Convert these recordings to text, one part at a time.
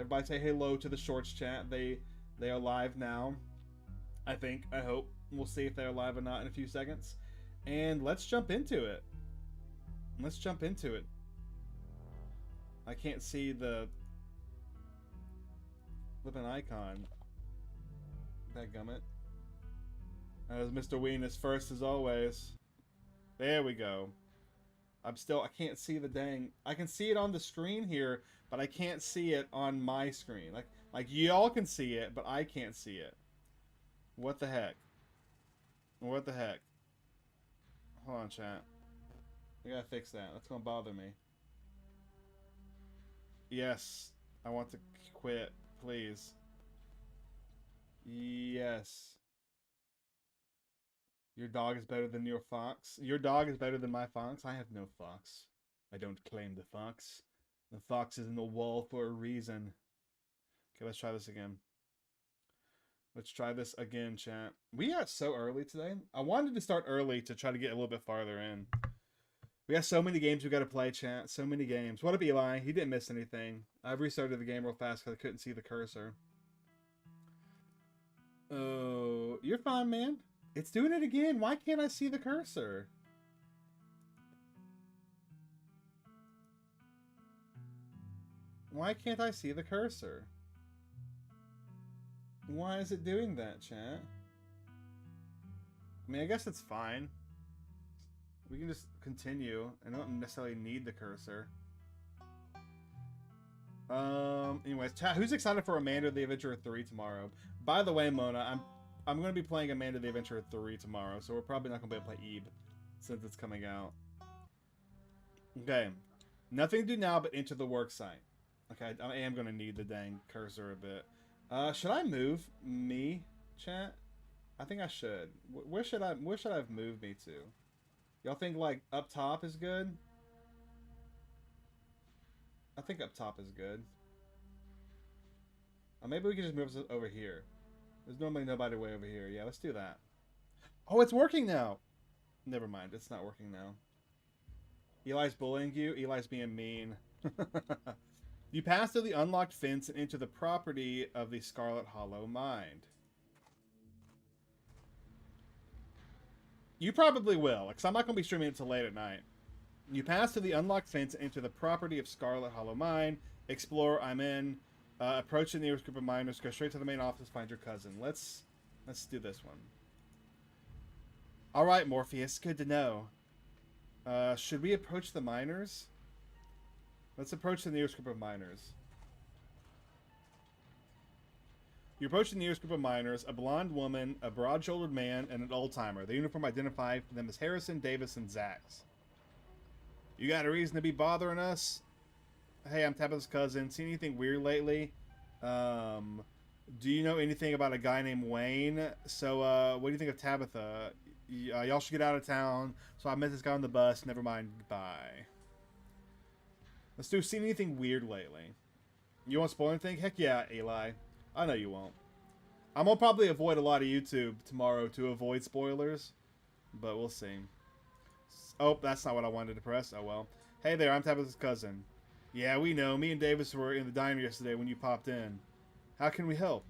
Everybody say hello to the Shorts chat. They are live now. I think. I hope. We'll see if they're live or not in a few seconds. And let's jump into it. Let's jump into it. I can't see the flipping icon. Dadgummit. That was Mr. Weenus first as always. There we go. I can't see the dang. I can see it on the screen here, but I can't see it on my screen. Like y'all can see it, but I can't see it. What the heck? What the heck? Hold on, chat. I gotta fix that. That's gonna bother me. Yes. I want to quit, please. Yes. Your dog is better than your fox. Your dog is better than my fox. I have no fox. I don't claim the fox. The fox is in the wall for a reason. Okay, let's try this again. Let's try this again, chat. We are so early today. I wanted to start early to try to get a little bit farther in. We got so many games we got to play, chat. So many games. What up, Eli? He didn't miss anything. I've restarted the game real fast because I couldn't see the cursor. Oh, you're fine, man. It's doing it again. Why can't I see the cursor? Why can't I see the cursor? Why is it doing that, chat? I mean, I guess it's fine. We can just continue. I don't necessarily need the cursor. Anyways, chat, who's excited for Amanda the Adventurer 3 tomorrow? By the way, Mona, I'm going to be playing Amanda the Adventurer 3 tomorrow, so we're probably not going to be able to play Eve since it's coming out. Okay. Nothing to do now but enter the work site. Okay, I am going to need the dang cursor a bit. Should I move me, chat? I think I should. Where should I have moved me to? Y'all think, like, up top is good? I think up top is good. Maybe we can just move us over here. There's normally nobody way over here. Yeah, let's do that. Oh, it's working now! Never mind, it's not working now. Eli's bullying you? Eli's being mean. You pass through the unlocked fence and into the property of the Scarlet Hollow mine. You probably will, because I'm not going to be streaming it until late at night. You pass through the unlocked fence and into the property of Scarlet Hollow mine. Explore, I'm in. Approach the nearest group of miners. Go straight to the main office. Find your cousin. Let's do this one. All right, Morpheus. Good to know. Should we approach the miners? Let's approach the nearest group of miners. You approach the nearest group of miners, a blonde woman, a broad-shouldered man, and an old-timer. The uniform identified them as Harrison, Davis, and Zax. You got a reason to be bothering us? Hey, I'm Tabitha's cousin. Seen anything weird lately? Do you know anything about a guy named Wayne? So, what do you think of Tabitha? Y'all should get out of town. So I met this guy on the bus. Never mind. Goodbye. Let's do seen anything weird lately. You won't spoil anything? Heck yeah, Eli. I know you won't. I'm gonna probably avoid a lot of YouTube tomorrow to avoid spoilers. But we'll see. Oh, that's not what I wanted to press. Oh well. Hey there, I'm Tabitha's cousin. Yeah, we know. Me and Davis were in the diner yesterday when you popped in. How can we help?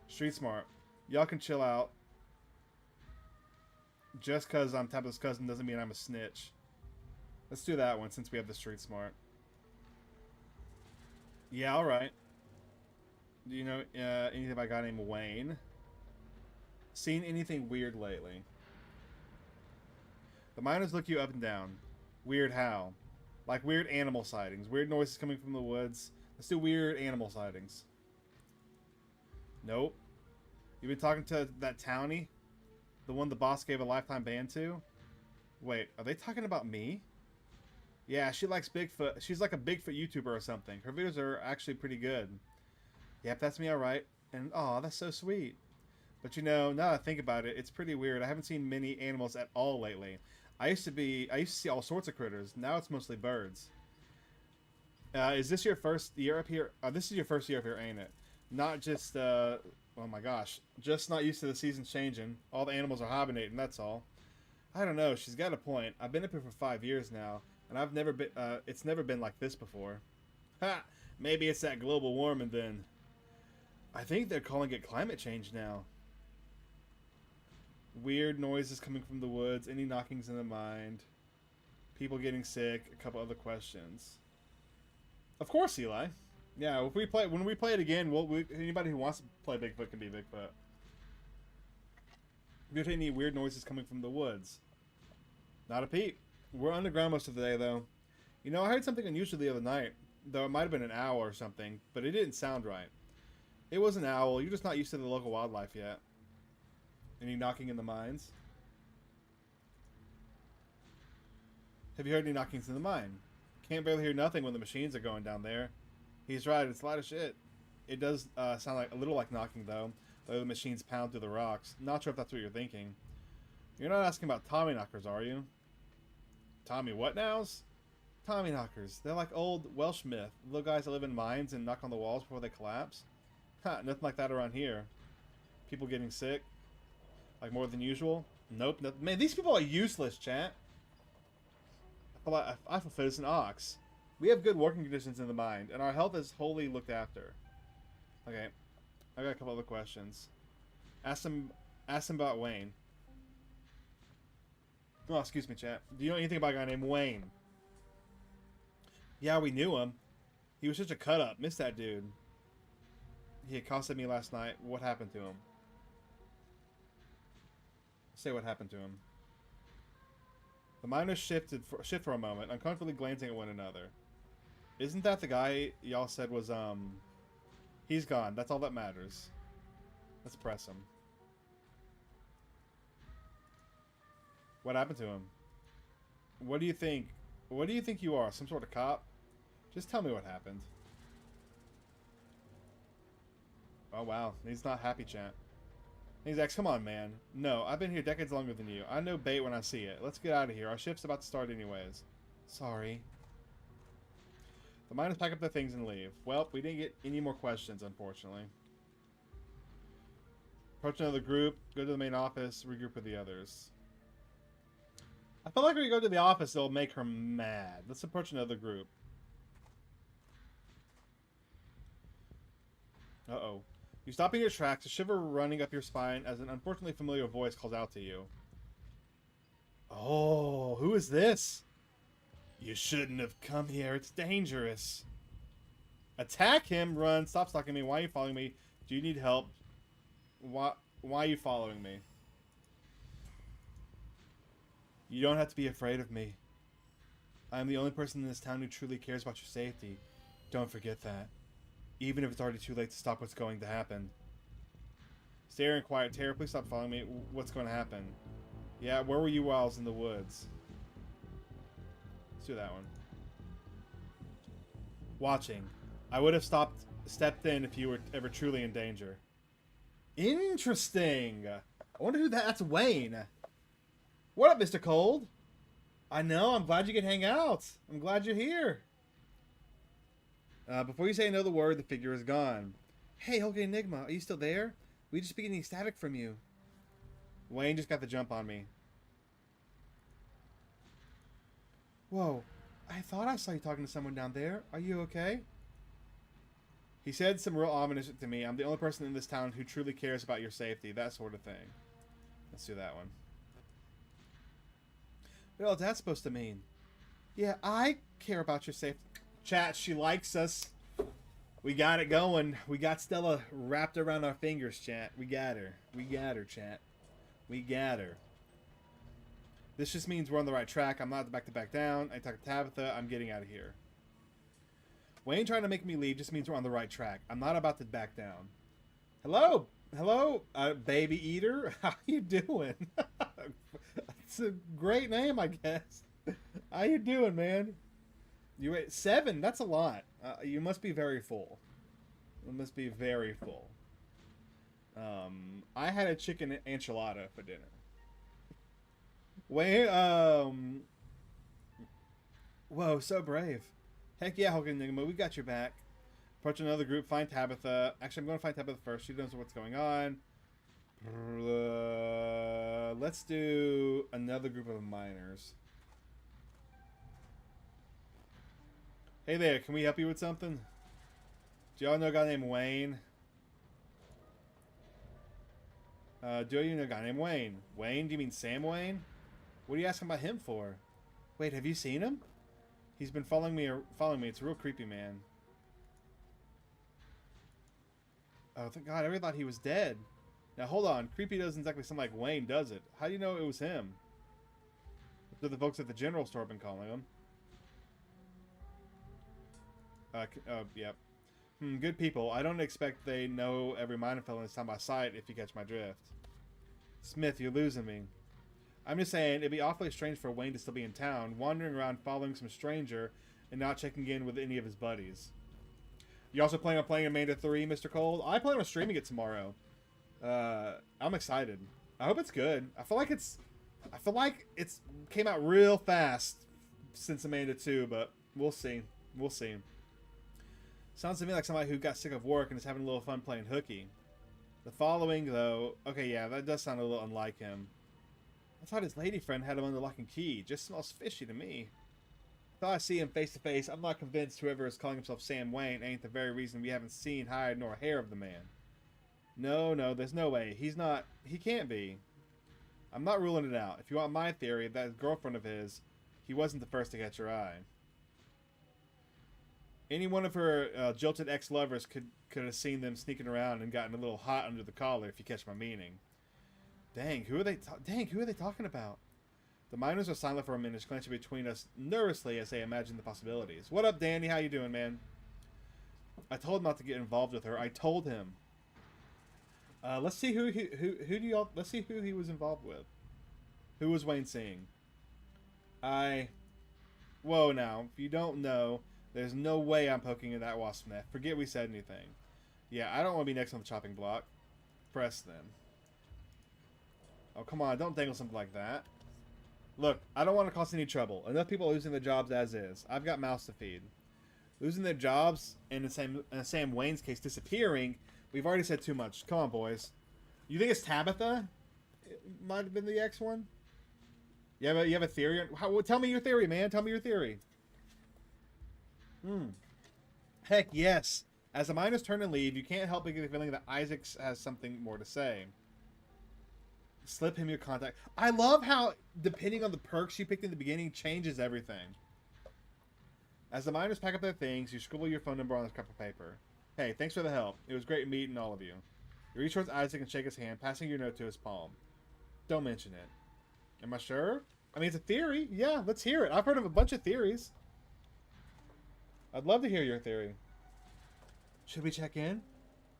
Street smart. Y'all can chill out. Just because I'm Tabitha's cousin doesn't mean I'm a snitch. Let's do that one since we have the street smart. Yeah, alright. Do you know anything about a guy named Wayne? Seen anything weird lately? The miners look you up and down. Weird how? Like weird animal sightings. Weird noises coming from the woods. Let's do weird animal sightings. Nope. You've been talking to that townie? The one the boss gave a lifetime ban to? Wait, are they talking about me? Yeah, she likes Bigfoot. She's like a Bigfoot YouTuber or something. Her videos are actually pretty good. Yep, that's me alright. And, aw, that's so sweet. But you know, now that I think about it, it's pretty weird. I haven't seen many animals at all lately. I used to see all sorts of critters. Now it's mostly birds. Is this your first year up here? This is your first year up here, ain't it? Not just, oh my gosh. Just not used to the seasons changing. All the animals are hibernating, that's all. I don't know, she's got a point. I've been up here for 5 years now, and I've never been, it's never been like this before. Ha! Maybe it's that global warming then. I think they're calling it climate change now. Weird noises coming from the woods. Any knockings in the mind. People getting sick. A couple other questions. Of course, Eli. Yeah, if we play when we play it again, anybody who wants to play Bigfoot can be Bigfoot. If you have any weird noises coming from the woods. Not a peep. We're underground most of the day, though. You know, I heard something unusual the other night. Though it might have been an owl or something, but it didn't sound right. It was an owl. You're just not used to the local wildlife yet. Any knocking in the mines? Have you heard any knockings in the mine? Can't barely hear nothing when the machines are going down there. He's right, it's a lot of shit. It does sound like a little like knocking, though the machines pound through the rocks. Not sure if that's what you're thinking. You're not asking about Tommy knockers, are you? Tommy what nows? Tommy knockers. They're like old Welsh myth. Little guys that live in mines and knock on the walls before they collapse. Ha, nothing like that around here. People getting sick. Like more than usual. Nope. Man, these people are useless, chat. I feel fit as an ox. We have good working conditions in the mine, and our health is wholly looked after. Okay. I got a couple other questions. Ask him about Wayne. Oh, excuse me, chat. Do you know anything about a guy named Wayne? Yeah, we knew him. He was such a cut-up. Missed that dude. He accosted me last night. What happened to him? Say what happened to him. The miners shift for a moment, uncomfortably glancing at one another. Isn't that the guy y'all said was, He's gone. That's all that matters. Let's press him. What happened to him? What do you think? What do you think you are? Some sort of cop? Just tell me what happened. Oh, wow. He's not happy, chat. He's like, come on, man. No, I've been here decades longer than you. I know bait when I see it. Let's get out of here. Our shift's about to start anyways. Sorry. The miners pack up their things and leave. Well, we didn't get any more questions, unfortunately. Approach another group. Go to the main office. Regroup with the others. I feel like when we go to the office, it'll make her mad. Let's approach another group. Uh-oh. You stop in your tracks, a shiver running up your spine as an unfortunately familiar voice calls out to you. Oh, who is this? You shouldn't have come here. It's dangerous. Attack him, run, stop stalking me. Why are you following me? Do you need help? Why are you following me? You don't have to be afraid of me. I am the only person in this town who truly cares about your safety. Don't forget that. Even if it's already too late to stop what's going to happen. Stay here in quiet terror. Please stop following me. What's going to happen? Yeah, where were you while I was in the woods? Let's do that one. Watching. I would have stepped in if you were ever truly in danger. Interesting. I wonder who that's Wayne. What up, Mr. Cold? I know. I'm glad you could hang out. I'm glad you're here. Before you say another word, the figure is gone. Hey, HulkingEnigma, are you still there? We just be getting static from you. Wayne just got the jump on me. Whoa, I thought I saw you talking to someone down there. Are you okay? He said some real ominous to me. I'm the only person in this town who truly cares about your safety. That sort of thing. Let's do that one. What else is that supposed to mean? Yeah, I care about your safety. Chat, she likes us. We got it going. We got Stella wrapped around our fingers, chat. We got her. We got her, chat. We got her. This just means we're on the right track. I'm not about to back down. I talk to Tabitha. I'm getting out of here. Wayne trying to make me leave just means we're on the right track. I'm not about to back down. Hello? Hello, baby eater? How you doing? It's a great name, I guess. How you doing, man? You ate 7? That's a lot. You must be very full. You must be very full. I had a chicken enchilada for dinner. Wait, whoa, so brave. Heck yeah, HulkingEnigma, we got your back. Approach another group, find Tabitha. Actually, I'm going to find Tabitha first. She knows what's going on. Let's do another group of miners. Hey there, can we help you with something? Do y'all know a guy named Wayne? Do you know a guy named Wayne? Wayne? Do you mean Sam Wayne? What are you asking about him for? Wait, have you seen him? He's been following me. It's a real creepy, man. Oh, thank God. I really thought he was dead. Now, hold on. Creepy doesn't exactly sound like Wayne, does it? How do you know it was him? What do the folks at the general store have been calling him? Yep. Good people. I don't expect they know every miner fellow in this town by sight, if you catch my drift. Smith, you're losing me. I'm just saying, it'd be awfully strange for Wayne to still be in town, wandering around following some stranger and not checking in with any of his buddies. You also planning on playing Amanda 3, Mr. Cold? I plan on streaming it tomorrow. I'm excited. I hope it's good. I feel like it's came out real fast since Amanda 2, but we'll see. We'll see. Sounds to me like somebody who got sick of work and is having a little fun playing hooky. The following, though... Okay, yeah, that does sound a little unlike him. I thought his lady friend had him under lock and key. Just smells fishy to me. Thought I see him face to face. I'm not convinced whoever is calling himself Sam Wayne ain't the very reason we haven't seen hide nor hair of the man. No, there's no way. He's not... He can't be. I'm not ruling it out. If you want my theory, that girlfriend of his, he wasn't the first to catch her eye. Any one of her jilted ex-lovers could have seen them sneaking around and gotten a little hot under the collar, if you catch my meaning. Dang, who are they talking about? The miners are silent for a minute, glancing between us nervously as they imagine the possibilities. What up, Danny? How you doing, man? I told him not to get involved with her. I told him. Let's see let's see who he was involved with. Who was Wayne seeing? Whoa, now, if you don't know, there's no way I'm poking in that wasp net. Forget we said anything. Yeah, I don't want to be next on the chopping block. Press then. Oh, come on, don't dangle something like that. Look, I don't want to cause any trouble. Enough people are losing their jobs as is. I've got mouths to feed. Losing their jobs, and in Sam Wayne's case, disappearing, we've already said too much. Come on, boys. You think it's Tabitha? It might have been the X one? You have a theory? Tell me your theory, man. Tell me your theory. Heck yes. As the miners turn and leave, you can't help but get the feeling that Isaac has something more to say. Slip him your contact. I love how, depending on the perks you picked in the beginning, changes everything. As the miners pack up their things, you scribble your phone number on a scrap of paper. Hey, thanks for the help. It was great meeting all of you. You reach towards Isaac and shake his hand, passing your note to his palm. Don't mention it. Am I sure? I mean, it's a theory. Yeah, let's hear it. I've heard of a bunch of theories. I'd love to hear your theory. Should we check in?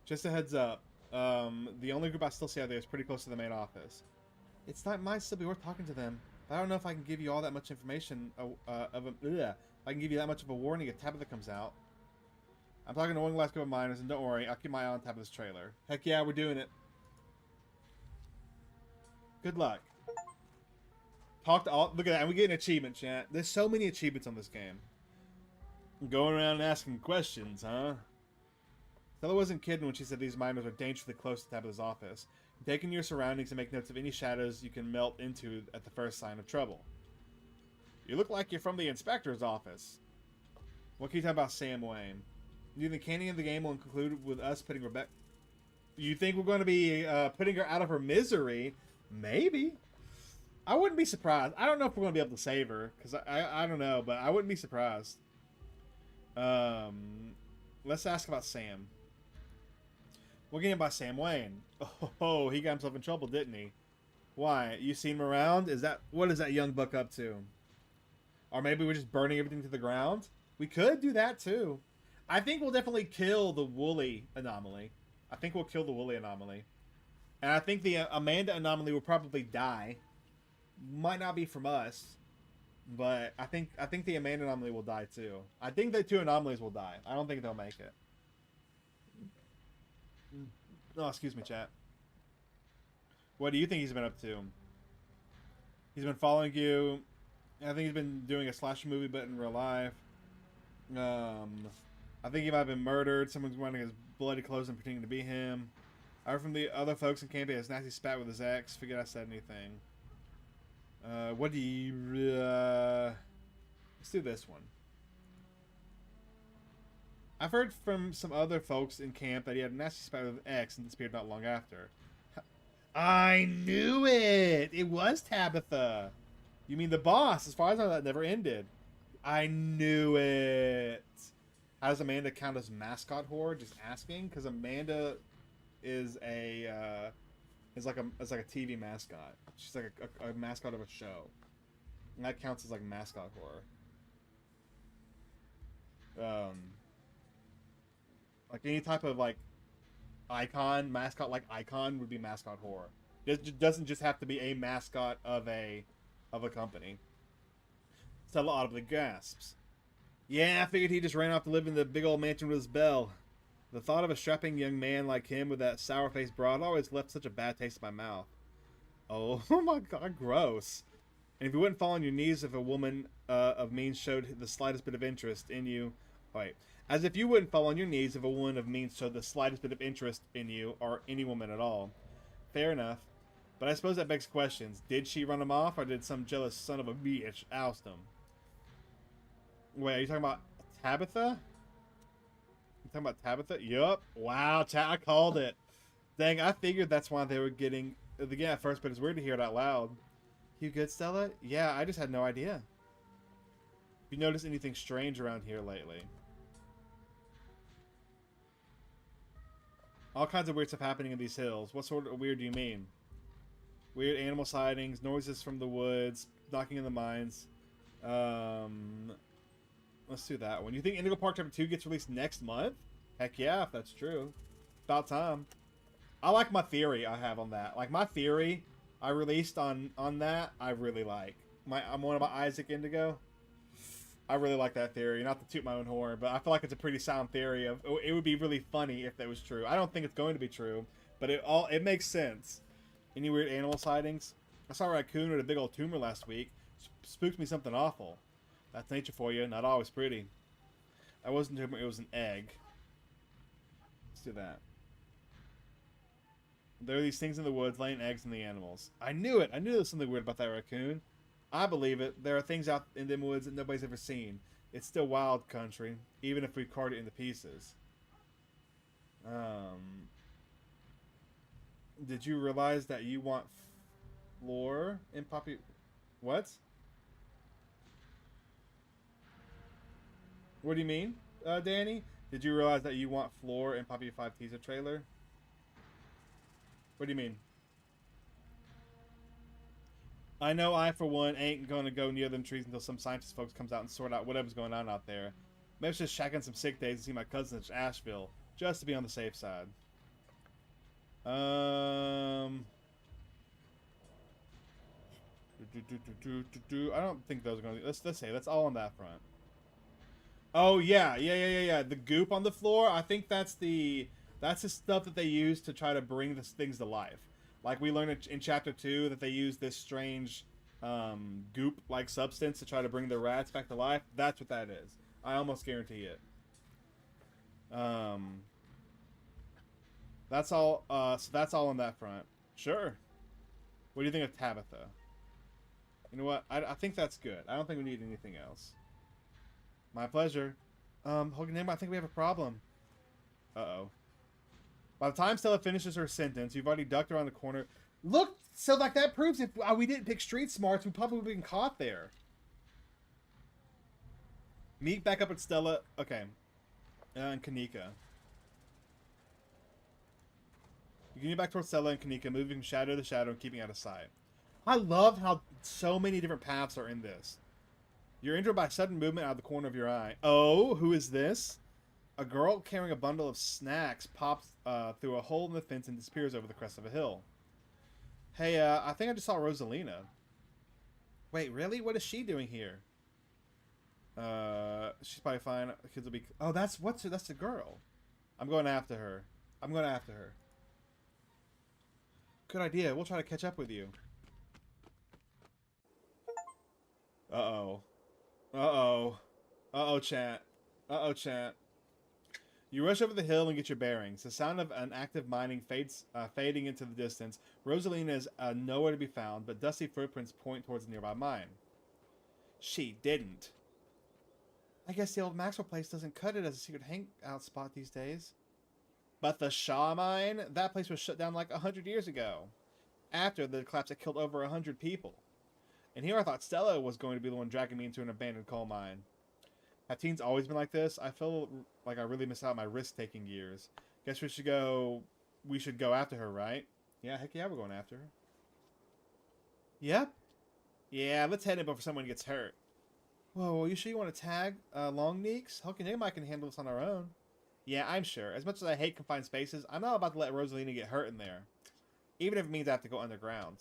Just a heads up. The only group I still see out there is pretty close to the main office. It might still be worth talking to them, but I don't know if I can give you all that much information I can give you that much of a warning if Tabitha comes out. I'm talking to one last group of miners, and don't worry, I'll keep my eye on Tabitha's trailer. Heck yeah, we're doing it. Good luck. Talk to all... Look at that, and we get an achievement, chat. There's so many achievements on this game. Going around and asking questions, huh? Stella wasn't kidding when she said these miners are dangerously close to Tabitha's office. Take in your surroundings and make notes of any shadows you can melt into at the first sign of trouble. You look like you're from the inspector's office. What can you tell about Sam Wayne? Do you think the canning of the game will conclude with us putting Rebecca... You think we're going to be putting her out of her misery? Maybe. I wouldn't be surprised. I don't know if we're going to be able to save her, because I don't know, but I wouldn't be surprised. Let's ask about Sam. We're getting by Sam Wayne. Oh, he got himself in trouble, didn't he? Why? You seen him around? What is that young buck up to? Or maybe we're just burning everything to the ground? We could do that too. I think we'll definitely kill the woolly anomaly. And I think the Amanda anomaly will probably die. Might not be from us. But I think the Amanda anomaly will die too. I think the two anomalies will die. I don't think they'll make it. Oh, excuse me, chat. What do you think he's been up to? He's been following you. I think he's been doing a slasher movie, but in real life. I think he might have been murdered. Someone's wearing his bloody clothes and pretending to be him. I heard from the other folks in camp he has a nasty spat with his ex. Forget I said anything. What do you... let's do this one. I've heard from some other folks in camp that he had a nasty spat with an ex and disappeared not long after. I knew it! It was Tabitha! You mean the boss? As far as I know, that never ended. I knew it! How does Amanda count as mascot whore? Just asking? Because Amanda is is like a TV mascot. She's like a mascot of a show. And that counts as like mascot whore. Like any type of like icon, mascot like icon would be mascot whore. It doesn't just have to be a mascot of a company. Stella audibly gasps. Yeah, I figured he just ran off to live in the big old mansion with his belle. The thought of a strapping young man like him with that sour-faced broad always left such a bad taste in my mouth. Oh my god, gross. And if you wouldn't fall on your knees if a woman of means showed the slightest bit of interest in you... Wait. As if you wouldn't fall on your knees if a woman of means showed the slightest bit of interest in you, or any woman at all. Fair enough. But I suppose that begs questions. Did she run him off, or did some jealous son of a bitch oust him? Wait, are you talking about Tabitha? You talking about Tabitha? Yup. Wow, I called it. Dang, I figured that's why they were getting... Yeah, at first, but it's weird to hear it out loud. You good, Stella? Yeah, I just had no idea. Have you noticed anything strange around here lately? All kinds of weird stuff happening in these hills. What sort of weird do you mean? Weird animal sightings, noises from the woods, knocking in the mines. Let's do that one. You think Indigo Park Chapter 2 gets released next month? Heck yeah, if that's true. About time. I like my theory I have on that. Like, my theory I released on that, I really like. I'm one about Isaac Indigo. I really like that theory. Not to toot my own horn, but I feel like it's a pretty sound theory. It would be really funny if that was true. I don't think it's going to be true, but it makes sense. Any weird animal sightings? I saw a raccoon with a big old tumor last week. Spooked me something awful. That's nature for you. Not always pretty. That wasn't a tumor. It was an egg. Let's do that. There are these things in the woods laying eggs in the animals. I knew it. I knew there was something weird about that raccoon. I believe it. There are things out in them woods that nobody's ever seen. It's still wild country, even if we carved it into pieces. Did you realize that you want floor in Poppy... What? What do you mean, Danny? Did you realize that you want floor in Poppy 5 teaser trailer? What do you mean? I know I, for one, ain't gonna go near them trees until some scientist folks comes out and sort out whatever's going on out there. Maybe just shacking some sick days and see my cousin at Asheville, just to be on the safe side. I don't think those are gonna be... Let's say that's all on that front. Oh yeah. The goop on the floor. I think that's the stuff that they use to try to bring these things to life. Like we learned in chapter 2 that they use this strange goop-like substance to try to bring the rats back to life. That's what that is. I almost guarantee it. That's all. So that's all on that front. Sure. What do you think of Tabitha? You know what? I think that's good. I don't think we need anything else. My pleasure. HulkingEnigma, I think we have a problem. Uh-oh. By the time Stella finishes her sentence, you've already ducked around the corner. Look! So, like, that proves if we didn't pick street smarts, we probably would have been caught there. Meet back up at Stella. Okay. And Kanika. You can get back towards Stella and Kanika, moving from shadow to shadow and keeping out of sight. I love how so many different paths are in this. You're injured by sudden movement out of the corner of your eye. Oh, who is this? A girl carrying a bundle of snacks pops through a hole in the fence and disappears over the crest of a hill. Hey, I think I just saw Rosalina. Wait, really? What is she doing here? She's probably fine. Kids will be... Oh, that's the girl. I'm going after her. Good idea. We'll try to catch up with you. Uh-oh. Uh-oh, chat. You rush over the hill and get your bearings. The sound of an active mining fading into the distance. Rosalina is nowhere to be found, but dusty footprints point towards a nearby mine. She didn't. I guess the old Maxwell place doesn't cut it as a secret hangout spot these days. But the Shaw Mine? That place was shut down like 100 years ago. After the collapse that killed over 100 people. And here I thought Stella was going to be the one dragging me into an abandoned coal mine. Have teens always been like this? I feel like I really miss out my risk-taking years. Guess we should go after her, right? Yeah, heck yeah, we're going after her. Yep. Yeah, let's head in before someone gets hurt. Whoa, are you sure you want to tag Long Neeks? HulkingEnigma can handle this on our own. Yeah, I'm sure. As much as I hate confined spaces, I'm not about to let Rosalina get hurt in there. Even if it means I have to go underground.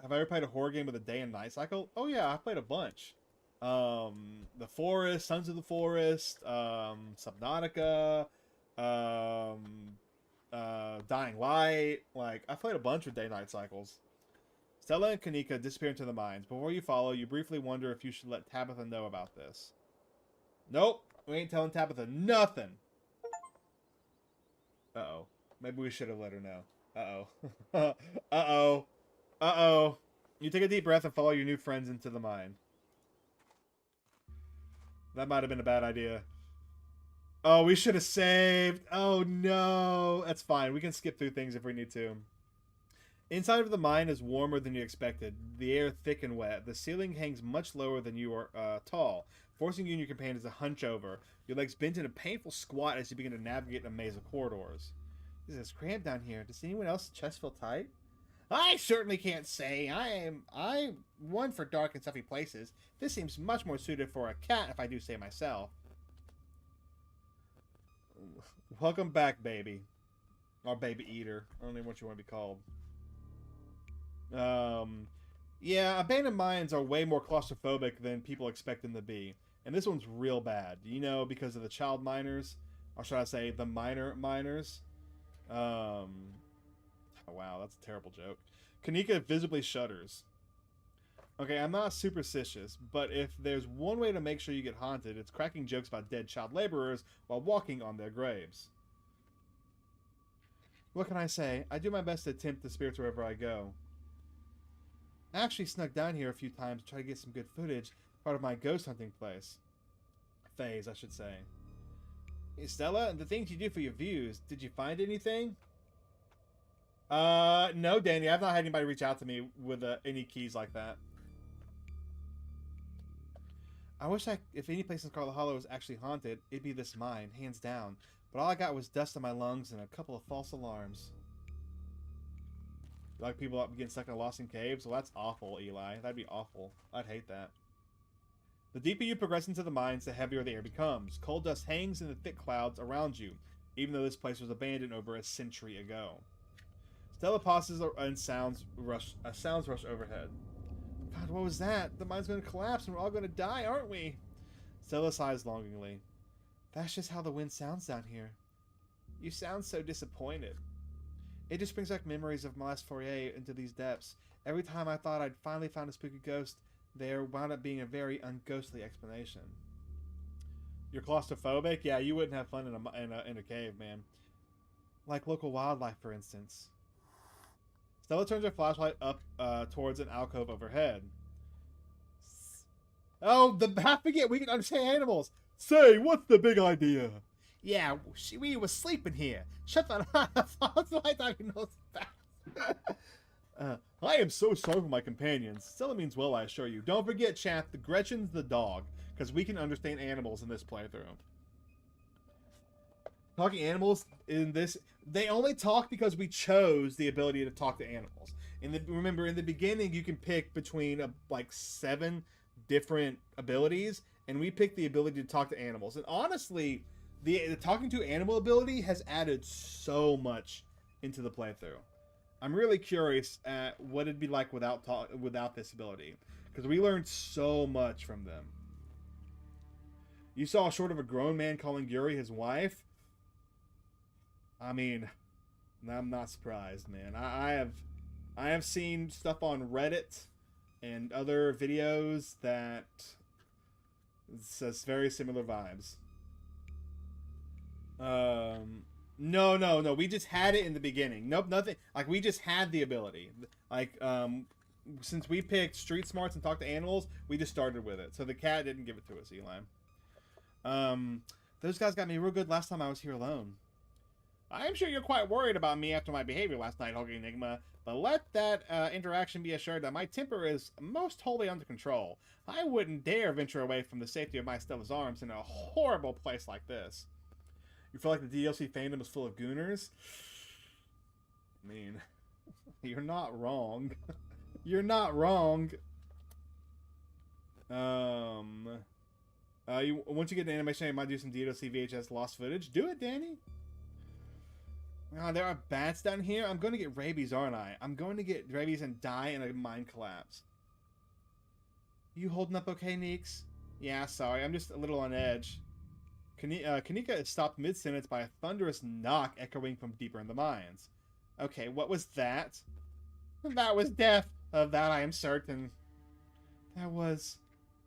Have I ever played a horror game with a day and night cycle? Oh yeah, I've played a bunch. The Forest, Sons of the Forest, Subnautica, Dying Light. Like, I've played a bunch with day-night cycles. Stella and Kanika disappear into the mines. Before you follow, you briefly wonder if you should let Tabitha know about this. Nope, we ain't telling Tabitha nothing. Uh-oh. Maybe we should have let her know. Uh-oh. Uh-oh. Uh-oh. You take a deep breath and follow your new friends into the mine. That might have been a bad idea. Oh, we should have saved. Oh, no. That's fine. We can skip through things if we need to. Inside of the mine is warmer than you expected. The air thick and wet. The ceiling hangs much lower than you are tall, forcing you and your companions to hunch over. Your legs bent in a painful squat as you begin to navigate a maze of corridors. This is cramped down here. Does anyone else's chest feel tight? I certainly can't say. I'm one for dark and stuffy places. This seems much more suited for a cat, if I do say myself. Welcome back, baby. Or baby eater. I don't know what you want to be called. Yeah, abandoned mines are way more claustrophobic than people expect them to be. And this one's real bad. You know, because of the child miners. Or should I say, the minor miners. Oh, wow, that's a terrible joke. Kanika visibly shudders. Okay, I'm not superstitious, but if there's one way to make sure you get haunted, it's cracking jokes about dead child laborers while walking on their graves. What can I say? I do my best to tempt the spirits wherever I go. I actually snuck down here a few times to try to get some good footage, part of my ghost hunting phase, I should say. Hey, Stella, the things you do for your views, did you find anything? No, Danny, I've not had anybody reach out to me with any keys like that. I wish if any place in Scarlet Hollow was actually haunted, it'd be this mine, hands down. But all I got was dust in my lungs and a couple of false alarms. Like people getting stuck in lost in caves? Well, that's awful, Eli. That'd be awful. I'd hate that. The deeper you progress into the mines, the heavier the air becomes. Coal dust hangs in the thick clouds around you, even though this place was abandoned over a century ago. Stella pauses and sounds rush overhead. God, what was that? The mine's going to collapse and we're all going to die, aren't we? Stella sighs longingly. That's just how the wind sounds down here. You sound so disappointed. It just brings back memories of my last foray into these depths. Every time I thought I'd finally found a spooky ghost, there wound up being a very unghostly explanation. You're claustrophobic? Yeah, you wouldn't have fun in a cave, man. Like local wildlife, for instance. Stella turns her flashlight up towards an alcove overhead. Oh, I forget we can understand animals. Say, what's the big idea? Yeah, we were sleeping here. Shut that I am so sorry for my companions. Stella means well, I assure you. Don't forget, chat, the Gretchen's the dog, because we can understand animals in this playthrough. Talking animals in this, they only talk because we chose the ability to talk to animals. Remember, in the beginning, you can pick between like 7 different abilities, and we picked the ability to talk to animals. And honestly, the talking to animal ability has added so much into the playthrough. I'm really curious at what it'd be like without this ability, because we learned so much from them. You saw short of a grown man calling Yuri his wife. I mean, I'm not surprised, man. I have seen stuff on Reddit and other videos that says very similar vibes. No. We just had it in the beginning. Nope, nothing. Like, we just had the ability. Like, since we picked street smarts and talk to animals, we just started with it. So the cat didn't give it to us, Eli. Those guys got me real good last time I was here alone. I am sure you're quite worried about me after my behavior last night, HulkingEnigma, but let that interaction be assured that my temper is most wholly under control. I wouldn't dare venture away from the safety of my Stella's arms in a horrible place like this. You feel like the DLC fandom is full of gooners? I mean, you're not wrong. You're not wrong. Once you get the animation, you might do some DLC VHS lost footage. Do it, Danny. There are bats down here. I'm going to get rabies, aren't I? I'm going to get rabies and die in a mine collapse. You holding up okay, Neeks? Yeah, sorry. I'm just a little on edge. Kanika is stopped mid-sentence by a thunderous knock echoing from deeper in the mines. Okay, what was that? That was death. Of that I am certain. That was...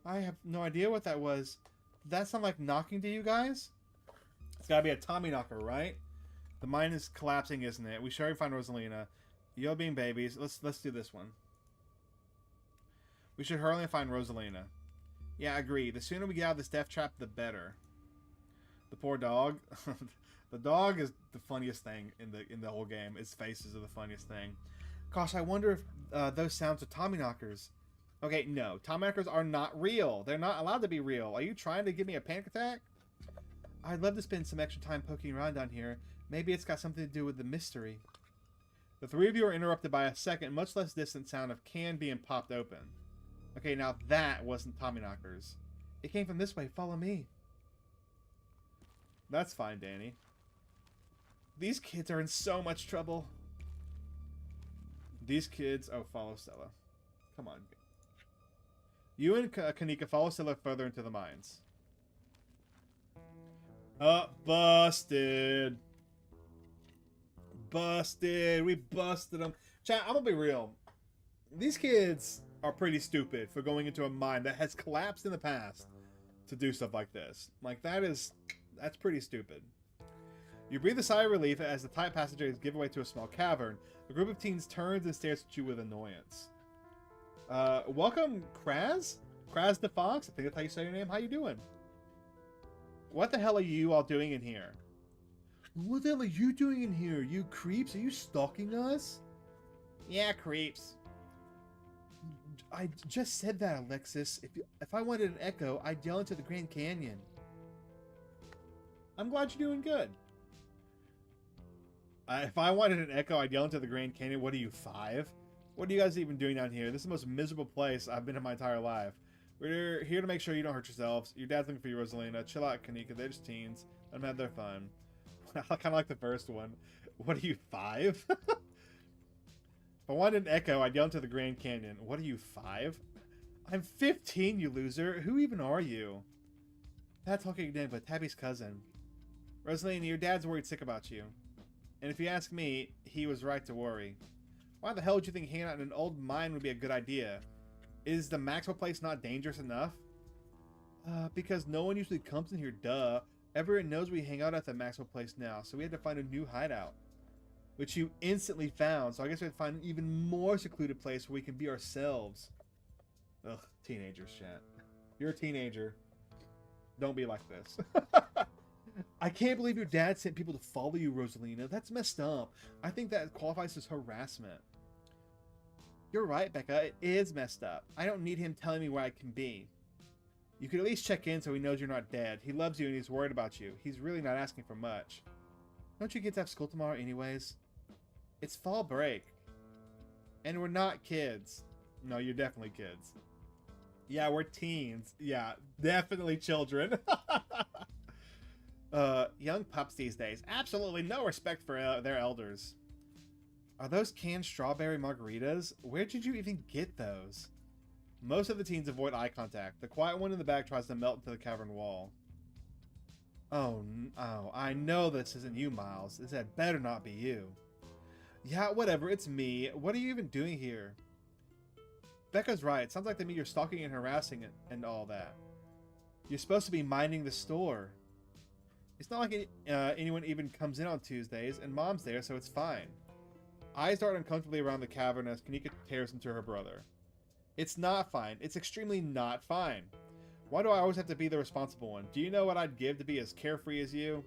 I have no idea what that was. Did that sound like knocking to you guys? It's gotta be a Tommy knocker, right? The mine is collapsing, isn't it? We should already find Rosalina. Yo being babies. Let's do this one. We should hurry and find Rosalina. Yeah, I agree. The sooner we get out of this death trap, the better. The poor dog. The dog is the funniest thing in the whole game. Its faces are the funniest thing. Gosh, I wonder if those sounds are Tommy knockers. Okay, no. Tommy knockers are not real. They're not allowed to be real. Are you trying to give me a panic attack? I'd love to spend some extra time poking around down here. Maybe it's got something to do with the mystery. The three of you are interrupted by a second, much less distant sound of can being popped open. Okay, now that wasn't Tommy knockers. It came from this way. Follow me. That's fine, Danny. These kids are in so much trouble. These kids... Oh, follow Stella. Come on. You and Kanika follow Stella further into the mines. Busted. Busted. We busted them. Chat, I'm gonna be real. These kids are pretty stupid for going into a mine that has collapsed in the past to do stuff like this. Like, that's pretty stupid. You breathe a sigh of relief as the tight passageways give way to a small cavern. A group of teens turns and stares at you with annoyance. Welcome, Kraz? Kraz the Fox? I think that's how you say your name. How you doing? What the hell are you all doing in here? What the hell are you doing in here? You creeps? Are you stalking us? Yeah, creeps. I just said that, Alexis. If I wanted an echo, I'd yell into the Grand Canyon. I'm glad you're doing good. If I wanted an echo, I'd yell into the Grand Canyon. What are you, 5? What are you guys even doing down here? This is the most miserable place I've been in my entire life. We're here to make sure you don't hurt yourselves. Your dad's looking for you, Rosalina. Chill out, Kanika. They're just teens. Let them have their fun. I kind of like the first one. What are you, 5? If I wanted an echo, I'd yell into the Grand Canyon. What are you, 5? I'm 15, you loser. Who even are you? That's HulkingEnigma, Tabby's cousin. Rosalina, your dad's worried sick about you. And if you ask me, he was right to worry. Why the hell would you think hanging out in an old mine would be a good idea? Is the Maxwell place not dangerous enough? Because no one usually comes in here, duh. Everyone knows we hang out at the Maxwell place now, so we had to find a new hideout. Which you instantly found, so I guess we have to find an even more secluded place where we can be ourselves. Ugh, teenagers, chat. You're a teenager. Don't be like this. I can't believe your dad sent people to follow you, Rosalina. That's messed up. I think that qualifies as harassment. You're right, Becca. It is messed up. I don't need him telling me where I can be. You could at least check in so he knows you're not dead. He loves you and he's worried about you. He's really not asking for much. Don't you kids have school tomorrow anyways? It's fall break. And we're not kids. No, you're definitely kids. Yeah, we're teens. Yeah, definitely children. Young pups these days. Absolutely no respect for their elders. Are those canned strawberry margaritas? Where did you even get those? Most of the teens avoid eye contact. The quiet one in the back tries to melt into the cavern wall. Oh, I know this isn't you, Miles. This had better not be you. Yeah, whatever, it's me. What are you even doing here? Becca's right. Sounds like to me you're stalking and harassing it and all that. You're supposed to be minding the store. It's not like anyone even comes in on Tuesdays, and Mom's there, so it's fine. Eyes dart uncomfortably around the cavern as Kanika tears into her brother. It's not fine. It's extremely not fine. Why do I always have to be the responsible one? Do you know what I'd give to be as carefree as you?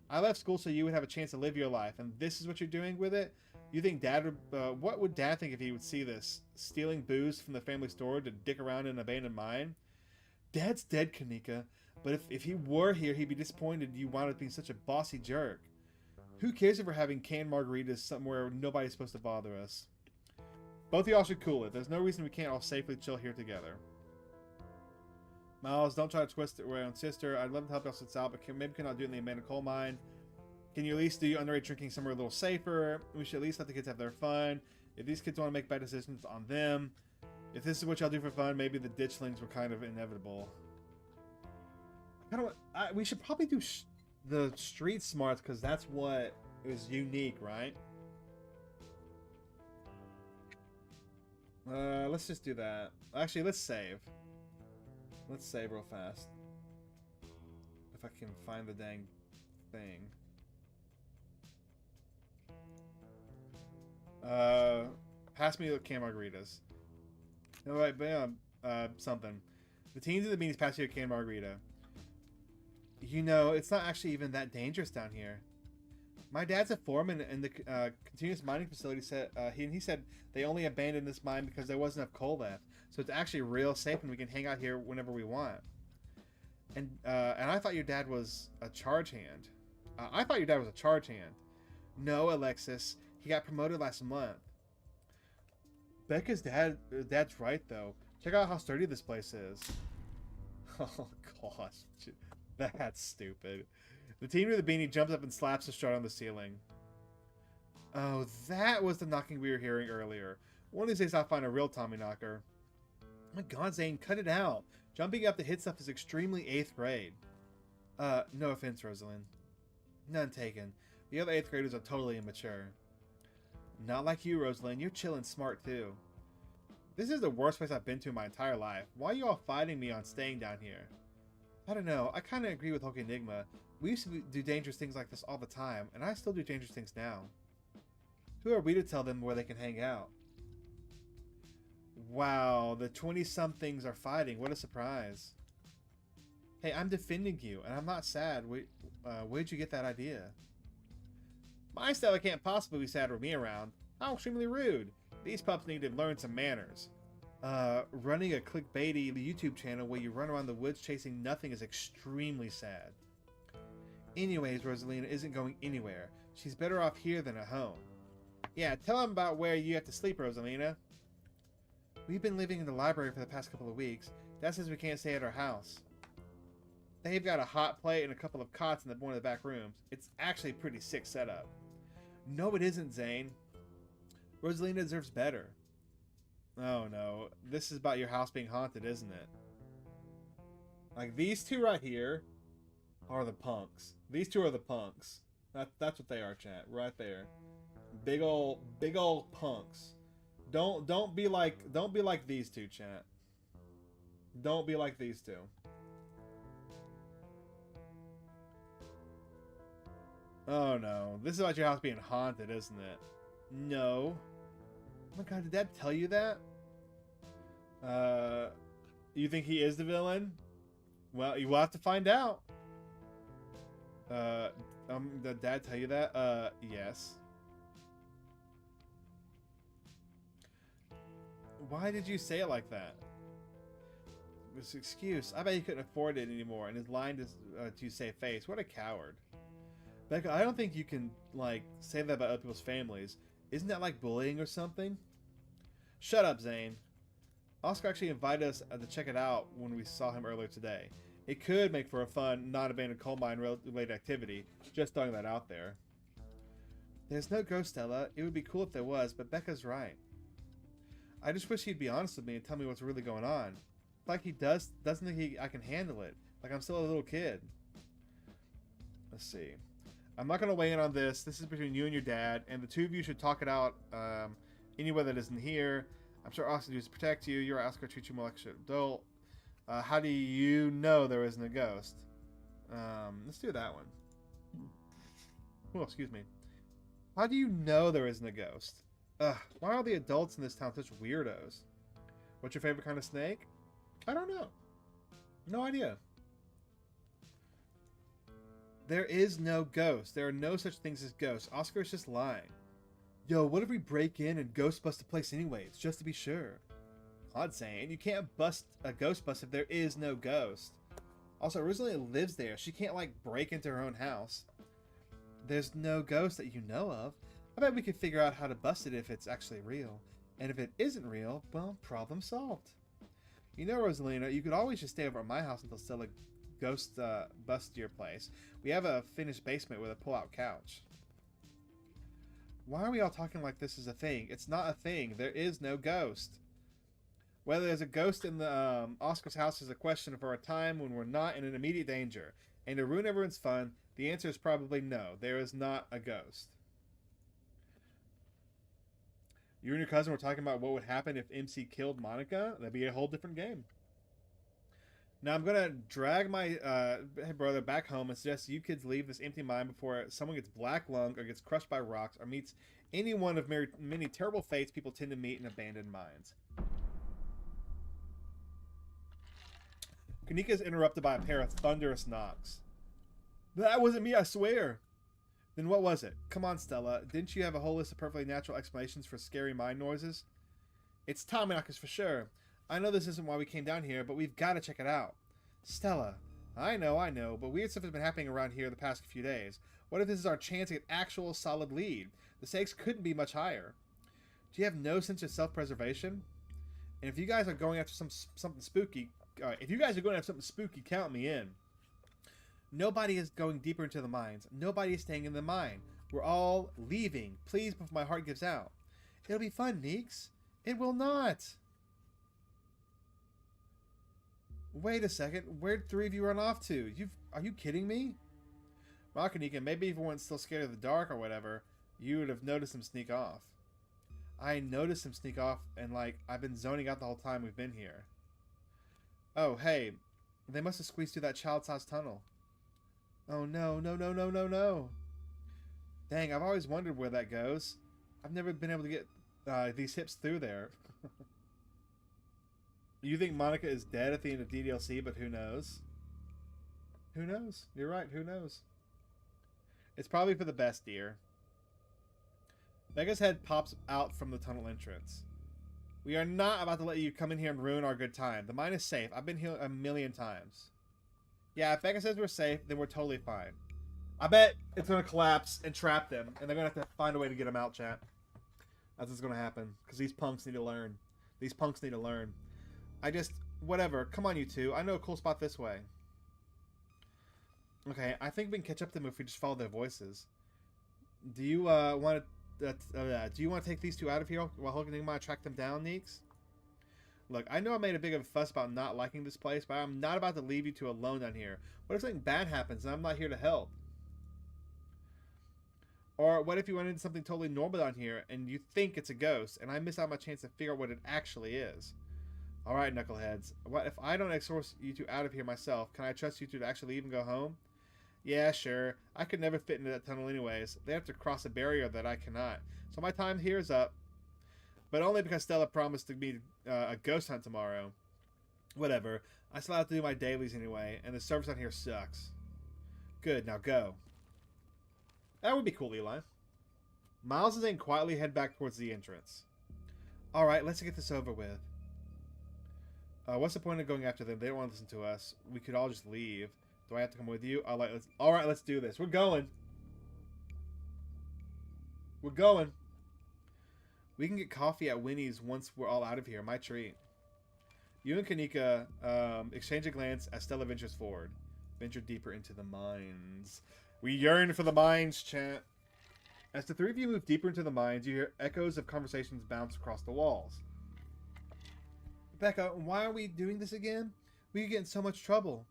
I left school so you would have a chance to live your life, and this is what you're doing with it? You think Dad would... what would Dad think if he would see this? Stealing booze from the family store to dick around in an abandoned mine? Dad's dead, Kanika, but if he were here, he'd be disappointed you wound up being such a bossy jerk. Who cares if we're having canned margaritas somewhere nobody's supposed to bother us? Both of y'all should cool it. There's no reason we can't all safely chill here together. Miles, don't try to twist it around, sister. I'd love to help y'all sit out, but maybe can I do it in the abandoned coal mine? Can you at least do underage drinking somewhere a little safer? We should at least let the kids have their fun. If these kids want to make bad decisions, it's on them. If this is what y'all do for fun, maybe the ditchlings were kind of inevitable. We should probably do the street smarts, because that's what is unique, right? Let's just do that. Actually, let's save. Let's save real fast. If I can find the dang thing. Pass me the canned margaritas. No, wait, something. The teens and the beanies pass you a canned margarita. You know, it's not actually even that dangerous down here. My dad's a foreman in the continuous mining facility. He said they only abandoned this mine because there wasn't enough coal left. So it's actually real safe and we can hang out here whenever we want. And I thought your dad was a charge hand. No, Alexis. He got promoted last month. Becca's dad's right, though. Check out how sturdy this place is. Oh, gosh. That's stupid. The teen with the beanie jumps up and slaps the strut on the ceiling. Oh, that was the knocking we were hearing earlier. One of these days I'll find a real Tommyknocker. Oh my god, Zane, cut it out. Jumping up to hit stuff is extremely 8th grade. No offense, Rosalind. None taken. The other 8th graders are totally immature. Not like you, Rosalind. You're chill and smart, too. This is the worst place I've been to in my entire life. Why are you all fighting me on staying down here? I don't know. I kind of agree with HulkingEnigma. We used to do dangerous things like this all the time, and I still do dangerous things now. Who are we to tell them where they can hang out? Wow, the 20-somethings are fighting. What a surprise. Hey, I'm defending you, and I'm not sad. Where'd you get that idea? My style can't possibly be sad with me around. How extremely rude. These pups need to learn some manners. Running a clickbaity YouTube channel where you run around the woods chasing nothing is extremely sad. Anyways, Rosalina isn't going anywhere. She's better off here than at home. Yeah, tell them about where you have to sleep, Rosalina. We've been living in the library for the past couple of weeks. That says we can't stay at our house. They've got a hot plate and a couple of cots in one of the back rooms. It's actually a pretty sick setup. No, it isn't, Zane. Rosalina deserves better. Oh no, this is about your house being haunted, isn't it? Like, these two right here are the punks. These two are the punks. That's what they are, chat. Right there. Big old punks. Don't be like these two, chat. Don't be like these two. Oh no. This is about your house being haunted, isn't it? No. Oh my god, did Dad tell you that? You think he is the villain? Well, you will have to find out. Did Dad tell you that? Yes. Why did you say it like that? This excuse. I bet he couldn't afford it anymore, and his line to save face. What a coward. Becca, I don't think you can, like, say that about other people's families. Isn't that like bullying or something? Shut up, Zane. Oscar actually invited us to check it out when we saw him earlier today. It could make for a fun, non-abandoned coal mine related activity. Just throwing that out there. There's no ghost, Stella. It would be cool if there was, but Becca's right. I just wish he'd be honest with me and tell me what's really going on. Like he doesn't think I can handle it. Like I'm still a little kid. Let's see. I'm not going to weigh in on this. This is between you and your dad, and the two of you should talk it out anywhere that isn't here. I'm sure Oscar does protect you. You're Oscar treats you more like an adult. How do you know there isn't a ghost? Let's do that one. Oh, excuse me. How do you know there isn't a ghost? Ugh, why are the adults in this town such weirdos? What's your favorite kind of snake? I don't know. No idea. There is no ghost. There are no such things as ghosts. Oscar is just lying. Yo, what if we break in and ghost bust the place anyways, just to be sure? Odd saying. You can't bust a ghost bust if there is no ghost. Also, Rosalie lives there. She can't, like, break into her own house. There's no ghost that you know of. I bet we could figure out how to bust it if it's actually real. And if it isn't real, well, problem solved. You know, Rosalina, you could always just stay over at my house until Stella ghost bust your place. We have a finished basement with a pull-out couch. Why are we all talking like this is a thing? It's not a thing. There is no ghost. Whether there's a ghost in the Oscar's house is a question for a time when we're not in an immediate danger. And to ruin everyone's fun, the answer is probably no. There is not a ghost. You and your cousin were talking about what would happen if MC killed Monica? That'd be a whole different game. Now I'm going to drag my brother back home and suggest you kids leave this empty mine before someone gets black lung or gets crushed by rocks or meets any one of many terrible fates people tend to meet in abandoned mines. Kanika is interrupted by a pair of thunderous knocks. That wasn't me, I swear. Then what was it? Come on, Stella. Didn't you have a whole list of perfectly natural explanations for scary mine noises? It's Tommy knockers for sure. I know this isn't why we came down here, but we've got to check it out. Stella. I know, but weird stuff has been happening around here the past few days. What if this is our chance to get actual solid lead? The stakes couldn't be much higher. Do you have no sense of self-preservation? And if you guys are going after something spooky, count me in. Nobody is going deeper into the mines. Nobody is staying in the mine. We're all leaving. Please, before my heart gives out. It'll be fun, Neeks. It will not. Wait a second. Where'd three of you run off to? Are you kidding me? Well, Kanika, maybe if you weren't still scared of the dark or whatever, you would have noticed him sneak off. I noticed him sneak off, and, like, I've been zoning out the whole time we've been here. Oh, hey. They must have squeezed through that child-sized tunnel. Oh, no. Dang, I've always wondered where that goes. I've never been able to get these hips through there. You think Monica is dead at the end of DDLC, but who knows? Who knows? You're right, who knows? It's probably for the best, dear. Mega's head pops out from the tunnel entrance. We are not about to let you come in here and ruin our good time. The mine is safe. I've been here a million times. Yeah, if Becca says we're safe, then we're totally fine. I bet it's going to collapse and trap them, and they're going to have to find a way to get them out, chat. That's what's going to happen, because these punks need to learn. These punks need to learn. Whatever. Come on, you two. I know a cool spot this way. Okay, I think we can catch up to them if we just follow their voices. Do you want to take these two out of here while HulkingEnigma track them down, Neeks? Look, I know I made a big of a fuss about not liking this place, but I'm not about to leave you two alone down here. What if something bad happens and I'm not here to help? Or what if you went into something totally normal down here and you think it's a ghost and I miss out my chance to figure out what it actually is? Alright, knuckleheads. What if I don't escort you two out of here myself? Can I trust you two to actually leave and go home? Yeah, sure. I could never fit into that tunnel anyways. They have to cross a barrier that I cannot. So my time here is up. But only because Stella promised to be a ghost hunt tomorrow. Whatever. I still have to do my dailies anyway, and the service out here sucks. Good, now go. That would be cool, Eli. Miles and Zane quietly head back towards the entrance. Alright, let's get this over with. What's the point of going after them? They don't want to listen to us. We could all just leave. Do I have to come with you? Alright, let's do this. We're going. We're going. We can get coffee at Winnie's once we're all out of here. My treat. You and Kanika exchange a glance as Stella ventures forward. Venture deeper into the mines. We yearn for the mines, chat. As the three of you move deeper into the mines, you hear echoes of conversations bounce across the walls. Becca, why are we doing this again? We could get in so much trouble.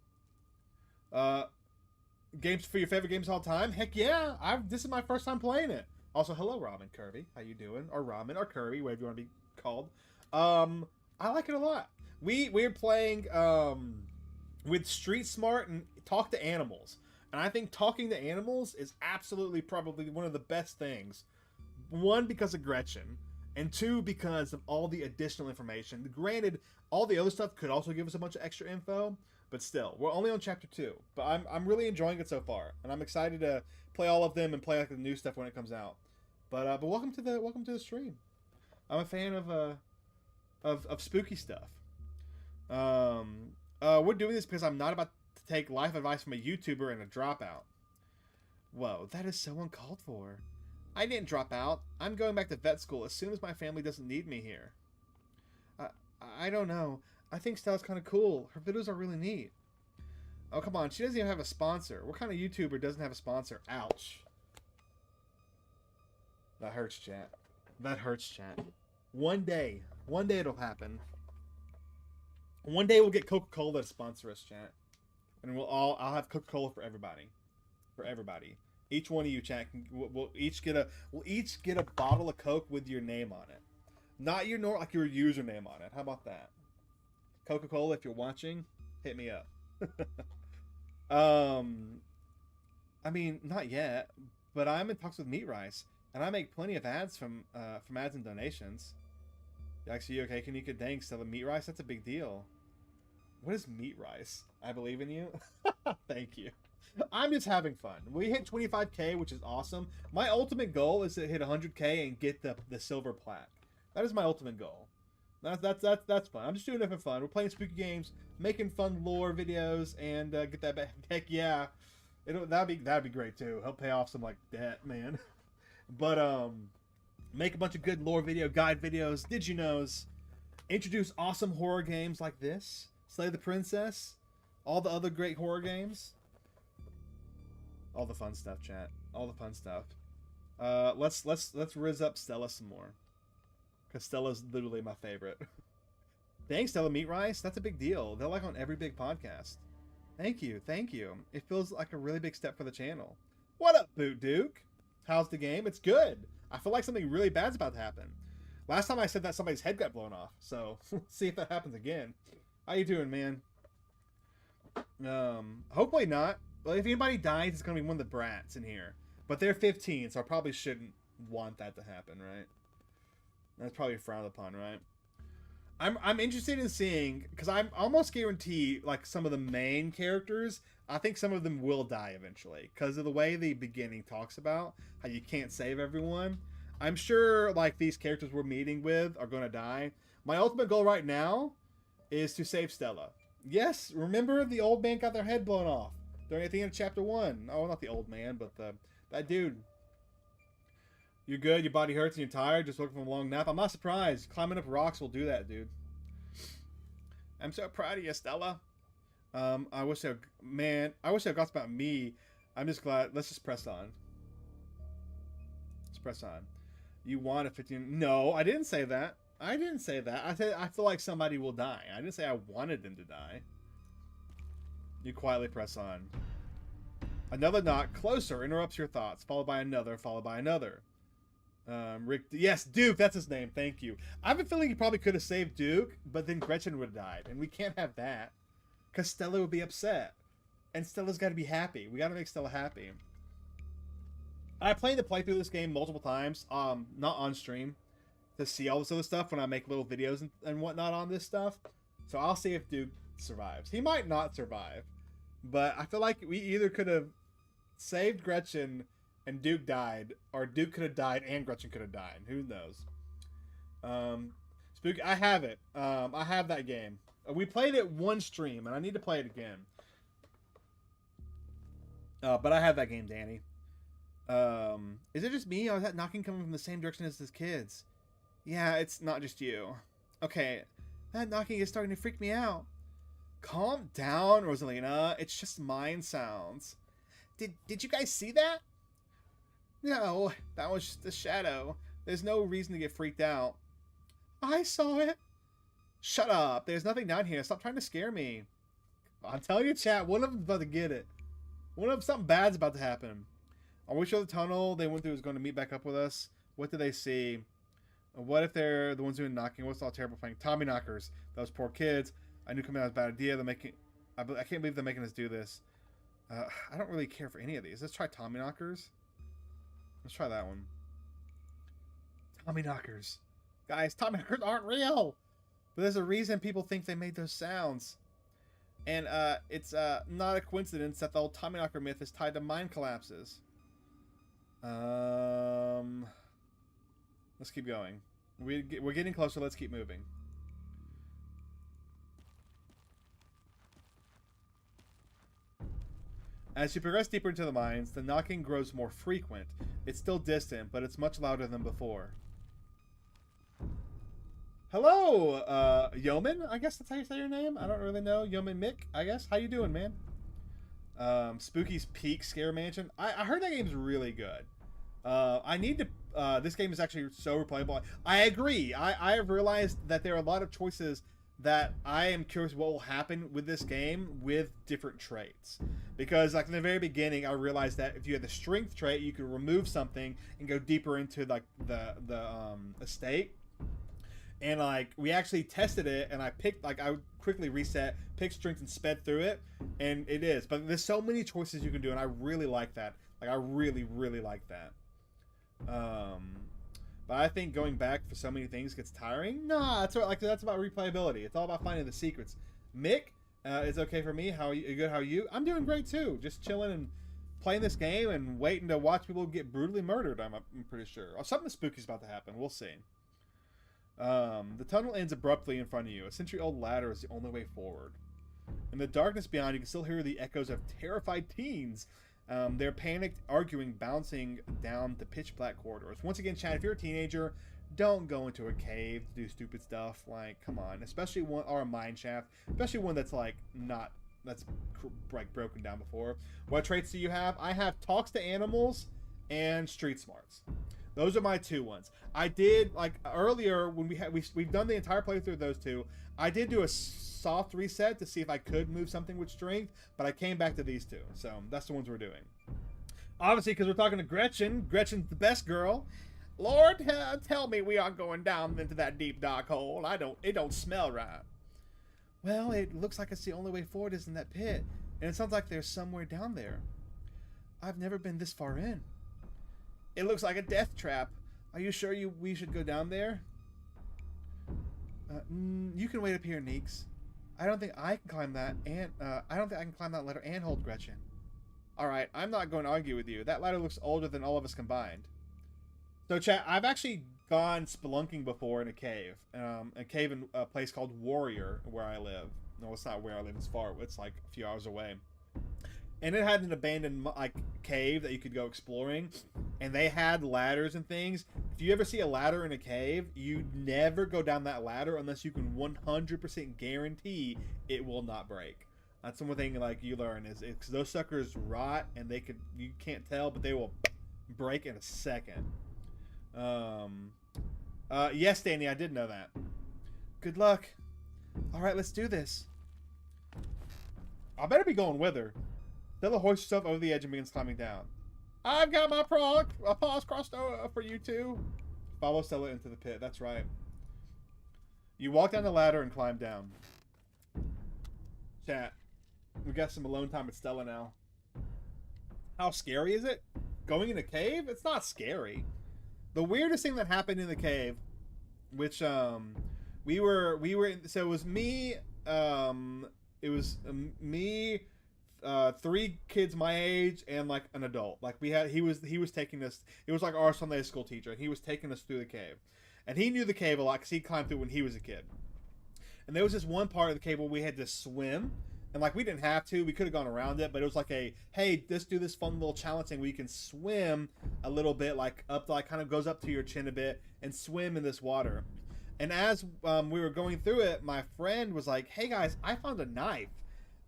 Games for your favorite games of all time? Heck yeah! This is my first time playing it. Also, hello, Ramen Kirby. How you doing? Or Ramen, or Kirby, whatever you want to be called. I like it a lot. We're playing with Street Smart and Talk to Animals. And I think talking to animals is absolutely probably one of the best things. One, because of Gretchen, and two, because of all the additional information. Granted, all the other stuff could also give us a bunch of extra info, but still, we're only on chapter 2. But I'm really enjoying it so far, and I'm excited to play all of them and play like the new stuff when it comes out. But welcome to the stream. I'm a fan of spooky stuff. We're doing this because I'm not about to take life advice from a YouTuber and a dropout. Whoa, that is so uncalled for. I didn't drop out. I'm going back to vet school as soon as my family doesn't need me here. I don't know. I think Stella's kind of cool. Her videos are really neat. Oh, come on. She doesn't even have a sponsor. What kind of YouTuber doesn't have a sponsor? Ouch. That hurts, chat. That hurts, chat. One day it'll happen. One day we'll get Coca-Cola to sponsor us, chat. And I'll have Coca-Cola for everybody. For everybody. Each one of you, chat, we'll each get a bottle of Coke with your name on it. Not your like your username on it. How about that? Coca-Cola, if you're watching, hit me up. I mean, not yet, but I'm in talks with Meat Rice, and I make plenty of ads from ads and donations. Yikes, are you okay? Can you get thanks to the Meat Rice? That's a big deal. What is Meat Rice? I believe in you. Thank you. I'm just having fun. We hit 25k, which is awesome. My ultimate goal is to hit 100k and get the silver plaque. That is my ultimate goal. That's fun. I'm just doing it for fun. We're playing spooky games, making fun lore videos, and get that back. Heck yeah, that'd be great too. Help pay off some like debt, man. But make a bunch of good lore video guide videos. Did you knows? Introduce awesome horror games like this. Slay the Princess. All the other great horror games. All the fun stuff, chat. All the fun stuff. Let's riz up Stella some more. Because Stella's literally my favorite. Thanks, Stella Meat Rice. That's a big deal. They're like on every big podcast. Thank you. Thank you. It feels like a really big step for the channel. What up, Boot Duke? How's the game? It's good. I feel like something really bad's about to happen. Last time I said that, somebody's head got blown off. So, see if that happens again. How you doing, man? Hopefully not. Well, if anybody dies, it's going to be one of the brats in here. But they're 15, so I probably shouldn't want that to happen, right? That's probably frowned upon, right? I'm interested in seeing, because I'm almost guaranteed, like, some of the main characters, I think some of them will die eventually. Because of the way the beginning talks about how you can't save everyone. I'm sure, like, these characters we're meeting with are going to die. My ultimate goal right now is to save Stella. Yes, remember the old man got their head blown off during the end of chapter 1. Oh, not the old man, but that dude. You're good, your body hurts, and you're tired, just looking for a long nap. I'm not surprised. Climbing up rocks will do that, dude. I'm so proud of you, Stella. I wish I got about me. I'm just glad. Let's just press on. Let's press on. You want a 15... No, I didn't say that. I didn't say that. I said I feel like somebody will die. I didn't say I wanted them to die. You quietly press on. Another knock closer interrupts your thoughts, followed by another, followed by another. Rick, yes, Duke, that's his name. Thank you. I have a feeling he probably could have saved Duke, but then Gretchen would have died, and we can't have that, because Stella would be upset, and Stella's got to be happy. We got to make Stella happy. I plan to play through this game multiple times, not on stream, to see all this other stuff when I make little videos and whatnot on this stuff. So I'll see if Duke survives. He might not survive, but I feel like we either could have saved Gretchen and Duke died, or Duke could have died and Gretchen could have died. Who knows? Spooky, I have it. I have that game. We played it one stream, and I need to play it again. But I have that game, Danny. Is it just me, or is that knocking coming from the same direction as his kids? Yeah, it's not just you. Okay, that knocking is starting to freak me out. Calm down, Rosalina. It's just mind sounds. Did you guys see that? No, that was just a shadow. There's no reason to get freaked out. I saw it. Shut up. There's nothing down here. Stop trying to scare me. I'm telling you, chat, one of them's about to get it. Something bad's about to happen. Are we sure the tunnel they went through is going to meet back up with us? What do they see? What if they're the ones doing knocking? What's all terrible thing? Tommy knockers. Those poor kids. I knew coming out was a bad idea. I can't believe they're making us do this. I don't really care for any of these. Let's try Tommyknockers. Let's try that one. Tommyknockers. Guys, Tommyknockers aren't real! But there's a reason people think they made those sounds. And it's not a coincidence that the old Tommyknocker myth is tied to mine collapses. Let's keep going. We're getting closer. Let's keep moving. As you progress deeper into the mines, the knocking grows more frequent. It's still distant, but it's much louder than before. Hello, Yeoman? I guess that's how you say your name? I don't really know. Yeoman Mick, I guess. How you doing, man? Spooky's Peak Scare Mansion. I heard that game's really good. I need to... this game is actually so replayable. I agree. I have realized that there are a lot of choices that I am curious what will happen with this game with different traits. Because like in the very beginning, I realized that if you had the strength trait, you could remove something and go deeper into like the estate. And like we actually tested it, and I picked like I would quickly reset, pick strength, and sped through it, and it is. But there's so many choices you can do, and I really like that. Like I really like that. But I think going back for so many things gets tiring. Nah, that's about replayability. It's all about finding the secrets. Mick, it's okay for me. How are you? Good? How are you? I'm doing great too. Just chilling and playing this game and waiting to watch people get brutally murdered. I'm pretty sure. Or something spooky's about to happen. We'll see. The tunnel ends abruptly in front of you. A century-old ladder is the only way forward. In the darkness beyond, you can still hear the echoes of terrified teens. They're panicked, arguing, bouncing down the pitch-black corridors. Once again, Chad, if you're a teenager, don't go into a cave to do stupid stuff. Like, come on. Especially one, or a mine shaft. Especially one that's, like, not... That's, like, broken down before. What traits do you have? I have talks to animals and street smarts. Those are my two ones. I did, like, earlier, when we've done the entire playthrough of those two, I did do a soft reset to see if I could move something with strength, but I came back to these two. So, that's the ones we're doing. Obviously, because we're talking to Gretchen. Gretchen's the best girl. Lord, tell me we aren't going down into that deep, dark hole. It don't smell right. Well, it looks like it's the only way forward is in that pit, and it sounds like there's somewhere down there. I've never been this far in. It looks like a death trap. Are you sure we should go down there? You can wait up here, Neeks. I don't think I can climb that, and I don't think I can climb that ladder and hold Gretchen. All right, I'm not going to argue with you. That ladder looks older than all of us combined. So, chat, I've actually gone spelunking before in a cave in a place called Warrior, where I live. No, it's not where I live. It's far. It's like a few hours away. And it had an abandoned like cave that you could go exploring, and they had ladders and things. If you ever see a ladder in a cave, you never go down that ladder unless you can 100% guarantee it will not break. That's one thing like you learn is because those suckers rot and you can't tell, but they will break in a second. Yes, Danny, I did know that. Good luck. All right, let's do this. I better be going with her. Stella hoists herself over the edge and begins climbing down. I've got my paws crossed over for you two. Follow Stella into the pit. That's right. You walk down the ladder and climb down. Chat. We got some alone time with Stella now. How scary is it? Going in a cave? It's not scary. The weirdest thing that happened in the cave, which we were so it was me, me, 3 kids my age and like an adult. Like he was taking us. It was like our Sunday school teacher, and he was taking us through the cave, and he knew the cave a lot because he climbed through when he was a kid. And there was this one part of the cave where we had to swim, and like we didn't have to. We could have gone around it, but it was like hey, let's do this fun little challenge thing where you can swim a little bit, like up to, like kind of goes up to your chin a bit, and swim in this water. And as we were going through it, my friend was like, "Hey guys, I found a knife."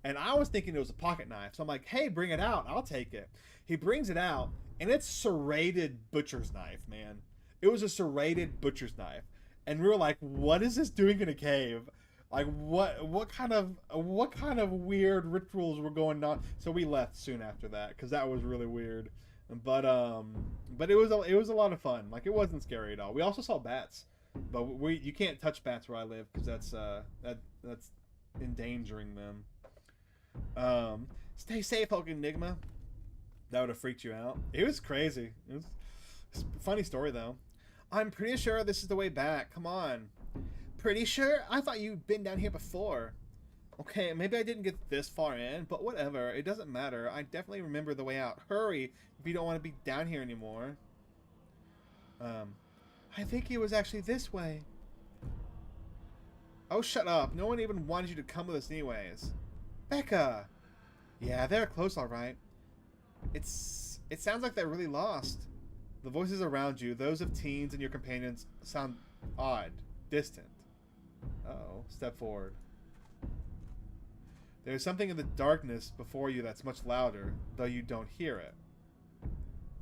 And I was thinking it was a pocket knife. So I'm like, hey, bring it out. I'll take it. He brings it out, and it's serrated butcher's knife, man. It was a serrated butcher's knife. And we were like, what is this doing in a cave? Like, what kind of weird rituals were going on? So we left soon after that, because that was really weird. But it was a lot of fun. Like, it wasn't scary at all. We also saw bats. But you can't touch bats where I live, because that's endangering them. Stay safe, HulkingEnigma. That would have freaked you out. It was crazy. It's a funny story, though. I'm pretty sure this is the way back. Come on. Pretty sure? I thought you'd been down here before. Okay, maybe I didn't get this far in, but whatever. It doesn't matter. I definitely remember the way out. Hurry if you don't want to be down here anymore. I think it was actually this way. Oh, shut up. No one even wanted you to come with us anyways. Becca! Yeah, they're close, all right. It sounds like they're really lost. The voices around you, those of teens and your companions, sound odd, distant. Uh-oh. Step forward. There's something in the darkness before you that's much louder, though you don't hear it.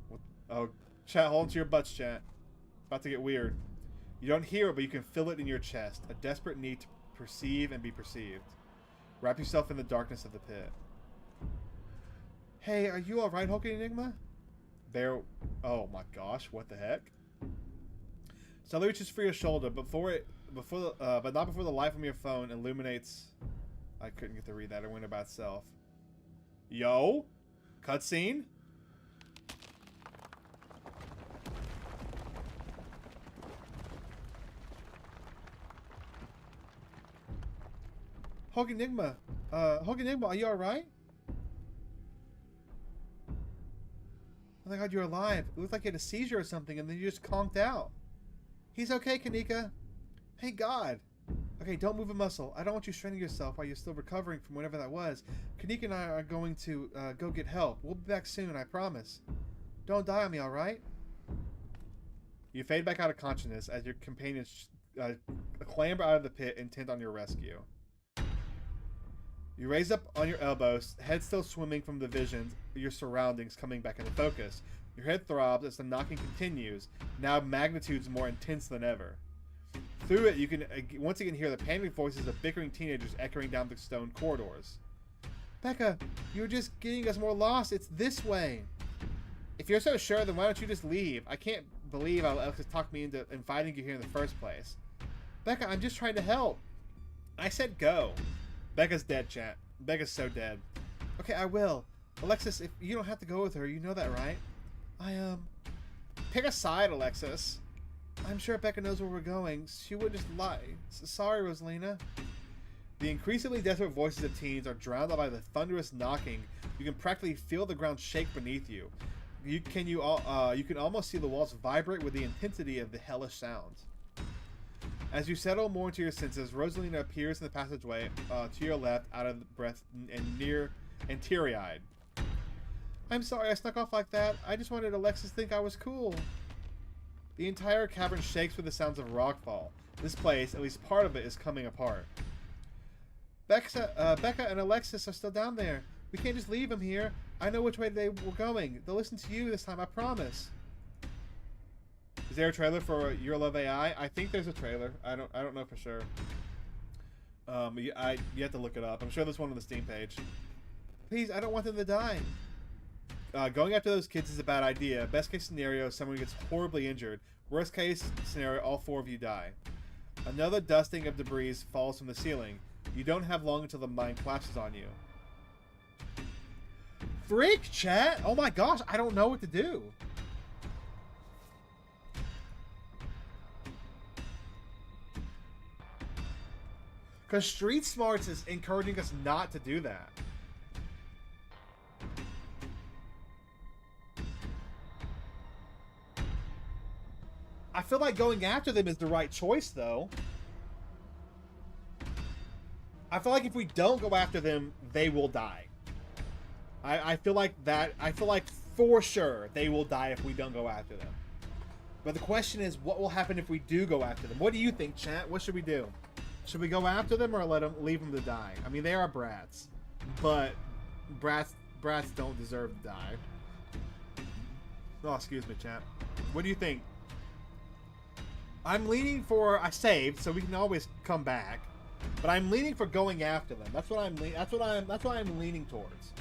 What? Oh, chat, hold on to your butts, chat. About to get weird. You don't hear it, but you can feel it in your chest. A desperate need to perceive and be perceived. Wrap yourself in the darkness of the pit. Hey, are you alright, HulkingEnigma? Bear... Oh my gosh, what the heck? Suddenly reaches for your shoulder, but not before the light from your phone illuminates... I couldn't get to read that. It went about itself. Yo? Cutscene? HulkingEnigma. HulkingEnigma, are you alright? Oh my god, you're alive. It looked like you had a seizure or something and then you just conked out. He's okay, Kanika. Thank God. Okay, don't move a muscle. I don't want you straining yourself while you're still recovering from whatever that was. Kanika and I are going to go get help. We'll be back soon, I promise. Don't die on me, alright? You fade back out of consciousness as your companions clamber out of the pit, intent on your rescue. You raise up on your elbows, head still swimming from the visions, your surroundings coming back into focus. Your head throbs as the knocking continues, now magnitudes more intense than ever. Through it, you can once again hear the panicked voices of bickering teenagers echoing down the stone corridors. Becca, you're just getting us more lost. It's this way. If you're so sure, then why don't you just leave? I can't believe Alexis talked me into inviting you here in the first place. Becca, I'm just trying to help. I said go. Becca's dead, chat. Becca's so dead. Okay, I will. Alexis, if you don't have to go with her, you know that, right? Pick a side, Alexis. I'm sure Becca knows where we're going. She wouldn't just lie. Sorry, Rosalina. The increasingly desperate voices of teens are drowned out by the thunderous knocking. You can practically feel the ground shake beneath you. You can almost see the walls vibrate with the intensity of the hellish sounds. As you settle more into your senses, Rosalina appears in the passageway to your left, out of breath and teary-eyed. I'm sorry I snuck off like that. I just wanted Alexis to think I was cool. The entire cavern shakes with the sounds of rockfall. This place, at least part of it, is coming apart. Becca and Alexis are still down there. We can't just leave them here. I know which way they were going. They'll listen to you this time, I promise. Is there a trailer for Your Love AI? I think there's a trailer. I don't know for sure. You have to look it up. I'm sure there's one on the Steam page. Please, I don't want them to die. Going after those kids is a bad idea. Best case scenario, someone gets horribly injured. Worst case scenario, all 4 of you die. Another dusting of debris falls from the ceiling. You don't have long until the mine collapses on you. Freak, chat! Oh my gosh, I don't know what to do. Because Street Smarts is encouraging us not to do that. I feel like going after them is the right choice, though. I feel like if we don't go after them, they will die. I feel like for sure they will die if we don't go after them. But the question is, what will happen if we do go after them? What do you think, chat? What should we do? Should we go after them or leave them to die? I mean, they are brats, but brats don't deserve to die. Oh, excuse me, chat. What do you think? I'm leaning for I saved, so we can always come back. But I'm leaning for going after them. That's what I'm leaning towards.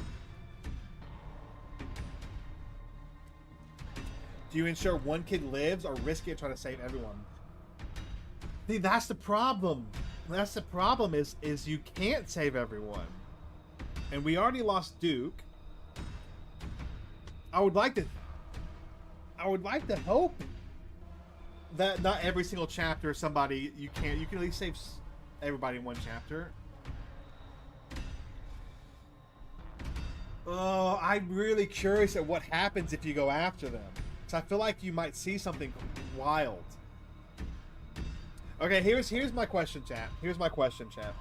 Do you ensure one kid lives or risk it and try to save everyone? See, that's the problem. That's the problem is you can't save everyone. And we already lost Duke. I would like to hope that not every single chapter somebody you can at least save everybody in one chapter. Oh, I'm really curious at what happens if you go after them. Because I feel like you might see something wild. Okay, here's my question, chat. Here's my question, chat.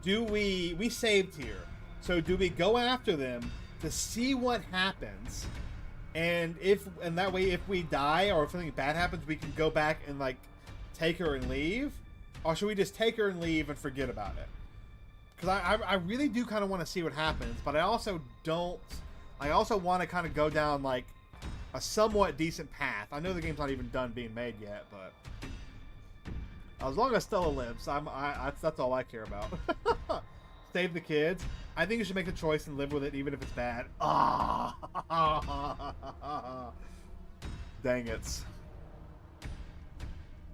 Do we saved here. So do we go after them to see what happens? And that way if we die or if something bad happens, we can go back and like take her and leave? Or should we just take her and leave and forget about it? Because I really do kind of want to see what happens, but I also don't. I also want to kind of go down like a somewhat decent path. I know the game's not even done being made yet, but as long as Stella lives, that's all I care about. Save the kids. I think you should make the choice and live with it, even if it's bad. Ah, dang it.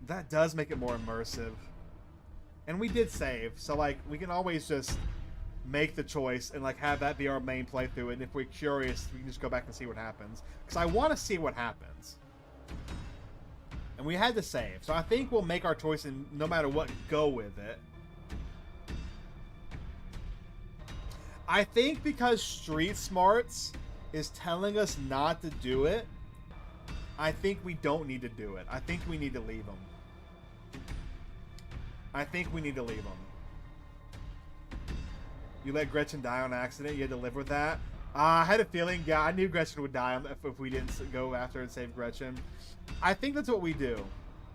That does make it more immersive. And we did save, so like we can always just make the choice and like have that be our main playthrough. And if we're curious, we can just go back and see what happens. Because I want to see what happens. And we had to save, so I think we'll make our choice and no matter what, go with it. I think because Street Smarts is telling us not to do it, I think we don't need to do it. I think we need to leave them. I think we need to leave them. You let Gretchen die on accident? You had to live with that? I had a feeling, yeah, I knew Gretchen would die if we didn't go after and save Gretchen. I think that's what we do.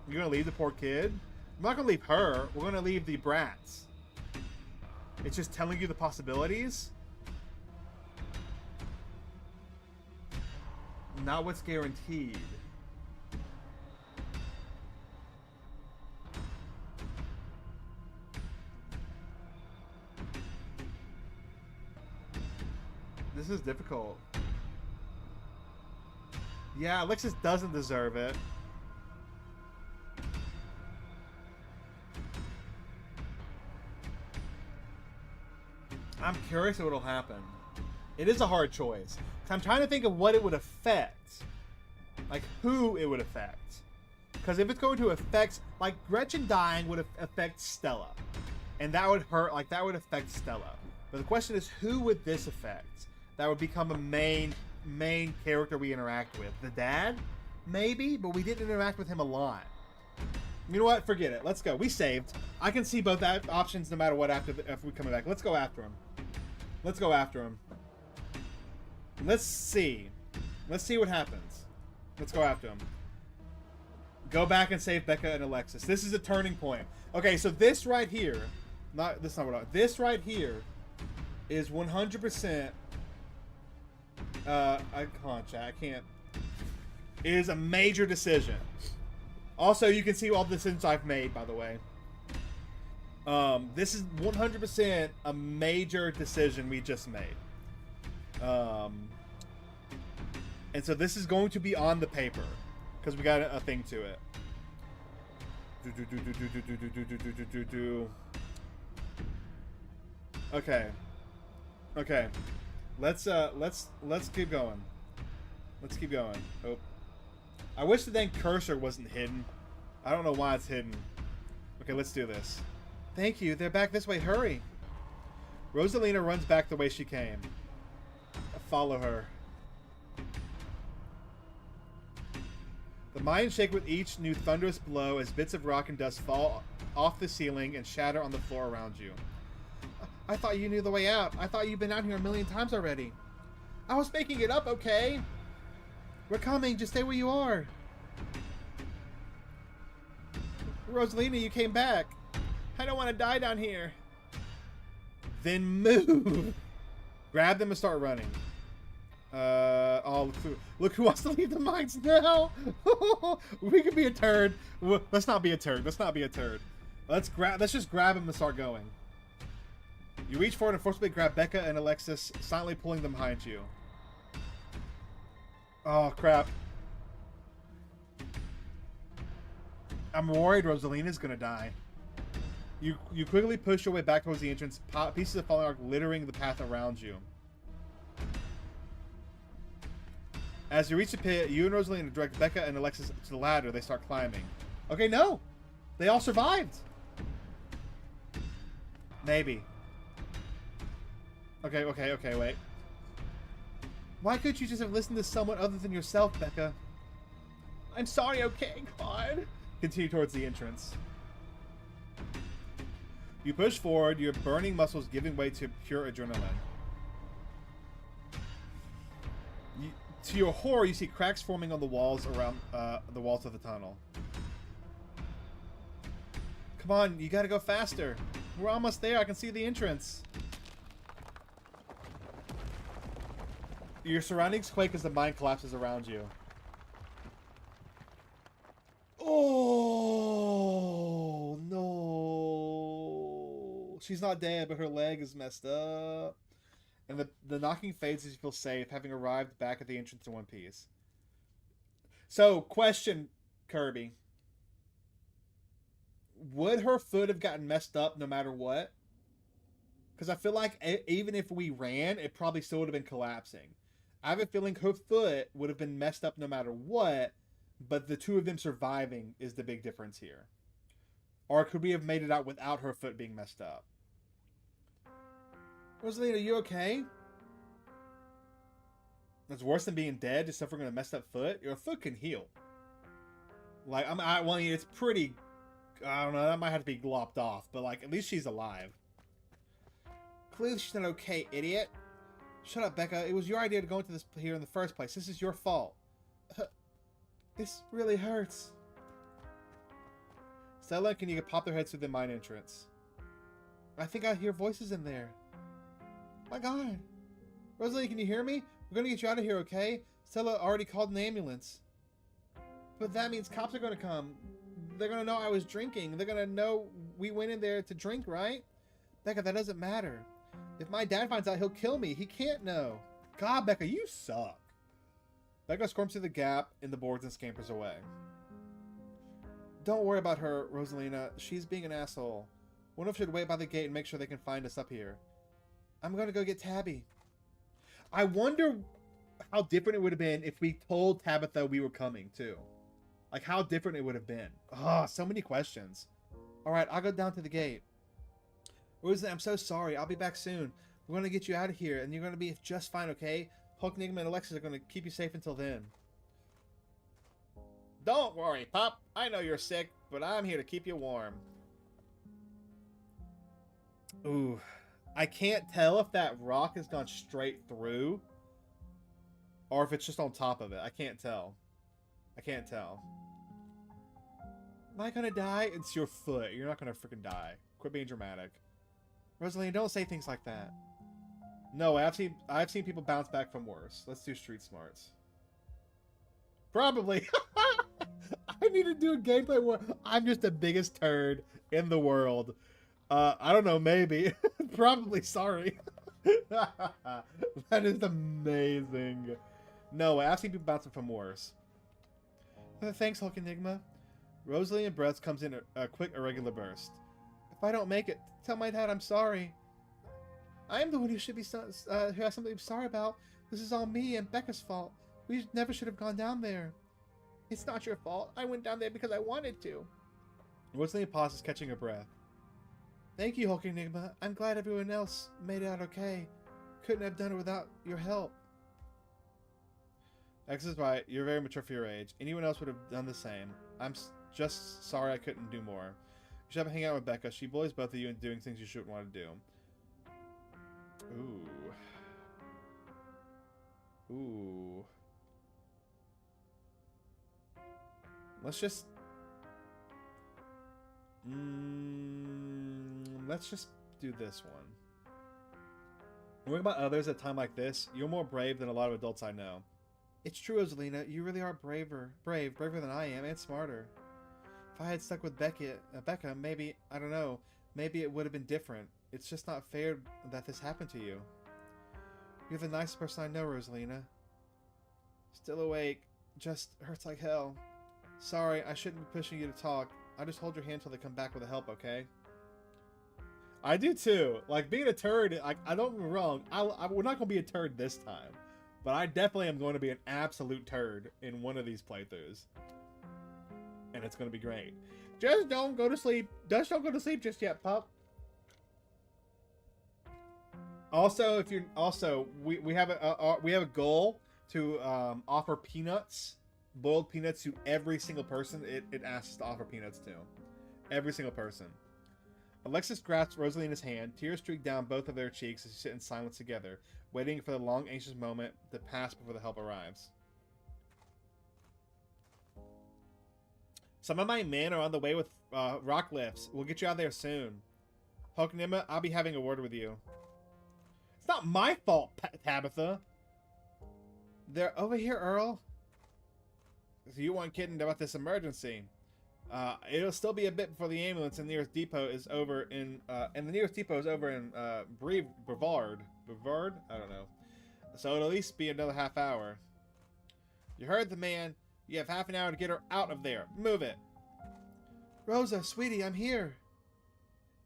You're going to leave the poor kid? I'm not going to leave her. We're going to leave the brats. It's just telling you the possibilities. Not what's guaranteed. This is difficult. Yeah, Alexis doesn't deserve it. I'm curious what'll happen. It is a hard choice. I'm trying to think of what it would affect. Like, who it would affect. Because if it's going to affect... Like, Gretchen dying would affect Stella. And that would hurt... Like, that would affect Stella. But the question is, who would this affect? That would become a main character we interact with. The dad? Maybe? But we didn't interact with him a lot. You know what? Forget it. Let's go. We saved. I can see both options no matter what after we come back. Let's go after him. Let's go after him. Let's see. Let's see what happens. Let's go after him. Go back and save Becca and Alexis. This is a turning point. Okay, so this right here, this right here is 100%. I can't. Is a major decision. Also, you can see all the decisions I've made, by the way. This is 100% a major decision we just made. And so this is going to be on the paper because we got a thing to it. Okay. Okay. Let's keep going. Let's keep going. Oh. I wish the dang cursor wasn't hidden. I don't know why it's hidden. Okay, let's do this. Thank you. They're back this way. Hurry. Rosalina runs back the way she came. Follow her. The mines shake with each new thunderous blow as bits of rock and dust fall off the ceiling and shatter on the floor around you. I thought you knew the way out. I thought you'd been out here a million times already. I was making it up, okay? We're coming. Just stay where you are. Rosalina, you came back. I don't want to die down here. Then move. Grab them and start running. Oh, look who wants to leave the mines now. We could be a turd. Let's not be a turd. Let's not be a turd. Let's just grab him and start going. You reach forward and forcibly grab Becca and Alexis, silently pulling them behind you. Oh, crap. I'm worried Rosalina's gonna die. You quickly push your way back towards the entrance, pieces of falling rock littering the path around you. As you reach the pit, you and Rosalina direct Becca and Alexis to the ladder. They start climbing. Okay, no! They all survived! Maybe. Okay, wait. Why couldn't you just have listened to someone other than yourself, Becca? I'm sorry, okay, God. Continue towards the entrance. You push forward, your burning muscles giving way to pure adrenaline. To your horror, you see cracks forming on the walls around the walls of the tunnel. Come on, you gotta go faster. We're almost there. I can see the entrance. Your surroundings quake as the mine collapses around you. Oh, no. She's not dead, but her leg is messed up. And the knocking fades as you feel safe, having arrived back at the entrance in one piece. So, question, Kirby. Would her foot have gotten messed up no matter what? Because I feel like even if we ran, it probably still would have been collapsing. I have a feeling her foot would have been messed up no matter what, but the two of them surviving is the big difference here. Or could we have made it out without her foot being messed up? Rosalina, are you okay? That's worse than being dead, just suffering a messed up foot. Your foot can heal. Like, well, it's pretty... I don't know, that might have to be glopped off, but like, at least she's alive. Clearly she's not okay, idiot. Shut up, Becca. It was your idea to go into this here in the first place. This is your fault. This really hurts. Stella and Kanika pop their heads through the mine entrance. I think I hear voices in there. My God. Rosalie, can you hear me? We're going to get you out of here, okay? Stella already called an ambulance. But that means cops are going to come. They're going to know I was drinking. They're going to know we went in there to drink, right? Becca, that doesn't matter. If my dad finds out, he'll kill me. He can't know. God, Becca, you suck. Becca squirms through the gap in the boards and scampers away. Don't worry about her, Rosalina. She's being an asshole. One of us should wait by the gate and make sure they can find us up here. I'm going to go get Tabby. I wonder how different it would have been if we told Tabitha we were coming, too. Like, how different it would have been. Oh, so many questions. All right, I'll go down to the gate. Rosalina, I'm so sorry. I'll be back soon. We're going to get you out of here, and you're going to be just fine, okay? HulkingEnigma and Alexis are going to keep you safe until then. Don't worry, Pop. I know you're sick, but I'm here to keep you warm. Ooh. I can't tell if that rock has gone straight through or if it's just on top of it. I can't tell. I can't tell. Am I gonna die? It's your foot. You're not gonna freaking die. Quit being dramatic. Rosaline, don't say things like that. No, I've seen people bounce back from worse. Let's do street smarts. Probably. I need to do a gameplay where I'm just the biggest turd in the world. I don't know, maybe. Probably, sorry. That is amazing. No way, I've seen people bouncing from worse. Thanks, HulkingEnigma. Rosalie and breath comes in a quick, irregular burst. If I don't make it, tell my dad I'm sorry. I am the one who should be who has something to be sorry about. This is all me and Becca's fault. We never should have gone down there. It's not your fault. I went down there because I wanted to. Rosalie pauses, catching her breath. Thank you, HulkingEnigma. I'm glad everyone else made it out okay. Couldn't have done it without your help. X is right. You're very mature for your age. Anyone else would have done the same. I'm just sorry I couldn't do more. You should have hang out with Becca. She bullies both of you into doing things you shouldn't want to do. Ooh. Ooh. Let's just... let's just do this one. Worrying about others at a time like this, you're more brave than a lot of adults I know. It's true, Rosalina. You really are braver than I am, and smarter. If I had stuck with Becca, maybe, I don't know, maybe it would have been different. It's just not fair that this happened to you. You're the nicest person I know, Rosalina. Still awake. Just hurts like hell. Sorry, I shouldn't be pushing you to talk. I'll just hold your hand till they come back with the help, okay? I do too. Like, being a turd, like, I don't get me wrong, we're not going to be a turd this time. But I definitely am going to be an absolute turd in one of these playthroughs. And it's going to be great. Just don't go to sleep. Just don't go to sleep just yet, pup. Also, if you're we have a goal to offer peanuts, boiled peanuts to every single person it asks us to offer peanuts to. Every single person. Alexis grasps Rosalina's hand. Tears streak down both of their cheeks as they sit in silence together, waiting for the long, anxious moment to pass before the help arrives. Some of my men are on the way with rock lifts. We'll get you out there soon. HulkingEnigma, I'll be having a word with you. It's not my fault, Tabitha. They're over here, Earl. So you weren't kidding about this emergency. It'll still be a bit before the ambulance and the nearest depot is over in Brevard. Brevard? I don't know. So it'll at least be another half hour. You heard the man. You have half an hour to get her out of there. Move it. Rosa, sweetie, I'm here.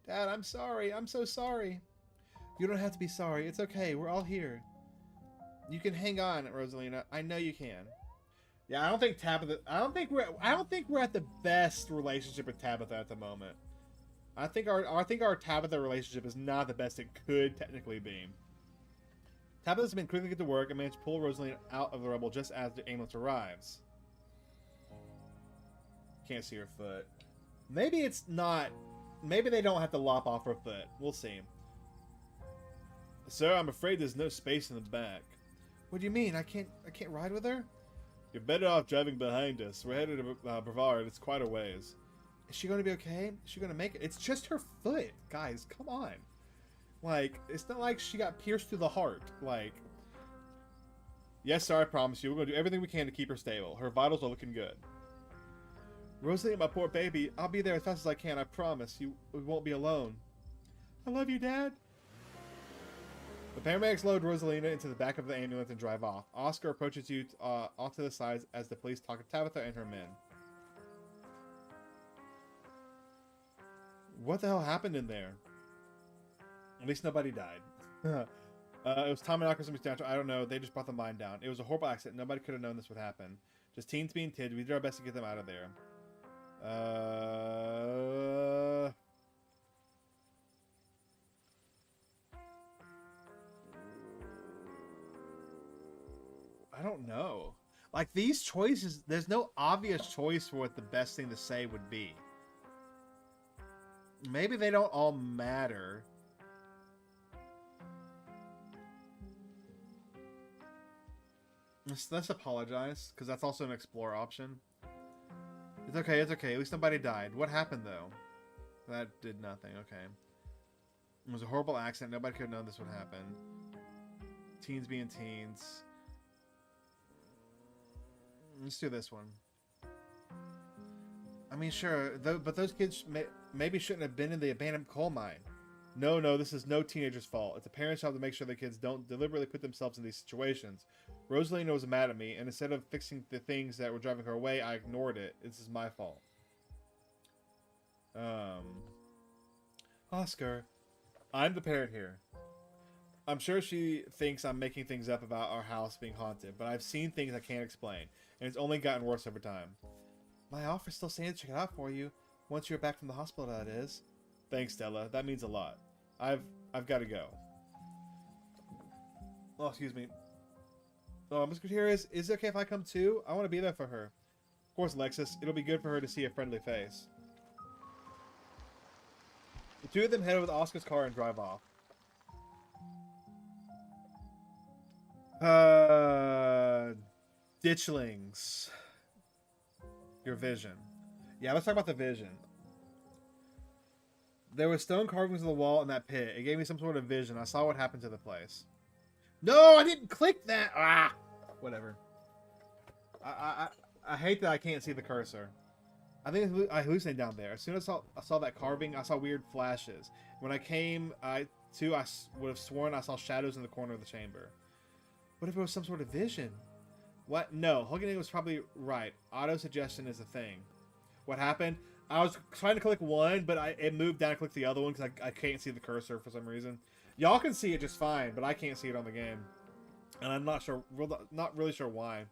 Dad, I'm sorry. I'm so sorry. You don't have to be sorry. It's okay. We're all here. You can hang on, Rosalina. I know you can. Yeah, I don't think Tabitha. I don't think we're at the best relationship with Tabitha at the moment. I think our Tabitha relationship is not the best it could technically be. Tabitha's been quickly get to work and managed to pull Rosalina out of the rubble just as the ambulance arrives. Can't see her foot. Maybe it's not. Maybe they don't have to lop off her foot. We'll see. Sir, I'm afraid there's no space in the back. What do you mean? I can't ride with her? You're better off driving behind us. We're headed to Brevard. It's quite a ways. Is she going to be okay? Is she going to make it? It's just her foot. Guys, come on. Like, it's not like she got pierced through the heart. Like, yes, sir, I promise you. We're going to do everything we can to keep her stable. Her vitals are looking good. Rosalie, my poor baby. I'll be there as fast as I can. I promise. We won't be alone. I love you, Dad. The paramedics load Rosalina into the back of the ambulance and drive off. Oscar approaches you off to the sides as the police talk to Tabitha and her men. What the hell happened in there? At least nobody died. It was Tommy Knockers and Mr. I don't know. They just brought the mine down. It was a horrible accident. Nobody could have known this would happen. Just teens being kids. We did our best to get them out of there. I don't know. Like, these choices, there's no obvious choice for what the best thing to say would be. Maybe they don't all matter. Let's apologize, because that's also an explore option. It's okay, it's okay. At least nobody died. What happened, though? That did nothing. Okay. It was a horrible accident. Nobody could have known this would happen. Teens being teens. Let's do this one. I mean, sure, but those kids maybe shouldn't have been in the abandoned coal mine. No, this is no teenager's fault. It's a parent's job to make sure the kids don't deliberately put themselves in these situations. Rosalina was mad at me, and instead of fixing the things that were driving her away, I ignored it. This is my fault. Oscar, I'm the parent here. I'm sure she thinks I'm making things up about our house being haunted, but I've seen things I can't explain, and it's only gotten worse over time. My offer still stands to check it out for you, once you're back from the hospital, that is. Thanks, Stella. That means a lot. I've got to go. Oh, excuse me. Oh, Miss Gutierrez, is it okay if I come too? I want to be there for her. Of course, Alexis. It'll be good for her to see a friendly face. The two of them head over to Oscar's car and drive off. Ditchlings. Your vision. Yeah, let's talk about the vision. There were stone carvings on the wall in that pit. It gave me some sort of vision. I saw what happened to the place. No, I didn't click that. Ah, whatever. I hate that I can't see the cursor. I think I hallucinated down there. As soon as I saw that carving, I saw weird flashes. When I came I would have sworn I saw shadows in the corner of the chamber. What if it was some sort of vision? What? No, HulkingEnigma was probably right. Auto-suggestion is a thing. What happened? I was trying to click one, but it moved down and clicked the other one because I can't see the cursor for some reason. Y'all can see it just fine, but I can't see it on the game. And I'm not really sure why.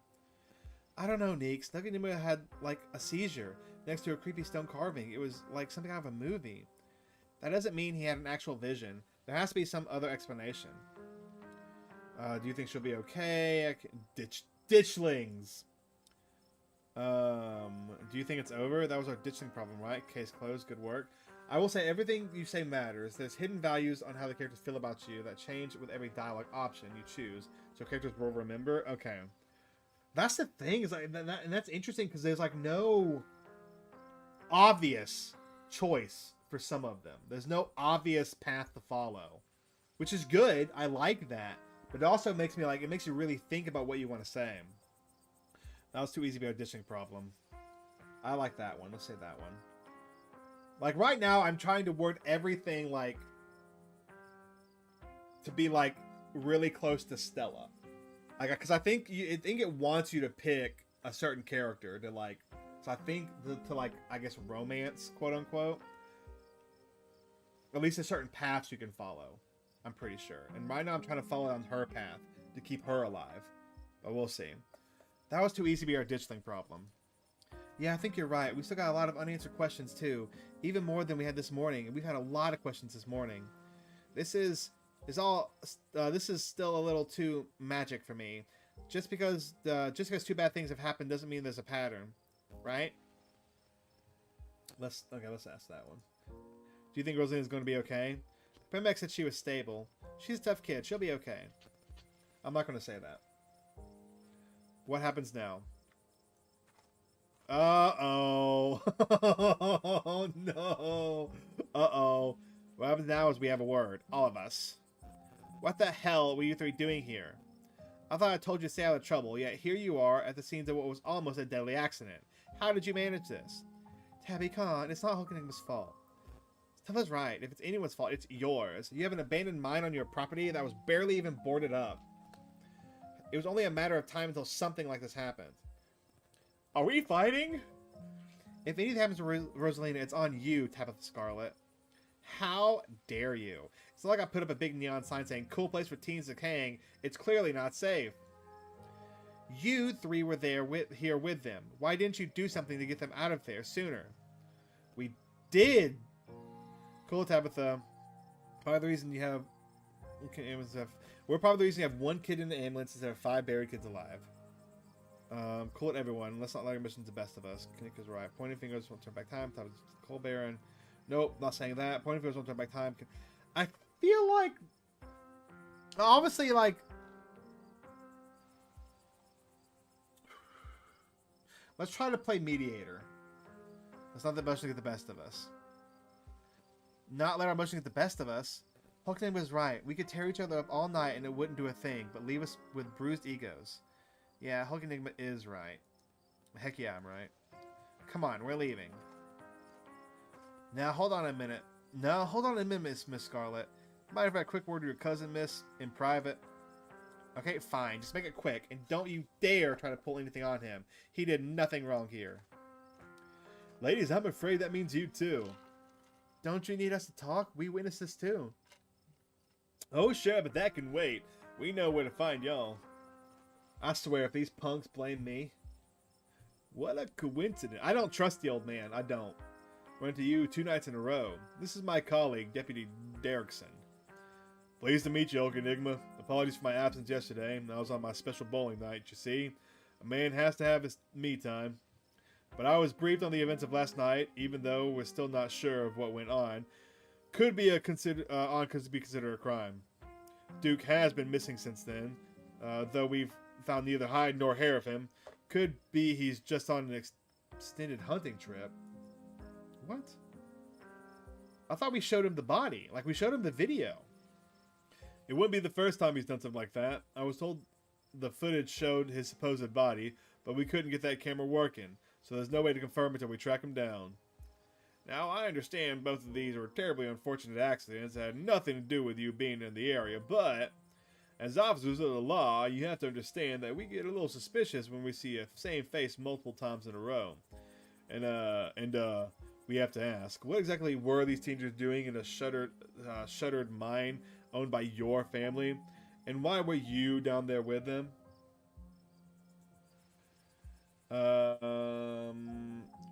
I don't know, Neek. HulkingEnigma had, like, a seizure next to a creepy stone carving. It was like something out of a movie. That doesn't mean he had an actual vision. There has to be some other explanation. Do you think she'll be okay? Ditchlings. Do you think it's over? That was our ditchling problem, right? Case closed. Good work. I will say everything you say matters. There's hidden values on how the characters feel about you that change with every dialogue option you choose, so characters will remember. Okay, that's the thing. Is like and that's interesting because there's like no obvious choice for some of them. There's no obvious path to follow, which is good. I like that, but it also makes me like it makes you really think about what you want to say. That was too easy to be a ditching problem. I like that one. Let's say that one. Like right now, I'm trying to word everything like to be like really close to Stella, like because I think it wants you to pick a certain character to like. So I think to like I guess romance, quote unquote. At least a certain paths you can follow. I'm pretty sure. And right now I'm trying to follow on her path to keep her alive, but we'll see. That was too easy to be our ditchling problem. Yeah, I think you're right. We still got a lot of unanswered questions too, even more than we had this morning. And we've had a lot of questions this morning. This is still a little too magic for me. Just because two bad things have happened doesn't mean there's a pattern, right? Let's ask that one. Do you think Rosalina's going to be okay? Primex said she was stable. She's a tough kid. She'll be okay. I'm not going to say that. What happens now? Uh-oh. Oh, no. Uh-oh. What happens now is we have a word. All of us. What the hell were you three doing here? I thought I told you to stay out of trouble, yet here you are at the scenes of what was almost a deadly accident. How did you manage this? Tabby Khan, it's not HulkingEnigma's fault. Stella's right. If it's anyone's fault, it's yours. You have an abandoned mine on your property that was barely even boarded up. It was only a matter of time until something like this happened. Are we fighting? If anything happens to Rosalina, it's on you, Tabitha Scarlet. How dare you? It's not like I put up a big neon sign saying, cool place for teens to hang. It's clearly not safe. You three were here with them. Why didn't you do something to get them out of there sooner? We did. Cool, Tabitha. Probably the reason you have... We're probably the reason you have one kid in the ambulance instead of 5 buried kids alive. Cool it, everyone. Let's not let our missions the best of us. Kanika's right. Pointing fingers won't turn back time. Thought it was Coal Baron. Nope, not saying that. Pointing fingers won't turn back time. I feel like... Obviously, like... Let's try to play mediator. Let's not let emotion get the best of us. Not let our emotion get the best of us. HulkingEnigma was right. We could tear each other up all night and it wouldn't do a thing, but leave us with bruised egos. Yeah, HulkingEnigma is right. Heck yeah, I'm right. Come on, we're leaving. Now, hold on a minute. No, hold on a minute, Miss Scarlet. Might have had a quick word with your cousin, Miss, in private. Okay, fine. Just make it quick, and don't you dare try to pull anything on him. He did nothing wrong here. Ladies, I'm afraid that means you too. Don't you need us to talk? We witnessed this too. Oh, sure, but that can wait. We know where to find y'all. I swear, if these punks blame me... What a coincidence. I don't trust the old man. I don't. Went to you 2 nights in a row. This is my colleague, Deputy Derrickson. Pleased to meet you, HulkingEnigma. Apologies for my absence yesterday. I was on my special bowling night, you see. A man has to have his me time. But I was briefed on the events of last night, even though we're still not sure of what went on. Could be considered a crime. Duke has been missing since then, though we've found neither hide nor hair of him. Could be he's just on an extended hunting trip. What? I thought we showed him the body. Like, we showed him the video. It wouldn't be the first time he's done something like that. I was told the footage showed his supposed body, but we couldn't get that camera working, so there's no way to confirm until we track him down. Now, I understand both of these were terribly unfortunate accidents that had nothing to do with you being in the area, but as officers of the law, you have to understand that we get a little suspicious when we see a same face multiple times in a row. And We have to ask, what exactly were these teenagers doing in a shuttered mine owned by your family? And why were you down there with them?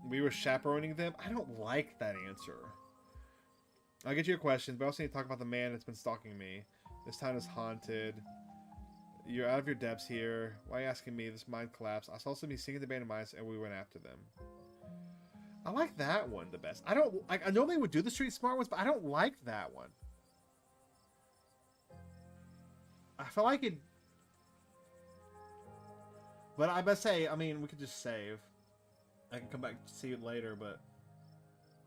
We were chaperoning them? I don't like that answer. I'll get you a question, but I also need to talk about the man that's been stalking me. This town is haunted. You're out of your depths here. Why are you asking me? This mine collapsed. I saw somebody singing the band of mice, and we went after them. I like that one the best. I normally would do the street smart ones, but I don't like that one. I feel like it... But I must say, I mean, we could just save. I can come back to see it later, but...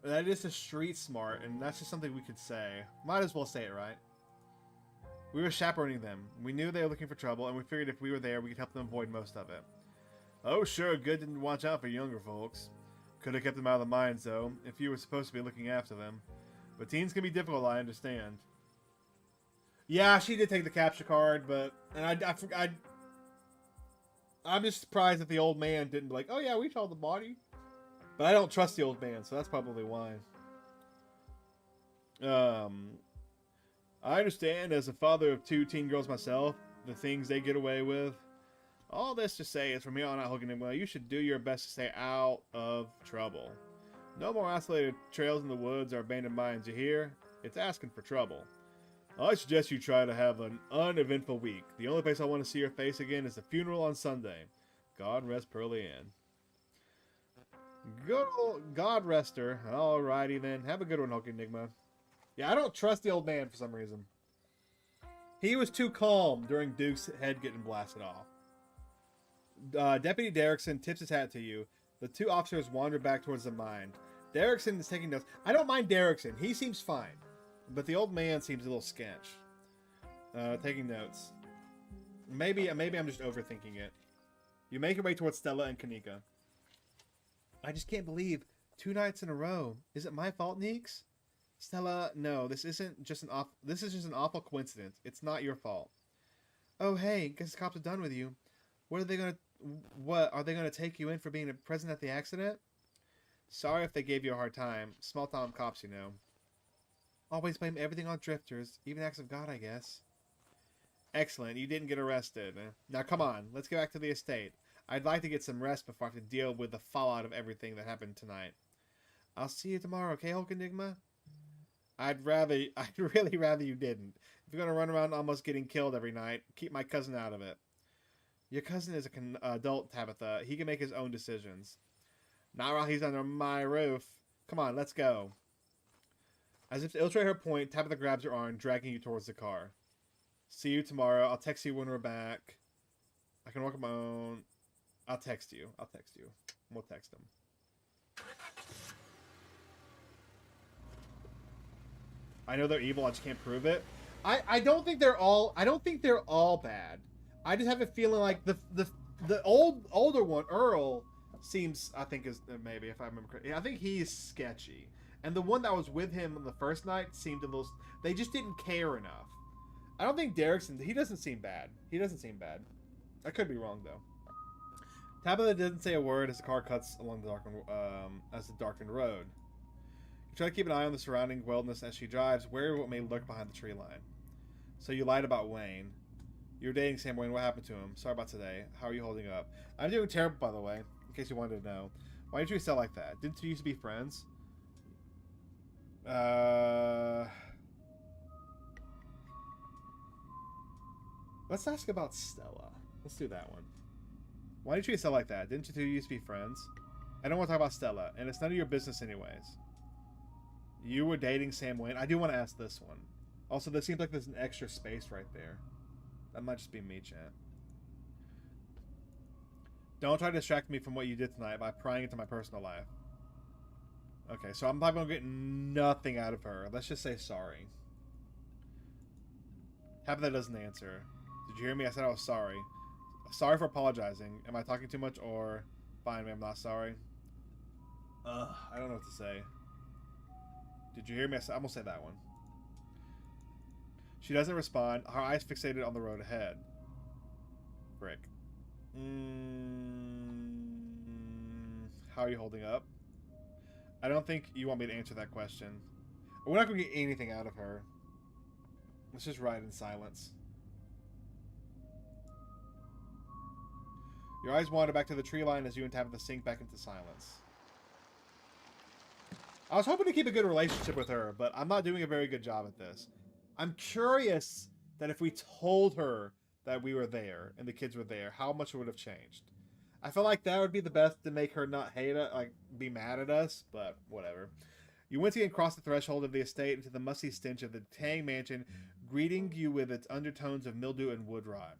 That is a street smart, and that's just something we could say. Might as well say it, right? We were chaperoning them. We knew they were looking for trouble, and we figured if we were there, we could help them avoid most of it. Oh, sure, good to watch out for younger folks. Could have kept them out of the mines, though, if you were supposed to be looking after them. But teens can be difficult, I understand. Yeah, she did take the capture card, but... And I'm just surprised that the old man didn't be like, oh yeah, we saw the body. But I don't trust the old man, so that's probably why. I understand, as a father of 2 teen girls myself, the things they get away with. All this to say is, from here on out, HulkingEnigma, you should do your best to stay out of trouble. No more isolated trails in the woods or abandoned mines, you hear? It's asking for trouble. I suggest you try to have an uneventful week. The only place I want to see your face again is the funeral on Sunday. God rest Pearly Ann. Good old God rest her. Alrighty then. Have a good one, HulkingEnigma. Yeah, I don't trust the old man for some reason. He was too calm during Duke's head getting blasted off. Deputy Derrickson tips his hat to you. The 2 officers wander back towards the mine. Derrickson is taking notes. I don't mind Derrickson. He seems fine. But the old man seems a little sketch. Taking notes. Maybe I'm just overthinking it. You make your way towards Stella and Kanika. I just can't believe 2 nights in a row. Is it my fault, Neeks? Stella, no, this is just an awful coincidence. It's not your fault. Oh, hey, guess the cops are done with you. What are they gonna take you in for being present at the accident? Sorry if they gave you a hard time. Small town cops, you know. Always blame everything on drifters, even acts of God, I guess. Excellent, you didn't get arrested. Now come on, let's get back to the estate. I'd like to get some rest before I have to deal with the fallout of everything that happened tonight. I'll see you tomorrow, okay, HulkingEnigma? I'd really rather you didn't. If you're gonna run around almost getting killed every night, keep my cousin out of it. Your cousin is an adult, Tabitha. He can make his own decisions. Not while he's under my roof. Come on, let's go. As if to illustrate her point, Tabitha grabs your arm, dragging you towards the car. See you tomorrow. I'll text you when we're back. I can walk on my own. I'll text you. We'll text him. I know they're evil. I just can't prove it. I don't think they're all bad. I just have a feeling like the older one, Earl, seems, I think, is maybe, if I remember correctly, I think he's sketchy. And the one that was with him on the first night seemed a little... They just didn't care enough. I don't think Derrickson... He doesn't seem bad. I could be wrong, though. Tabitha doesn't say a word as the car cuts along the darkened road. You try to keep an eye on the surrounding wilderness as she drives, wary of what may lurk behind the tree line. So you lied about Wayne. You're dating Sam Wayne. What happened to him? Sorry about today. How are you holding up? I'm doing terrible, by the way, in case you wanted to know. Why did you sell like that? Didn't you used to be friends? Let's ask about Stella. Let's do that one. Why did you sell like that? Didn't you two used to be friends? I don't want to talk about Stella, and it's none of your business anyways. You were dating Sam Wayne. I do want to ask this one. Also, there seems like there's an extra space right there. That might just be me, chat. Don't try to distract me from what you did tonight by prying into my personal life. Okay, so I'm probably going to get nothing out of her. Let's just say sorry. Tabitha doesn't answer. Did you hear me? I said I was sorry. Sorry for apologizing. Am I talking too much or... Fine, I'm not sorry. I don't know what to say. Did you hear me? I'm going to say that one. She doesn't respond. Her eyes fixated on the road ahead. Frick. How are you holding up? I don't think you want me to answer that question. We're not going to get anything out of her. Let's just ride in silence. Your eyes wander back to the tree line as you and Tabitha sink back into silence. I was hoping to keep a good relationship with her, but I'm not doing a very good job at this. I'm curious that if we told her that we were there and the kids were there, how much it would have changed. I feel like that would be the best to make her not hate it, like be mad at us, but whatever. You once again cross the threshold of the estate into the musty stench of the decaying mansion, greeting you with its undertones of mildew and wood rot.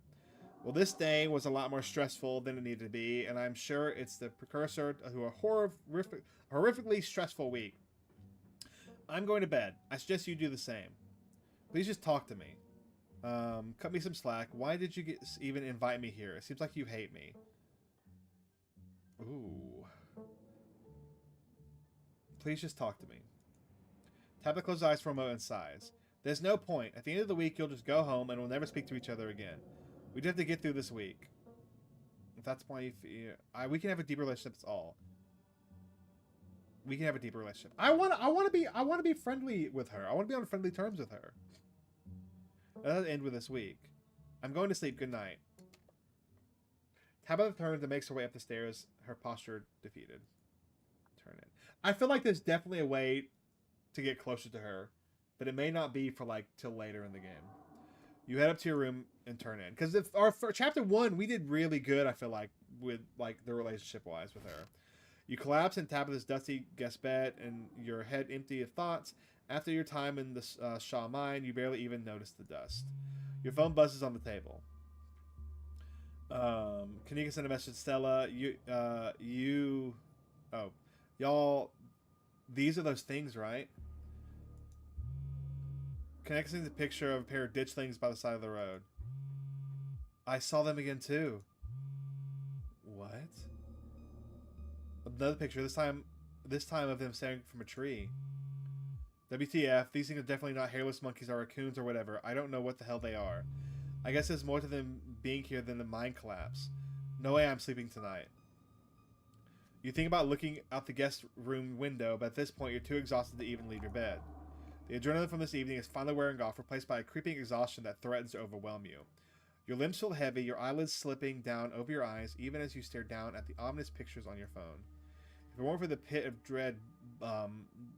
Well, this day was a lot more stressful than it needed to be, and I'm sure it's the precursor to a horrifically stressful week. I'm going to bed. I suggest you do the same. Please just talk to me. Cut me some slack. Why did you even invite me here? It seems like you hate me. Ooh. Please just talk to me. Tabitha closes eyes for a moment and sighs. There's no point. At the end of the week, you'll just go home and we'll never speak to each other again. We just have to get through this week. If that's why you feel, we can have a deeper relationship. That's all. We can have a deeper relationship. I want to be friendly with her. I want to be on friendly terms with her. That'll end with this week. I'm going to sleep. Good night. Tabitha turns and makes her way up the stairs, her posture defeated. Turn in. I feel like there's definitely a way to get closer to her, but it may not be for like till later in the game. You head up to your room and turn in, because for chapter 1 we did really good. I feel like with like the relationship wise with her. You collapse in Tabitha's dusty guest bed, and your head empty of thoughts. After your time in the Shaw mine, you barely even notice the dust. Your phone buzzes on the table. Kanika sent a message to Stella. Y'all, these are those things, right? Kanika sends a picture of a pair of ditch things by the side of the road. I saw them again too. What? Another picture. This time of them staring from a tree. WTF? These things are definitely not hairless monkeys or raccoons or whatever. I don't know what the hell they are. I guess there's more to them being here than the mine collapse. No way I'm sleeping tonight. You think about looking out the guest room window, but at this point you're too exhausted to even leave your bed. The adrenaline from this evening is finally wearing off, replaced by a creeping exhaustion that threatens to overwhelm you. Your limbs feel heavy, your eyelids slipping down over your eyes, even as you stare down at the ominous pictures on your phone. If it weren't for the pit of dread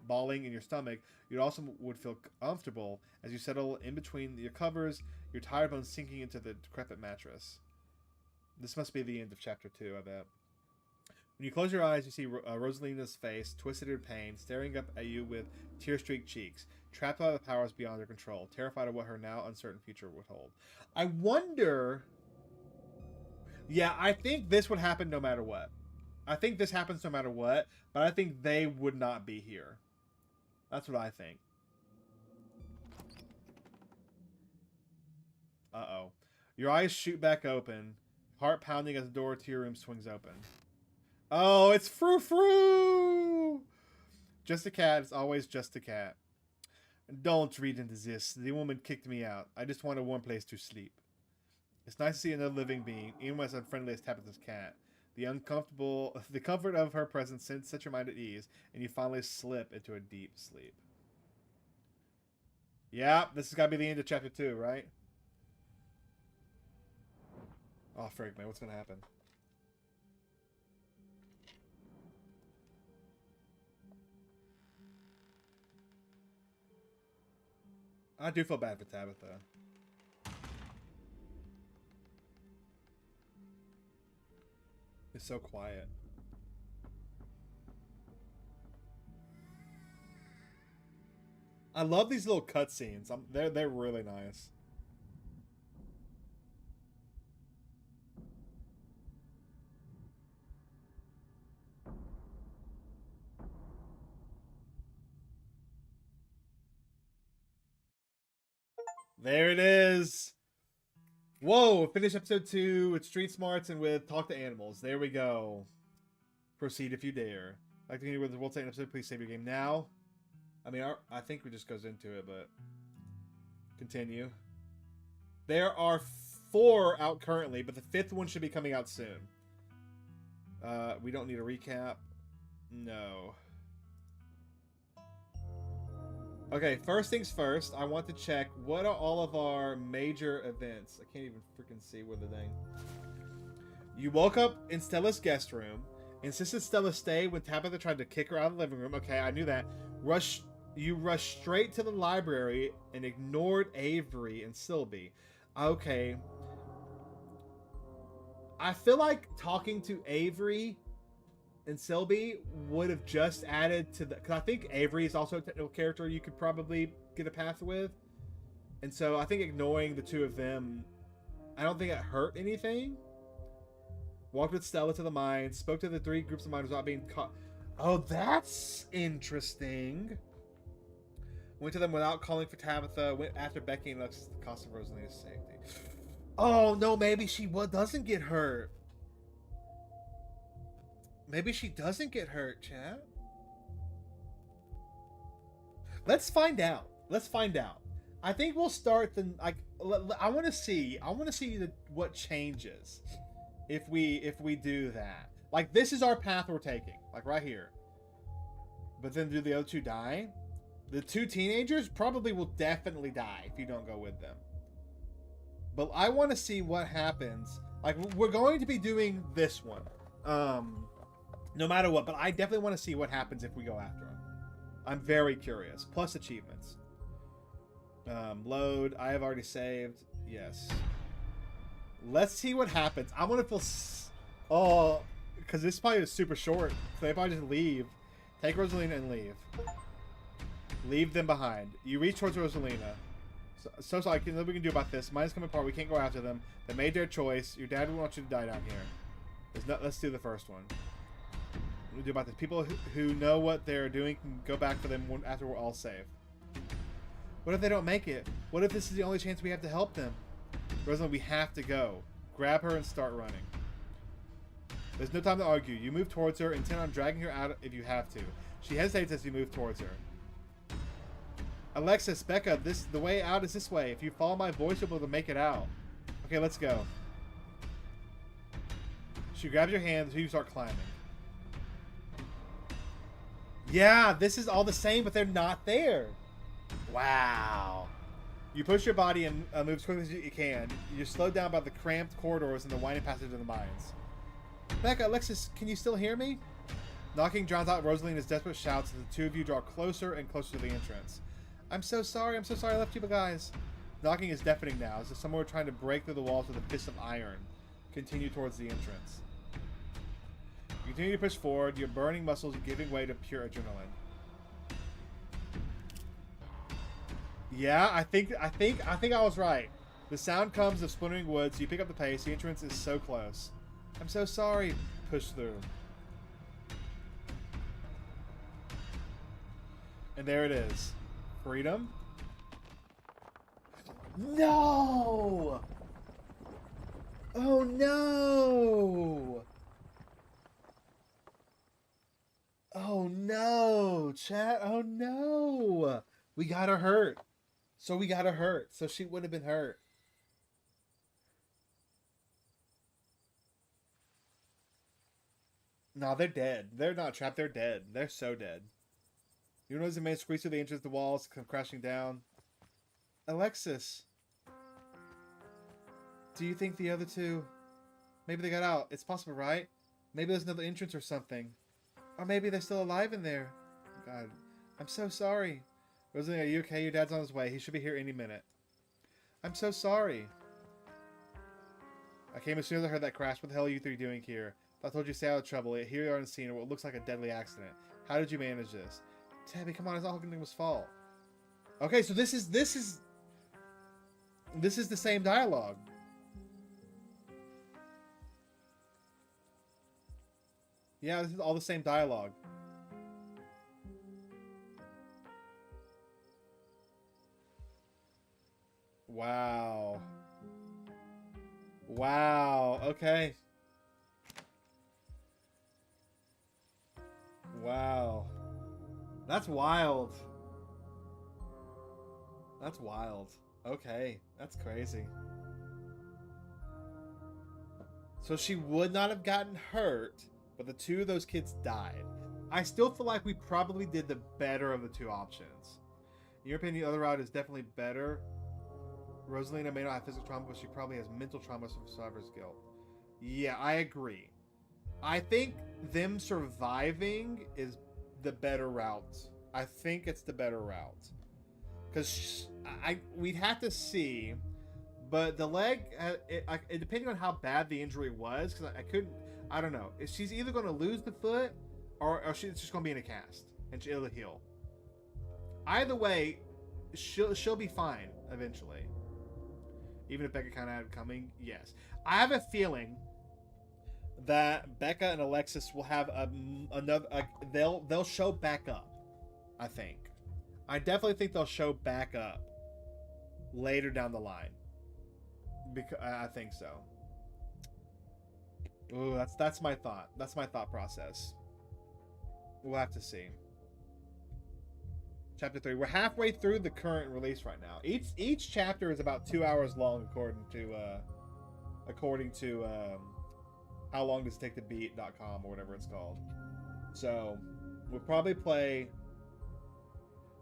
balling in your stomach, you also would feel comfortable as you settle in between your covers, your tired bones sinking into the decrepit mattress. This must be the end of chapter 2, I bet. When you close your eyes, you see Rosalina's face, twisted in pain, staring up at you with tear-streaked cheeks, trapped by the powers beyond her control, terrified of what her now uncertain future would hold. I wonder... Yeah, I think this would happen no matter what. I think this happens no matter what, but I think they would not be here. That's what I think. Uh-oh. Your eyes shoot back open, heart pounding as the door to your room swings open. Oh, it's Frou-Frou! Just a cat is always just a cat. Don't read into this. The woman kicked me out. I just want a warm place to sleep. It's nice to see another living being, even as unfriendly as Tabitha's cat. The comfort of her presence sets your mind at ease, and you finally slip into a deep sleep. Yeah, this has got to be the end of chapter 2, right? Oh, frick, man, what's going to happen? I do feel bad for Tabitha. It's so quiet. I love these little cutscenes. They're really nice. There it is. Whoa, finish episode 2 with Street Smarts and with Talk to Animals. There we go. Proceed if you dare. Like to continue with the World Titan episode, please save your game now. I mean, I think we just goes into it, but continue. There are 4 out currently, but the 5th one should be coming out soon. We don't need a recap. No. Okay, first things first, I want to check what are all of our major events. I can't even freaking see where the thing. You woke up in Stella's guest room, insisted Stella stay when Tabitha tried to kick her out of the living room. Okay, I knew that. You rushed straight to the library and ignored Avery and Sylvie. Okay. I feel like talking to Avery and Sylvie would have just added to the... Because I think Avery is also a technical character you could probably get a path with. And so I think ignoring the two of them, I don't think it hurt anything. Walked with Stella to the mines, spoke to the three groups of miners without being caught. Oh, that's interesting. Went to them without calling for Tabitha. Went after Becky and Alexis at the cost of Rosalina's safety. Oh, no, maybe she doesn't get hurt. Maybe she doesn't get hurt, chat. Let's find out. Let's find out. I think we'll start the... Like, I want to see what changes if we do that. Like, this is our path we're taking. Like, right here. But then do the other two die? The two teenagers probably will definitely die if you don't go with them. But I want to see what happens. Like, we're going to be doing this one. No matter what. But I definitely want to see what happens if we go after them. I'm very curious. Plus achievements. Load. I have already saved. Yes. Let's see what happens. I want to feel... Oh, because this probably is super short. So they probably just leave. Take Rosalina and leave. Leave them behind. You reach towards Rosalina. So sorry, nothing we can do about this. Mine's coming apart. We can't go after them. They made their choice. Your dad would want you to die down here. Let's do the first one. What do we do about this? People who know what they're doing can go back for them after we're all safe. What if they don't make it? What if this is the only chance we have to help them? Rosalina, we have to go. Grab her and start running. There's no time to argue. You move towards her, intent on dragging her out if you have to. She hesitates as you move towards her. Alexis, Becca, the way out is this way. If you follow my voice, you'll be able to make it out. Okay, let's go. She grabs your hand so you start climbing. Yeah, this is all the same, but they're not there. Wow. You push your body and move as quickly as you can. You're slowed down by the cramped corridors and the winding passage of the mines. Becca, Alexis, can you still hear me? Knocking drowns out Rosalina's desperate shouts as the two of you draw closer and closer to the entrance. I'm so sorry I left you guys. Knocking is deafening now, as if someone were trying to break through the walls with a fist of iron. Continue towards the entrance. You continue to push forward, your burning muscles giving way to pure adrenaline. Yeah, I think I was right. The sound comes of splintering wood, so you pick up the pace. The entrance is so close. I'm so sorry. Push through. And there it is. Freedom. No! Oh no! Oh no, chat. Oh no! We got her hurt. So we got her hurt. So she would have been hurt. No, they're dead. They're not trapped. They're dead. They're so dead. You notice the man squeeze through the entrance, the walls come crashing down. Alexis. Do you think the other two... Maybe they got out. It's possible, right? Maybe there's another entrance or something. Or maybe they're still alive in there. God. I'm so sorry. Rosalie, are you okay? Your dad's on his way. He should be here any minute. I'm so sorry. I came as soon as I heard that crash. What the hell are you three doing here? I told you to stay out of trouble. Here you are on the scene of what looks like a deadly accident. How did you manage this? Tabby, come on, it's all HulkingEnigma's fault. Okay, so this is the same dialogue. Yeah, this is all the same dialogue. Wow. Wow, okay. Wow. That's wild. That's wild. Okay, that's crazy. So she would not have gotten hurt, but the two of those kids died. I still feel like we probably did the better of the two options. In your opinion, the other route is definitely better. Rosalina may not have physical trauma, but she probably has mental trauma from survivor's guilt. Yeah, I agree. I think them surviving is the better route. I think it's the better route. Because we'd have to see, but the leg, depending on how bad the injury was, because I don't know. She's either going to lose the foot, or she's just going to be in a cast, and it'll heal. Either way, she'll be fine eventually. Even if Becca kind of had it coming, yes. I have a feeling that Becca and Alexis will have they'll show back up. I think. I definitely think they'll show back up later down the line. Because I think so. Ooh, that's my thought. That's my thought process. We'll have to see. Chapter 3. We're halfway through the current release right now. Each chapter is about 2 hours long, according to how long does it take to beat.com or whatever it's called. So we'll probably play.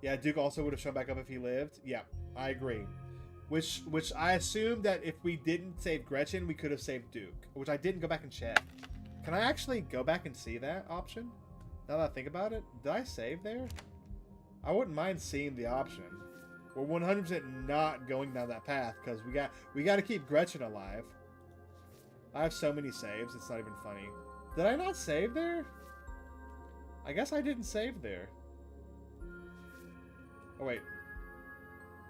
Yeah, Duke also would have shown back up if he lived. Yeah, I agree. Which I assume that if we didn't save Gretchen, we could have saved Duke. Which I didn't go back and check. Can I actually go back and see that option? Now that I think about it, did I save there? I wouldn't mind seeing the option. We're 100% not going down that path because we got to keep Gretchen alive. I have so many saves, it's not even funny. Did I not save there? I guess I didn't save there. Oh wait.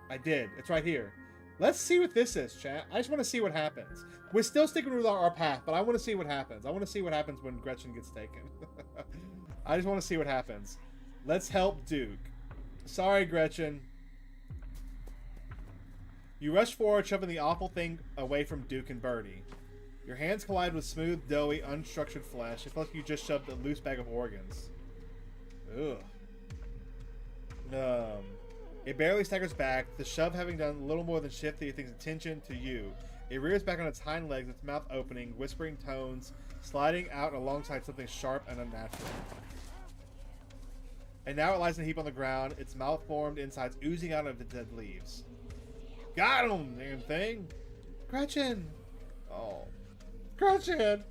I did. It's right here. Let's see what this is, chat. I just want to see what happens. We're still sticking with our path, but I want to see what happens. I want to see what happens when Gretchen gets taken. I just want to see what happens. Let's help Duke. Sorry, Gretchen. You rush forward, shoving the awful thing away from Duke and Birdie. Your hands collide with smooth, doughy, unstructured flesh. It's like you just shoved a loose bag of organs. Ugh. It barely staggers back, the shove having done little more than shift the thing's attention to you. It rears back on its hind legs, its mouth opening, whispering tones, sliding out alongside something sharp and unnatural. And now it lies in a heap on the ground, its malformed insides oozing out of the dead leaves. Got him, damn thing! Gretchen! Oh. Gretchen!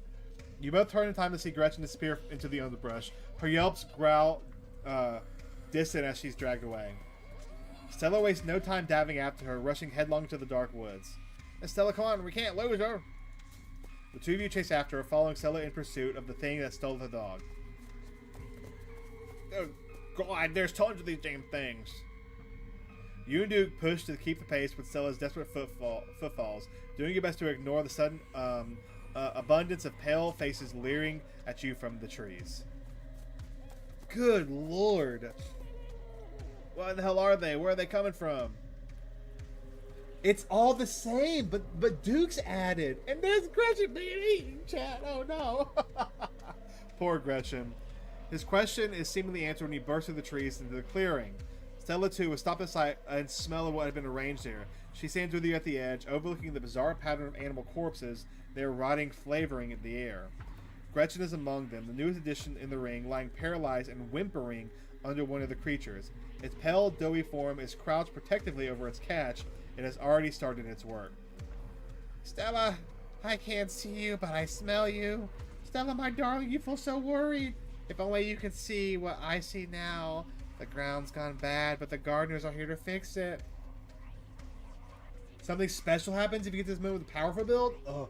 You both turn in time to see Gretchen disappear into the underbrush. Her yelps growl distant as she's dragged away. Stella wastes no time diving after her, rushing headlong to the dark woods. Stella, come on, we can't lose her! The two of you chase after her, following Stella in pursuit of the thing that stole the dog. Oh, God, there's tons of these damn things. You and Duke push to keep the pace with Stella's desperate footfalls, doing your best to ignore the sudden abundance of pale faces leering at you from the trees. Good Lord. What the hell are they? Where are they coming from? It's all the same, but Duke's added. And there's Gretchen being eaten, chat. Oh, no. Poor Gretchen. His question is seemingly answered when he bursts through the trees into the clearing. Stella, too, was stopped at sight and smell of what had been arranged there. She stands with you at the edge, overlooking the bizarre pattern of animal corpses they are rotting, flavoring in the air. Gretchen is among them, the newest addition in the ring, lying paralyzed and whimpering under one of the creatures. Its pale, doughy form is crouched protectively over its catch. It has already started its work. Stella, I can't see you, but I smell you. Stella, my darling, you feel so worried. If only you could see what I see now. The ground's gone bad, but the gardeners are here to fix it. Something special happens if you get this move with a powerful build? Ugh.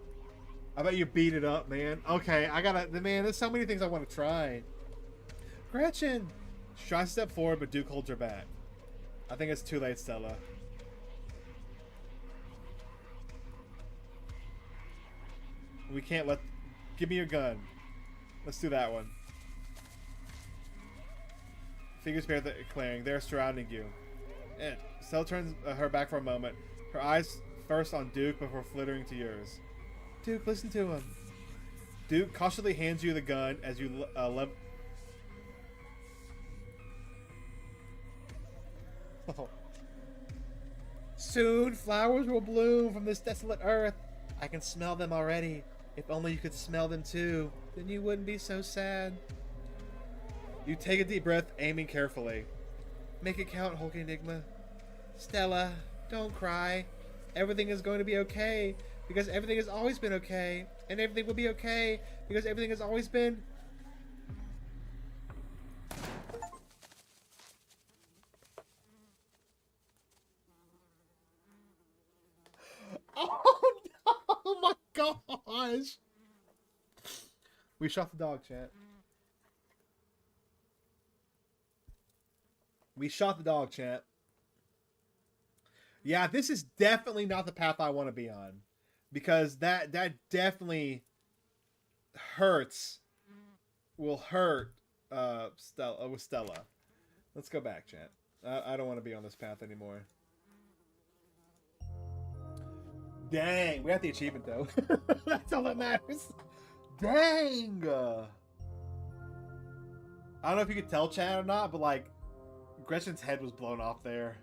I bet you beat it up, man. Okay, man, there's so many things I want to try. Gretchen! She tries to step forward, but Duke holds her back. I think it's too late, Stella. We can't let... Give me your gun. Let's do that one. Figures bear the clearing. They're surrounding you. Stella turns her back for a moment. Her eyes first on Duke before flittering to yours. Duke, listen to him. Duke cautiously hands you the gun as you Soon flowers will bloom from this desolate earth. I can smell them already. If only you could smell them too, then you wouldn't be so sad. You take a deep breath, aiming carefully. Make it count, HulkingEnigma. Stella, don't cry. Everything is going to be okay because everything has always been okay, and everything will be okay because everything has always been. Oh no! Oh my gosh! We shot the dog, chat. We shot the dog, chat. Yeah, this is definitely not the path I want to be on, because that definitely hurts. Will hurt Stella with Stella. Let's go back, chat. I don't want to be on this path anymore. Dang, we got the achievement though. That's all that matters. Dang. I don't know if you could tell, chat, or not, but like, Gretchen's head was blown off there.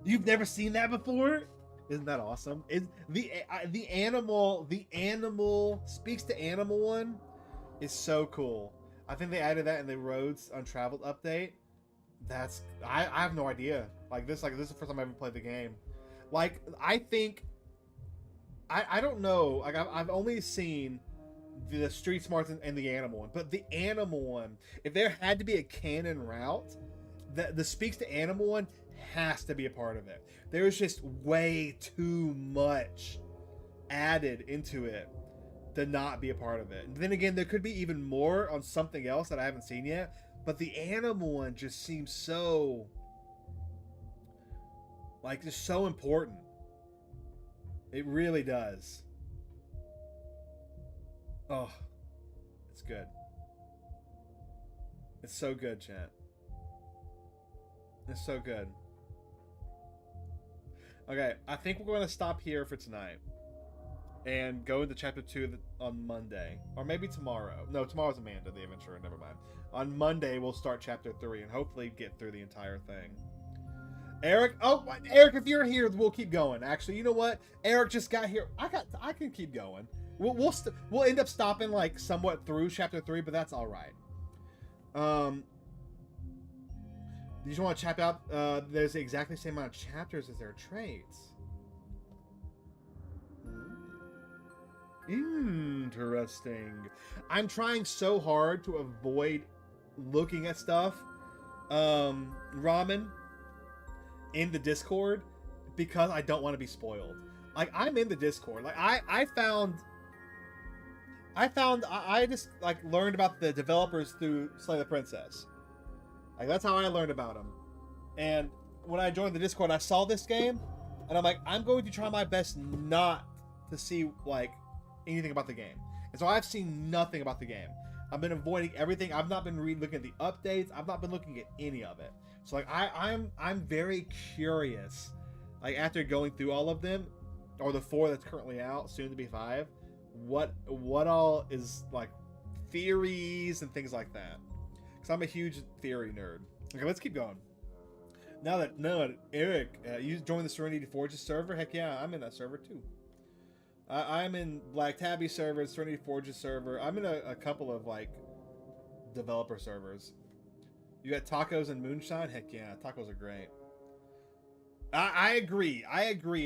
You've never seen that before? Isn't that awesome? Is the animal speaks to animal one is so cool. I think they added that in the Roads Untraveled update. That's I have no idea. This is the first time I ever played the game. Like, I think I don't know. Like, I've only seen the Street Smarts and the animal one, but the animal one, if there had to be a canon route, the speaks to animal one has to be a part of it. There's just way too much added into it to not be a part of it. And then again, there could be even more on something else that I haven't seen yet, but the animal one just seems so, like, just so important. It really does. Oh, it's good. It's so good, chat. It's so good. Okay, I think we're going to stop here for tonight and go into chapter 2 on Monday, or maybe tomorrow. No, tomorrow's Amanda the Adventurer. Never mind. On Monday we'll start chapter 3 and hopefully get through the entire thing. Eric, Eric, if you're here, we'll keep going. Actually, you know what? Eric just got here. I can keep going. We'll end up stopping like somewhat through chapter 3, but that's all right. You just want to chap out? There's exactly the same amount of chapters as there are traits. Interesting. I'm trying so hard to avoid looking at stuff, Ramen, in the Discord, because I don't want to be spoiled. Like, I'm in the Discord. Like, I just like learned about the developers through Slay the Princess. Like, that's how I learned about them. And when I joined the Discord, I saw this game, and I'm like, I'm going to try my best not to see like anything about the game. And so I've seen nothing about the game. I've been avoiding everything. I've not been looking at the updates. I've not been looking at any of it. So like, I'm very curious. Like, after going through all of them, or the 4 that's currently out, soon to be 5, what all is like theories and things like that. Because I'm a huge theory nerd. Okay, let's keep going. Now that Eric, you joined the Serenity Forges server. Heck yeah, I'm in that server too. I'm in Black Tabby server, Serenity Forges server. I'm in a couple of like developer servers. You got tacos and moonshine. Heck yeah, tacos are great. I agree.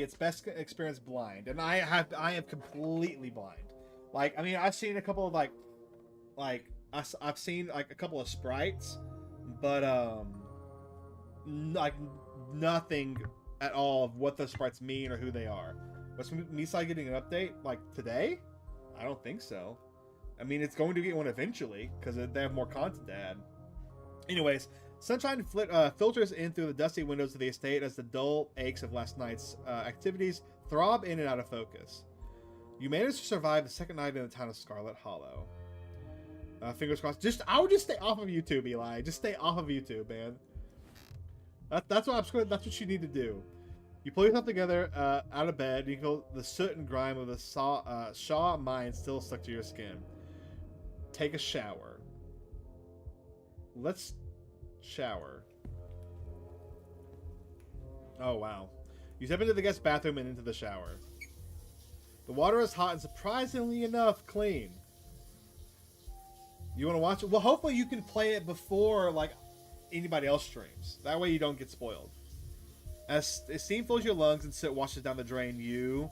It's best experience blind, and I am completely blind. Like, I mean, I've seen a couple of like I've seen like a couple of sprites, but like nothing at all of what the sprites mean or who they are. Was Misai getting an update like today? I don't think so. I mean, it's going to get one eventually because they have more content to add. Anyways, sunshine filters in through the dusty windows of the estate as the dull aches of last night's activities throb in and out of focus. You managed to survive the second night in the town of Scarlet Hollow. Fingers crossed. I would just stay off of YouTube, Eli. Just stay off of YouTube, man. That's what you need to do. You pull yourself together out of bed. You feel the soot and grime of the Shaw mine still stuck to your skin. Take a shower. Let's shower. Oh, wow. You step into the guest bathroom and into the shower. The water is hot and surprisingly enough clean. You want to watch it? Well, hopefully you can play it before, like, anybody else streams. That way you don't get spoiled. As steam fills your lungs and soot washes down the drain, you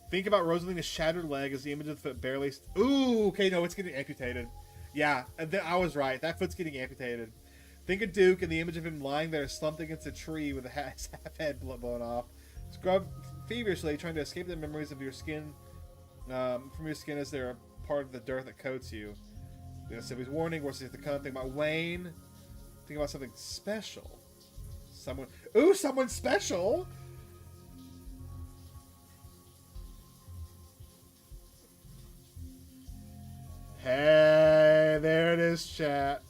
think about Rosalina's shattered leg as the image of the foot barely... Ooh, okay, no, it's getting amputated. Yeah, I was right. That foot's getting amputated. Think of Duke and the image of him lying there slumped against a tree with his half head blown off. Scrub feverishly, trying to escape the memories of your skin, from your skin as they're a part of the dirt that coats you. So he's warning, what's to come? Think about Wayne. Think about something special. Someone... Ooh, someone special! Hey, there it is, chat.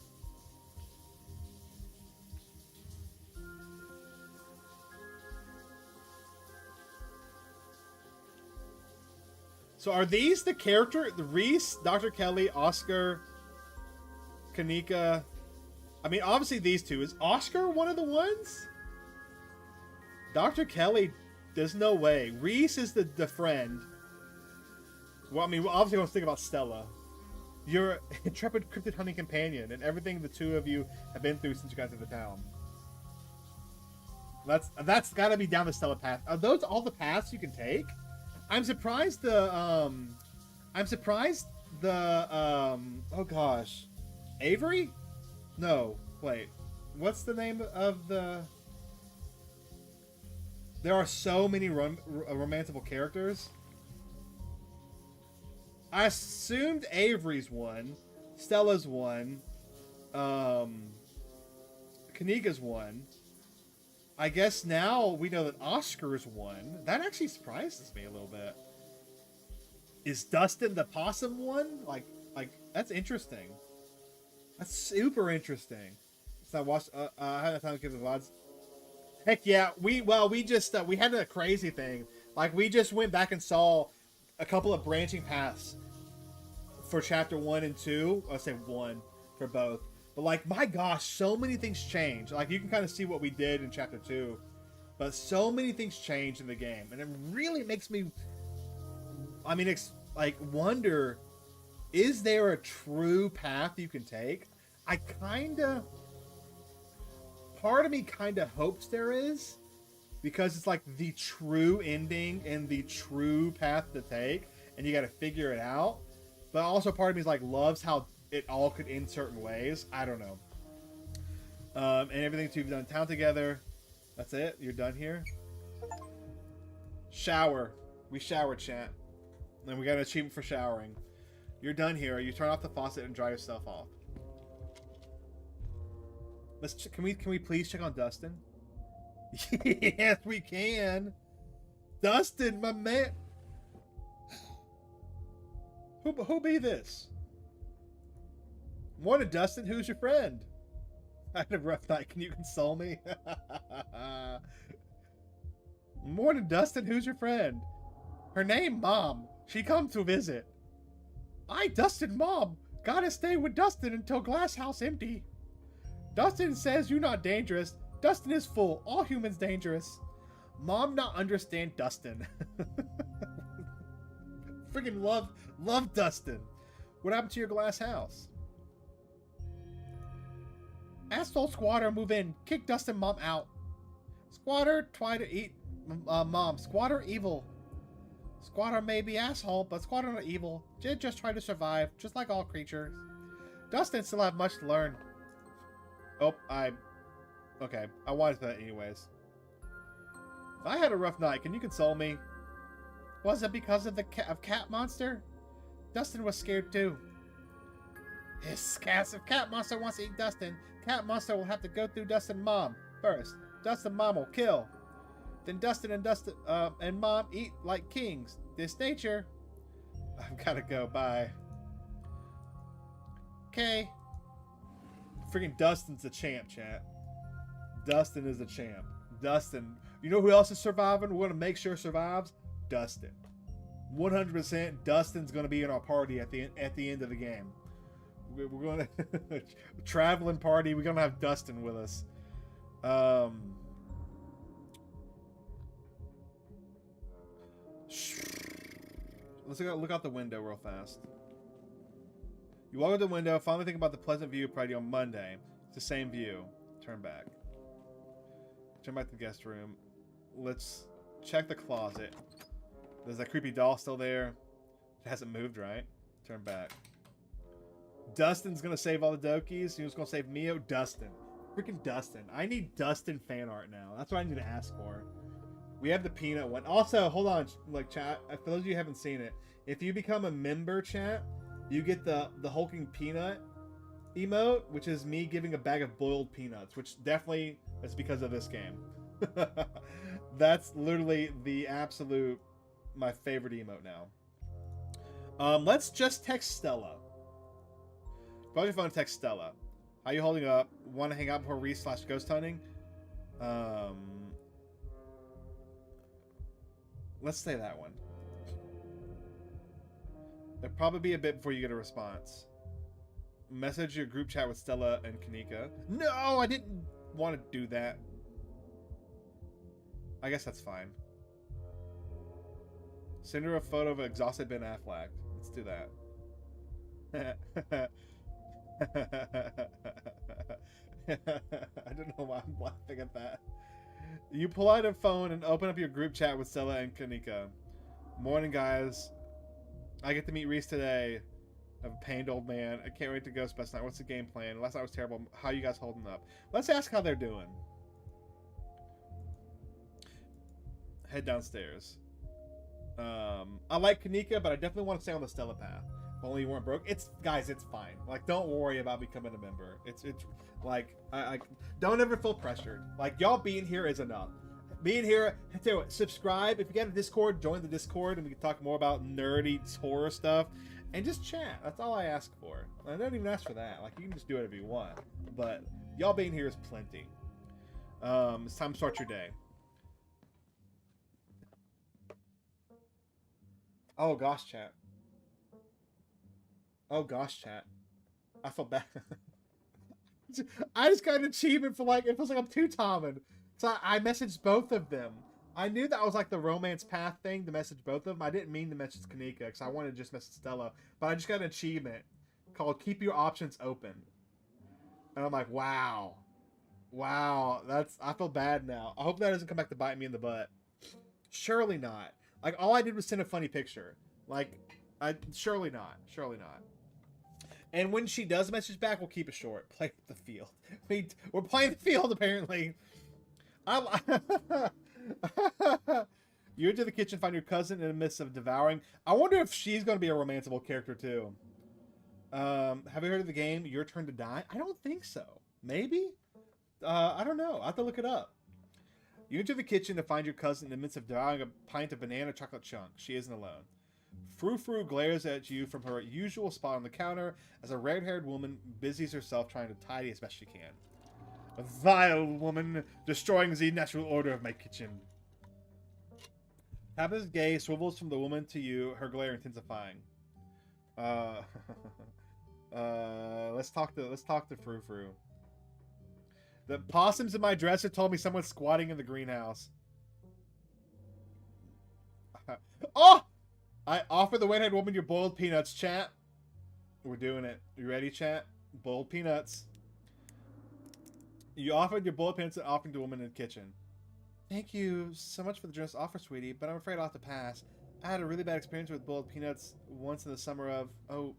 So are these the character? The Reese, Dr. Kelly, Oscar, Kanika. I mean, obviously these two. Is Oscar one of the ones? Dr. Kelly, there's no way. Reese is the friend. Well, I mean, obviously I want to think about Stella. Your intrepid cryptid hunting companion and everything the two of you have been through since you got to the town. That's got to be down the Stella path. Are those all the paths you can take? I'm surprised oh gosh. Avery? No, wait. What's the name of the... There are so many romantical characters. I assumed Avery's one. Stella's one. Kanika's one. I guess now we know that Oscar's one. That actually surprises me a little bit. Is Dustin the possum one? Like that's interesting. That's super interesting. So I watched. I had time to give the VODs. Heck yeah, we just we had a crazy thing. Like we just went back and saw a couple of branching paths for chapter 1 and 2. I'll say 1 for both. But like, my gosh, so many things change. Like you can kind of see what we did in chapter 2, but so many things change in the game, and it really makes me. I mean, wonder. Is there a true path you can take? Part of me kind of hopes there is, because it's like the true ending and the true path to take, and you got to figure it out. But also part of me is like loves how it all could end certain ways. I don't know. And everything you've done town together. That's it? You're done here? Shower. We showered, chat. And we got an achievement for showering. You're done here. You turn off the faucet and dry yourself off. Can we please check on Dustin? Yes, we can. Dustin, my man. Who be this? Morning, Dustin. Who's your friend? I had a rough night. Can you console me? Morning, Dustin. Who's your friend? Her name, Mom. She come to visit. Dustin, Mom. Gotta stay with Dustin until glass house empty. Dustin says you not dangerous. Dustin is full. All humans dangerous. Mom not understand Dustin. Freaking love Dustin. What happened to your glass house? Asshole squatter move in. Kick Dustin Mom out. Squatter try to eat Mom. Squatter evil. Squatter may be asshole, but squatter not evil. Just try to survive, just like all creatures. Dustin still have much to learn. Oh, okay. I wanted that anyways. I had a rough night. Can you console me? Was it because of the cat monster? Dustin was scared too. His cat monster wants to eat Dustin. Cat monster will have to go through Dustin Mom first. Dustin Mom will kill. Then Dustin and Mom eat like kings. This nature. I've gotta go. Bye. Okay. Freaking Dustin's the champ, chat. Dustin is the champ. Dustin. You know who else is surviving? We're gonna make sure survives. Dustin. 100%. Dustin's gonna be in our party at the end of the game. We're gonna traveling party. We're gonna have Dustin with us. Let's look out the window real fast. You walk out the window, finally think about the pleasant view of Pride on Monday. It's the same view. Turn back. Turn back to the guest room. Let's check the closet. There's that creepy doll still there. It hasn't moved, right? Turn back. Dustin's gonna save all the Dokies. Who's gonna save Mio? Dustin. Freaking Dustin. I need Dustin fan art now. That's what I need to ask for. We have the peanut one. Also, hold on, like chat. For those of you who haven't seen it, if you become a member, chat, you get the hulking peanut emote, which is me giving a bag of boiled peanuts, which definitely is because of this game. That's literally the absolute my favorite emote now. Let's just text Stella. Probably phone text Stella. How you holding up? Want to hang out before Reese/ghost hunting? Let's say that one. It'll probably be a bit before you get a response. Message your group chat with Stella and Kanika. No, I didn't want to do that. I guess that's fine. Send her a photo of exhausted Ben Affleck. Let's do that. I don't know why I'm laughing at that. You pull out a phone and open up your group chat with Stella and Kanika. Morning, guys. I get to meet Reese today. I'm a pained old man. I can't wait to ghost best night. What's the game plan? Last night was terrible. How you guys holding up? Let's ask how they're doing. Head downstairs. I like Kanika, but I definitely want to stay on the Stella path. If only you weren't broke. Guys, it's fine. Like, don't worry about becoming a member. It's like, I don't ever feel pressured. Like, y'all being here is enough. Being here, tell you what, subscribe. If you get a Discord, join the Discord, and we can talk more about nerdy horror stuff. And just chat. That's all I ask for. I don't even ask for that. Like, you can just do whatever you want. But y'all being here is plenty. It's time to start your day. Oh gosh, chat. Oh gosh, chat. I feel bad. I just got an achievement for, like, it feels like I'm two-tomming. So I messaged both of them. I knew that was like the romance path thing to message both of them. I didn't mean to message Kanika because I wanted to just message Stella. But I just got an achievement called Keep Your Options Open. And I'm like, wow. Wow. I feel bad now. I hope that doesn't come back to bite me in the butt. Surely not. Like, all I did was send a funny picture. Like, surely not. Surely not. And when she does message back, we'll keep it short. Play the field. We're playing the field, apparently. You enter the kitchen, find your cousin in the midst of devouring. I wonder if she's going to be a romanceable character, too. Have you heard of the game, Your Turn to Die? I don't think so. Maybe? I don't know. I'll have to look it up. You enter the kitchen to find your cousin in the midst of devouring a pint of banana chocolate chunk. She isn't alone. Frou-Frou glares at you from her usual spot on the counter as a red-haired woman busies herself trying to tidy as best she can. A vile woman, destroying the natural order of my kitchen. Tabitha's gaze swivels from the woman to you, her glare intensifying. Let's talk to Frou-Frou. The possums in my dresser told me someone's squatting in the greenhouse. Oh! I offer the red-haired woman your boiled peanuts, chat. We're doing it. You ready, chat? Boiled peanuts. You offered your boiled peanuts and offering to the woman in the kitchen. Thank you so much for the generous offer, sweetie, but I'm afraid I'll have to pass. I had a really bad experience with boiled peanuts once in the summer of,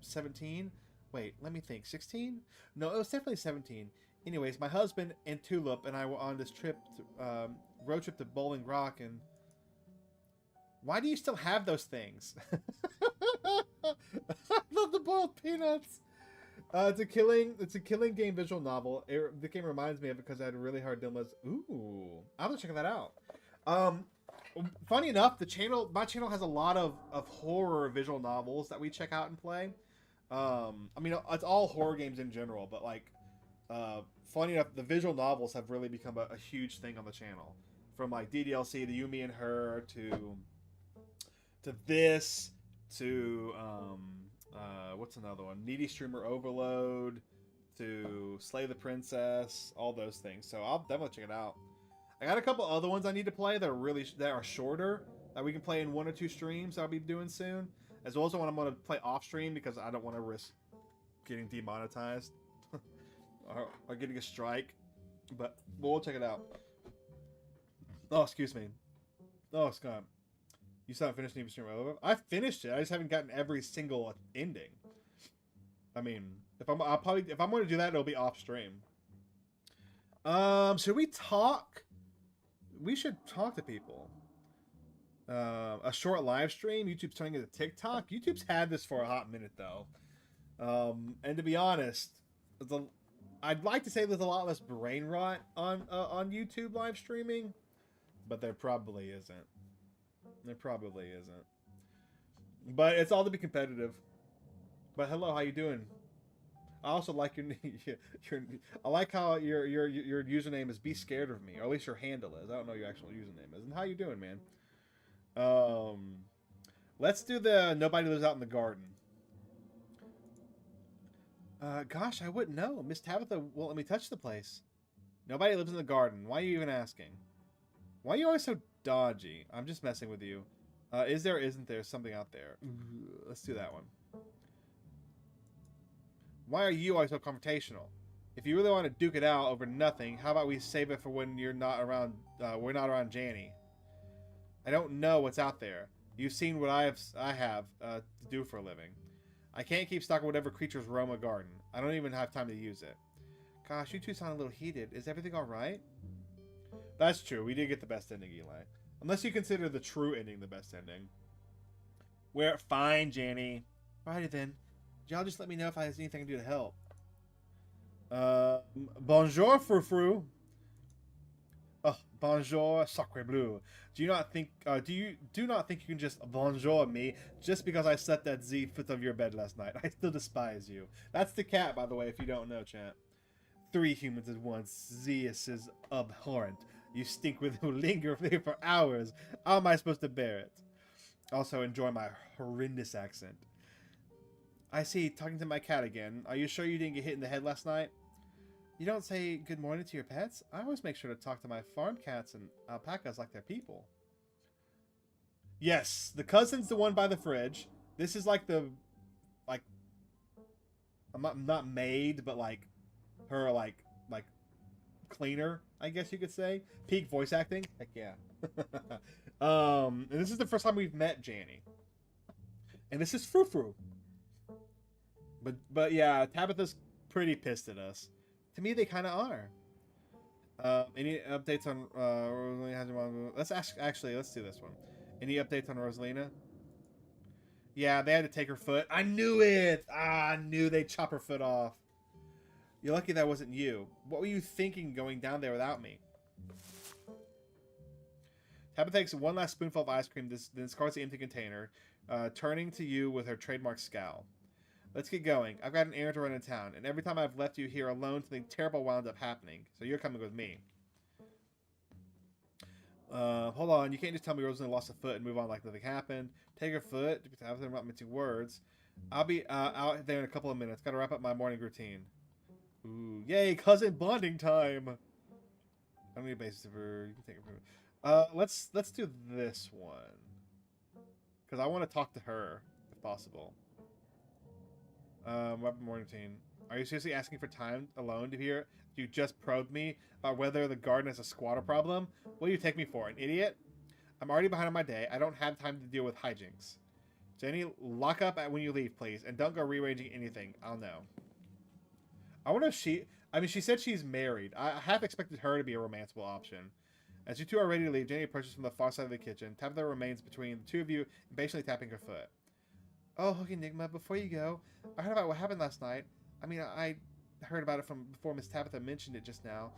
17? Wait, let me think. 16? No, it was definitely 17. Anyways, my husband and Tulip and I were on this trip, road trip to Bowling Rock, and why do you still have those things? I love the boiled peanuts. It's a killing game visual novel. The game reminds me of it because I had really hard dilemmas. Ooh, I'm gonna check that out. Funny enough, my channel has a lot of horror visual novels that we check out and play. I mean, it's all horror games in general, but like, funny enough, the visual novels have really become a huge thing on the channel. From like DDLC to You, Me, and Her to this to what's another one? Needy Streamer Overload to Slay the Princess, all those things. So I'll definitely check it out. I got a couple other ones I need to play that are shorter that we can play in 1 or 2 streams that I'll be doing soon, as well as one I'm going to play off stream because I don't want to risk getting demonetized or getting a strike. But we'll check it out. Oh, excuse me. Oh, Scott. You still haven't finished the stream over? I finished it. I just haven't gotten every single ending. I mean, if I'm going to do that, it'll be off stream. Should we talk? We should talk to people. A short live stream. YouTube's turning into TikTok. YouTube's had this for a hot minute though. And to be honest, I'd like to say there's a lot less brain rot on YouTube live streaming, but there probably isn't. There probably isn't. But it's all to be competitive. But hello, how you doing? I also like I like how your username is "Be Scared of Me," or at least your handle is. I don't know your actual username is. And how you doing, man? Let's do the nobody lives out in the garden. Gosh, I wouldn't know. Miss Tabitha won't let me touch the place. Nobody lives in the garden. Why are you even asking? Why are you always so dodgy? I'm just messing with you. Is there or isn't there something out there? Let's do that one. Why are you always so confrontational? If you really want to duke it out over nothing, how about we save it for when you're not around, we're not around Janny? I don't know what's out there. You've seen what I have to do for a living. I can't keep stalking whatever creatures roam a garden. I don't even have time to use it. Gosh, you two sound a little heated. Is everything alright? That's true. We did get the best ending, Eli. Unless you consider the true ending the best ending. We're fine, Janny. Alrighty then. Y'all just let me know if I have anything to do to help. Bonjour, frou-frou. Oh, bonjour, sacre bleu. Do you not think you can just bonjour me just because I slept at the foot of your bed last night? I still despise you. That's the cat, by the way, if you don't know, chat. 3 humans at once. Zeus is abhorrent. You stink with who linger there for hours. How am I supposed to bear it? Also, enjoy my horrendous accent. I see, talking to my cat again. Are you sure you didn't get hit in the head last night? You don't say good morning to your pets? I always make sure to talk to my farm cats and alpacas like they're people. Yes, the cousin's the one by the fridge. This is like the, I'm not maid, but like her like cleaner, I guess you could say. Peak voice acting. Heck yeah. And this is the first time we've met Janny. And this is frou-frou. But yeah, Tabitha's pretty pissed at us. To me, they kind of are. Any updates on Rosalina? Let's do this one. Any updates on Rosalina? Yeah, they had to take her foot. I knew it. I knew they'd chop her foot off. You're lucky that wasn't you. What were you thinking going down there without me? Tabitha takes one last spoonful of ice cream, then discards the empty container, turning to you with her trademark scowl. Let's get going. I've got an errand to run in town, and every time I've left you here alone, something terrible wound up happening. So you're coming with me. Hold on. You can't just tell me Rosalie lost a foot and move on like nothing happened. Take her foot. I'm not mincing words. I'll be out there in a couple of minutes. Got to wrap up my morning routine. Ooh, yay! Cousin bonding time. I don't need a basis for. You can take it. Let's do this one because I want to talk to her if possible. Morning routine. Are you seriously asking for time alone to hear? You just probed me about whether the garden has a squatter problem? What do you take me for, an idiot? I'm already behind on my day. I don't have time to deal with hijinks. Jenny, lock up when you leave, please, and don't go rearranging anything. I'll know. I wonder if she said she's married. I half expected her to be a romanceable option. As you two are ready to leave, Jenny approaches from the far side of the kitchen. Tabitha remains between the two of you, impatiently tapping her foot. Oh, HulkingEnigma, before you go, I heard about what happened last night. I mean, I heard about it from before Miss Tabitha mentioned it just now,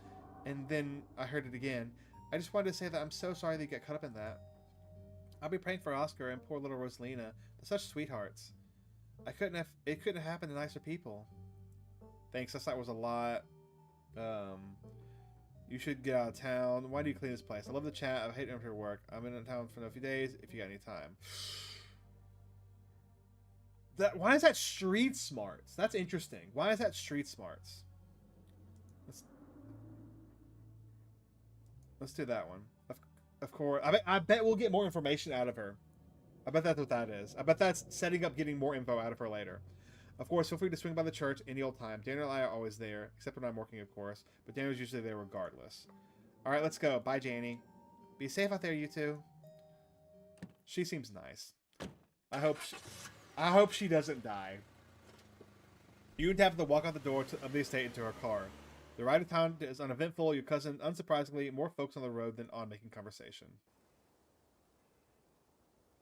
and then I heard it again. I just wanted to say that I'm so sorry that you got caught up in that. I'll be praying for Oscar and poor little Rosalina. They're such sweethearts. It couldn't have happened to nicer people. Thanks, last night was a lot. You should get out of town. Why do you clean this place? I love the chat. I hate going to your work. I'm in town for a few days if you got any time. Why is that street smarts? That's interesting. Why is that street smarts? Let's do that one. Of course. I bet we'll get more information out of her. I bet that's what that is. I bet that's setting up getting more info out of her later. Of course, feel free to swing by the church any old time. Daniel and I are always there, except when I'm working, of course. But Daniel's usually there regardless. All right, let's go. Bye, Janie. Be safe out there, you two. She seems nice. I hope she doesn't die. You and have to walk out the door of the estate into her car. The ride to town is uneventful. Your cousin, unsurprisingly, more folks on the road than on making conversation.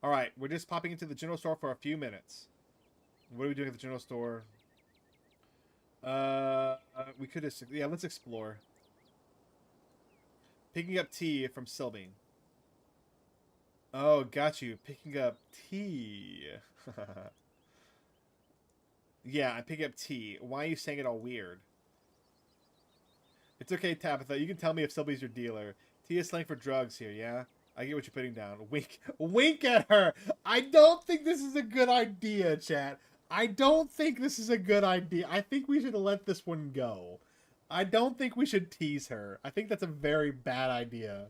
All right, we're just popping into the general store for a few minutes. What are we doing at the general store? We could just... Yeah, let's explore. Picking up tea from Sylvie. Oh, got you. Picking up tea. Yeah, I'm picking up tea. Why are you saying it all weird? It's okay, Tabitha. You can tell me if Sylvie's your dealer. Tea is slang for drugs here, yeah? I get what you're putting down. Wink. Wink at her! I don't think this is a good idea, chat. I don't think this is a good idea. I think we should let this one go. I don't think we should tease her. I think that's a very bad idea.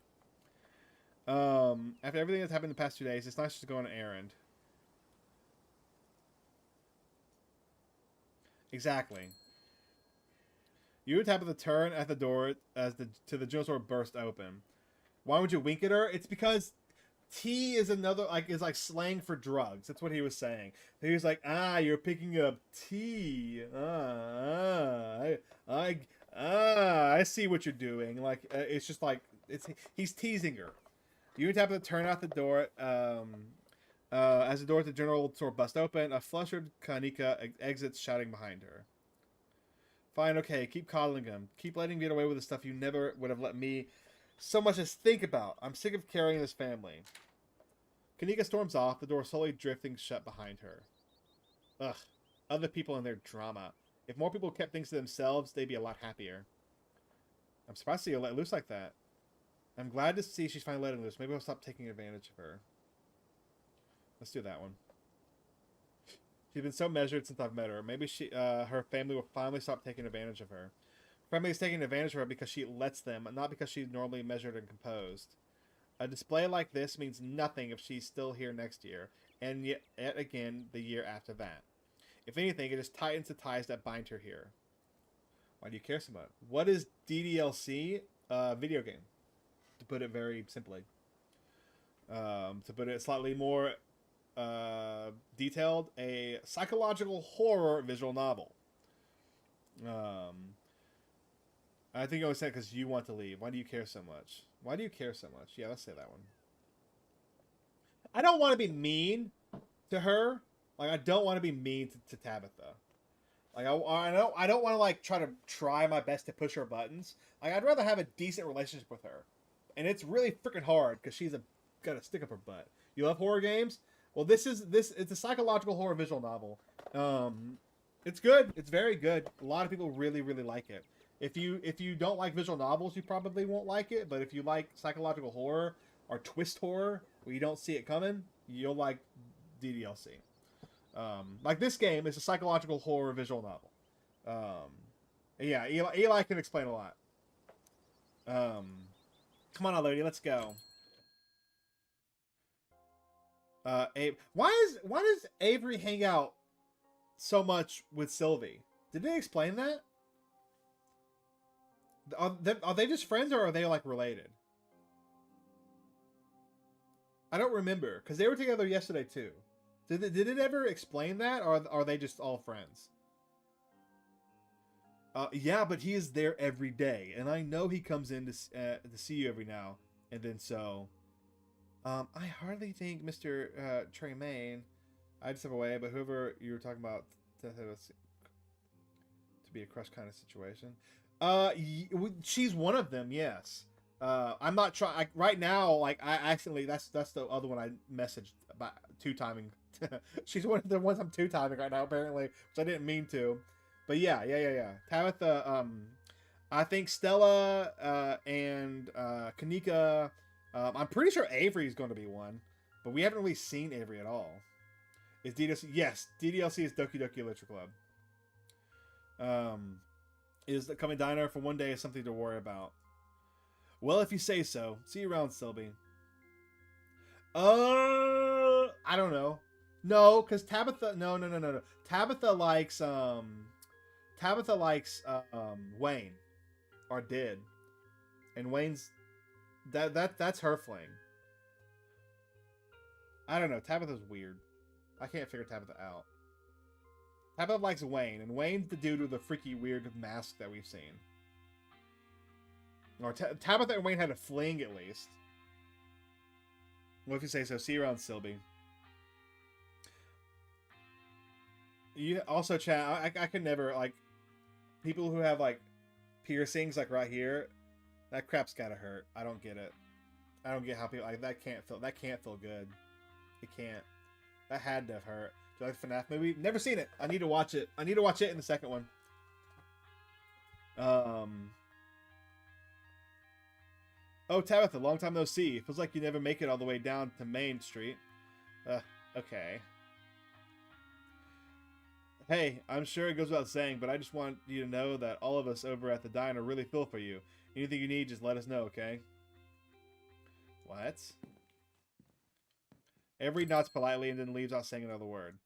After everything that's happened in the past 2 days, it's nice to go on an errand. Exactly. You would tap at the turn at the door as the general store burst open. Why would you wink at her? It's because tea is another is slang for drugs. That's what he was saying. He was like, you're picking up tea. I see what you're doing. Like it's just like he's teasing her. You would tap at the turn out the door. As the door at the general store bust open, a flustered Kanika exits, shouting behind her. Fine, okay, keep coddling him. Keep letting me get away with the stuff you never would have let me so much as think about. I'm sick of carrying this family. Kanika storms off, the door slowly drifting shut behind her. Ugh, other people and their drama. If more people kept things to themselves, they'd be a lot happier. I'm surprised to see her let loose like that. I'm glad to see she's finally letting loose. Maybe I'll stop taking advantage of her. Let's do that one. She's been so measured since I've met her. Maybe her family will finally stop taking advantage of her. Her family is taking advantage of her because she lets them, not because she's normally measured and composed. A display like this means nothing if she's still here next year, and yet again the year after that. If anything, it just tightens the ties that bind her here. Why do you care so much? What is DDLC? Video game. To put it very simply. To put it slightly more detailed, a psychological horror visual novel. I think I was saying because you want to leave. Why do you care so much? Why do you care so much? Yeah, let's say that one. I don't want to be mean to her. Like, I don't want to be mean to Tabitha. Like, I don't want to try my best to push her buttons. Like, I'd rather have a decent relationship with her. And it's really freaking hard because she's got a stick up her butt. You love horror games? Well, it's a psychological horror visual novel. It's good. It's very good. A lot of people really, really like it. If you don't like visual novels, you probably won't like it. But if you like psychological horror or twist horror where you don't see it coming, you'll like DDLC. Like this game is a psychological horror visual novel. Yeah, Eli can explain a lot. Come on, lady, let's go. Why does Avery hang out so much with Sylvie? Did they explain that? Are they just friends or are they like related? I don't remember because they were together yesterday too. Did it ever explain that, or are they just all friends? Yeah, but he is there every day, and I know he comes in to see you every now and then. So, I hardly think Mr. Tremaine, I'd step away, but whoever you were talking about to be a crush kind of situation. She's one of them, yes. I'm not trying right now. Like I accidentally, that's the other one I messaged about two-timing. She's one of the ones I'm two-timing right now, apparently, which I didn't mean to. But yeah. Tabitha, I think Stella and Kanika. I'm pretty sure Avery's going to be one, but we haven't really seen Avery at all. Is DDLC? Yes, DDLC is Doki Doki Literature Club. Is the coming diner for one day is something to worry about. Well, if you say so. See you around, Sylvie. I don't know. No, because Tabitha. No, no, no, no, no. Tabitha likes Wayne, or did, and Wayne's that's her fling. I don't know. Tabitha's weird. I can't figure Tabitha out. Tabitha likes Wayne, and Wayne's the dude with the freaky weird mask that we've seen. Or Tabitha and Wayne had a fling at least. What if you say so? See you around, Sylvie. You also, chat. I could never like people who have like piercings like right here. That crap's gotta hurt. I don't get it. I don't get how people like that can't feel good. It can't. That had to have hurt. Do you like the FNAF movie? Never seen it. I need to watch it. I need to watch it in the second one. Oh, Tabitha, long time no see. Feels like you never make it all the way down to Main Street. Okay. Hey, I'm sure it goes without saying, but I just want you to know that all of us over at the diner really feel for you. Anything you need, just let us know, okay? What? Every nods politely and then leaves without saying another word.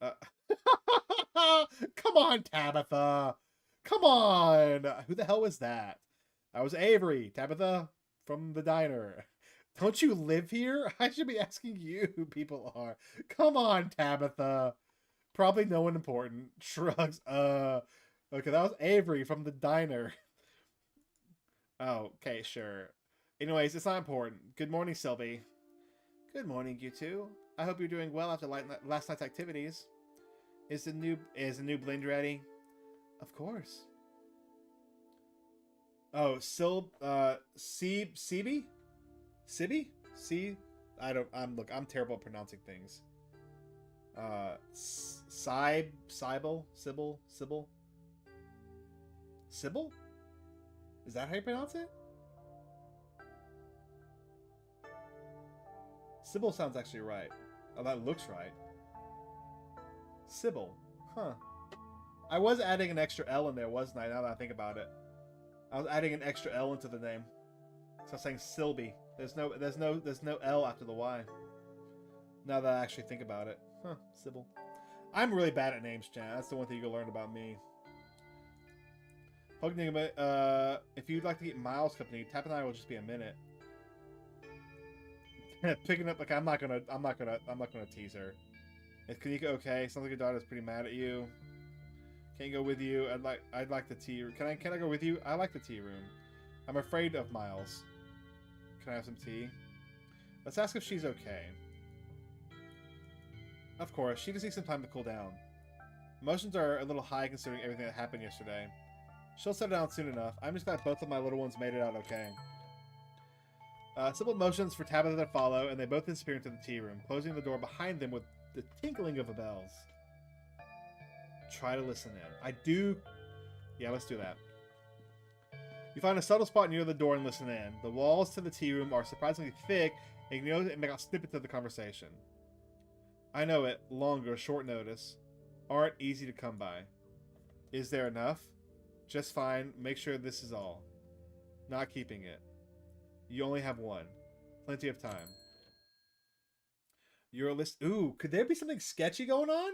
Come on, Tabitha! Come on! Who the hell was that? That was Avery, Tabitha, from the diner. Don't you live here? I should be asking you who people are. Come on, Tabitha. Probably no one important. Shrugs. Okay, that was Avery from the diner. Oh, okay, sure. Anyways, it's not important. Good morning, Sylvie. Good morning, you two. I hope you're doing well after last night's activities. Is the new blend ready? Of course. Oh, Sibby? I'm terrible at pronouncing things. Sybil? Is that how you pronounce it? Sybil sounds actually right. Oh, that looks right. Sybil. Huh. I was adding an extra L in there, wasn't I? Now that I think about it. I was adding an extra L into the name. So I'm saying Sylvie. There's no L after the Y. Now that I actually think about it. Huh, Sybil. I'm really bad at names, chat. That's the one thing you can learn about me. HulkingEnigma, if you'd like to keep Miles company, Tap and I will just be a minute. Picking up like I'm not gonna tease her. Is Kanika okay? Sounds like your daughter's pretty mad at you. Can't go with you. I'd like the tea. Can I go with you? I like the tea room. I'm afraid of Miles. Can I have some tea? Let's ask if she's okay. Of course, she just needs some time to cool down. Emotions are a little high considering everything that happened yesterday. She'll settle down soon enough. I'm just glad both of my little ones made it out okay. Simple motions for Tabitha to follow, and they both disappear into the tea room, closing the door behind them with the tinkling of the bells. Try to listen in. I do... Yeah, let's do that. You find a subtle spot near the door and listen in. The walls to the tea room are surprisingly thick, and you know it make out snippets of the conversation. I know it, long or short notice, aren't easy to come by. Is there enough? Just fine. Make sure this is all. Not keeping it. You only have one. Plenty of time. Your list. Ooh, could there be something sketchy going on?